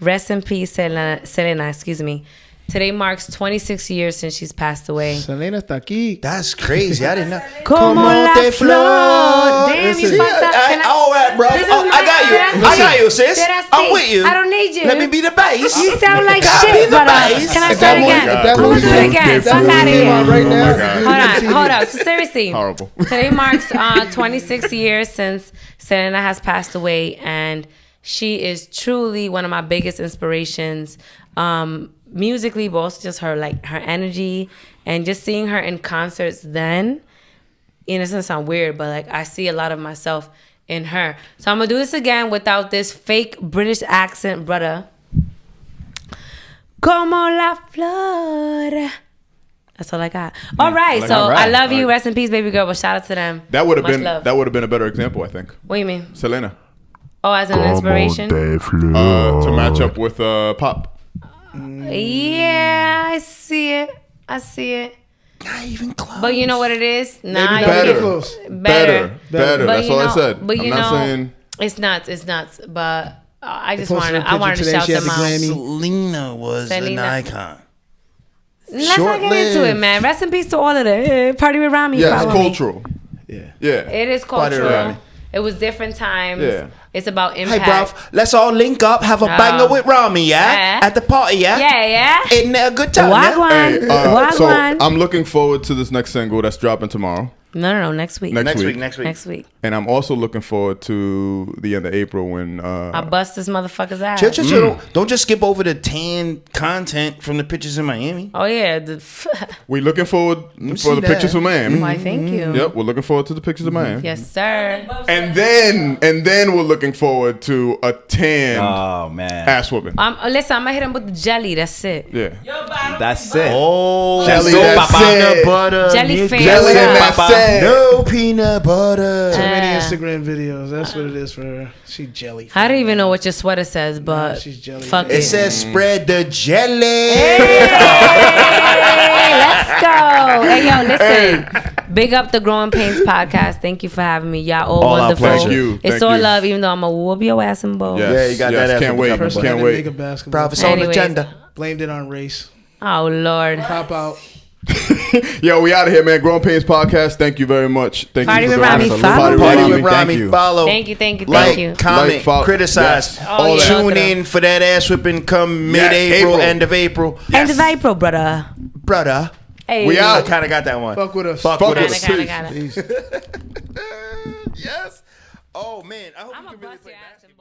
Rest in peace, Selena, excuse me. Today marks 26 years since she's passed away. Selena está aquí. That's crazy. I didn't know. Como la flor. Damn, you fucked up. Can I- All right, bro. This is Oh, I got you. my- I got you, sis. Did I I'm speak? with you. I don't need you. Let me be the bass. You sound like Gotta be shit, the brother. bass. Can I If start that again? was- if I'm that gonna was do it again. Fuck out of came here. on right Oh my now. God. Hold on. So seriously, Horrible. today marks 26 years since Selena has passed away, and she is truly one of my biggest inspirations. Musically, but also just her energy and just seeing her in concerts then. And it's gonna sound weird, but I see a lot of myself in her. So I'm gonna do this again without this fake British accent, brother. Como la flor. That's all I got. All right, so all right. I love you. Rest in peace, baby girl. But shout out to them. That would have Much been love. a better example, I think. What do you mean? Selena. Oh, as an inspiration? To match up with Pop. Yeah, I see it. Not even close. But you know what it is? Nah, Maybe you better. get- Close. Better. Better. But That's you all I know- said. But I'm not saying. It's nuts. But I just posted a wanted to picture today. shout She had them the out. Grammy. Selena was Selena. an icon. Let's not get into it, Short-lived. man. Rest in peace to all of them. Party with Rami. Yeah, it's follow me. cultural. Yeah. Yeah. It is Party with cultural. Rami. It was different times. Yeah. It's about Hey, impact. bruv, let's all link up, have a banger with Rami, yeah? Yeah. At the party, yeah? Yeah. Isn't that a good time, yeah? Wagwan. Hey, so Wagwan. I'm looking forward to this next single that's dropping tomorrow. No, next week. Next week. Next week. And I'm also looking forward to the end of April when I bust this motherfucker's ass. Chill. Don't just skip over the tan content from the pictures in Miami. Oh, yeah. we're looking forward for see the that. pictures from Miami. Why, thank you. Yep, we're looking forward to the pictures of Miami. Yes, sir. And then we're looking forward to a tan Oh man. ass whooping. Listen, I'm going to hit him with the jelly. That's it. Yeah. That's it. Oh, Jelly, no that's peanut it. butter. Jelly fan. Jelly, What up? that's it. No peanut butter. Too many Yeah. Instagram videos. That's what it is for her. She jelly. I don't even know what your sweater says, but she's jelly. fuck It it. says spread the jelly. Hey, let's Let's go. Hey, yo, listen. Big up the Growing Pains podcast. Thank you for having me. Y'all all wonderful. Thank you. It's all love, even though I'm going to whoop your ass in both. Yes. Yeah, you got that. Can't wait. Person Can't that wait. Make a basketball. Prophets on the Anyways. agenda. Blamed it on race. Oh, Lord. Pop out. Yo, we out of here, man. Growing Pains podcast. Thank you very much. Thank Party you with for Rami. joining us. Follow. Party Rami. with Rami. Thank you. Follow. Thank you. Like, comment, Like, follow. criticize. Yes. Oh, yeah. Tune in for that ass whipping come Yes, mid-April, April. end of April. End of April, brother. Brother. Hey. We I out. kind of got that one. Fuck with us. Fuck Fuck with with us. us. Got it. Peace. Yes. Oh, man. I hope I'm you going can to really bust play your ass. basketball.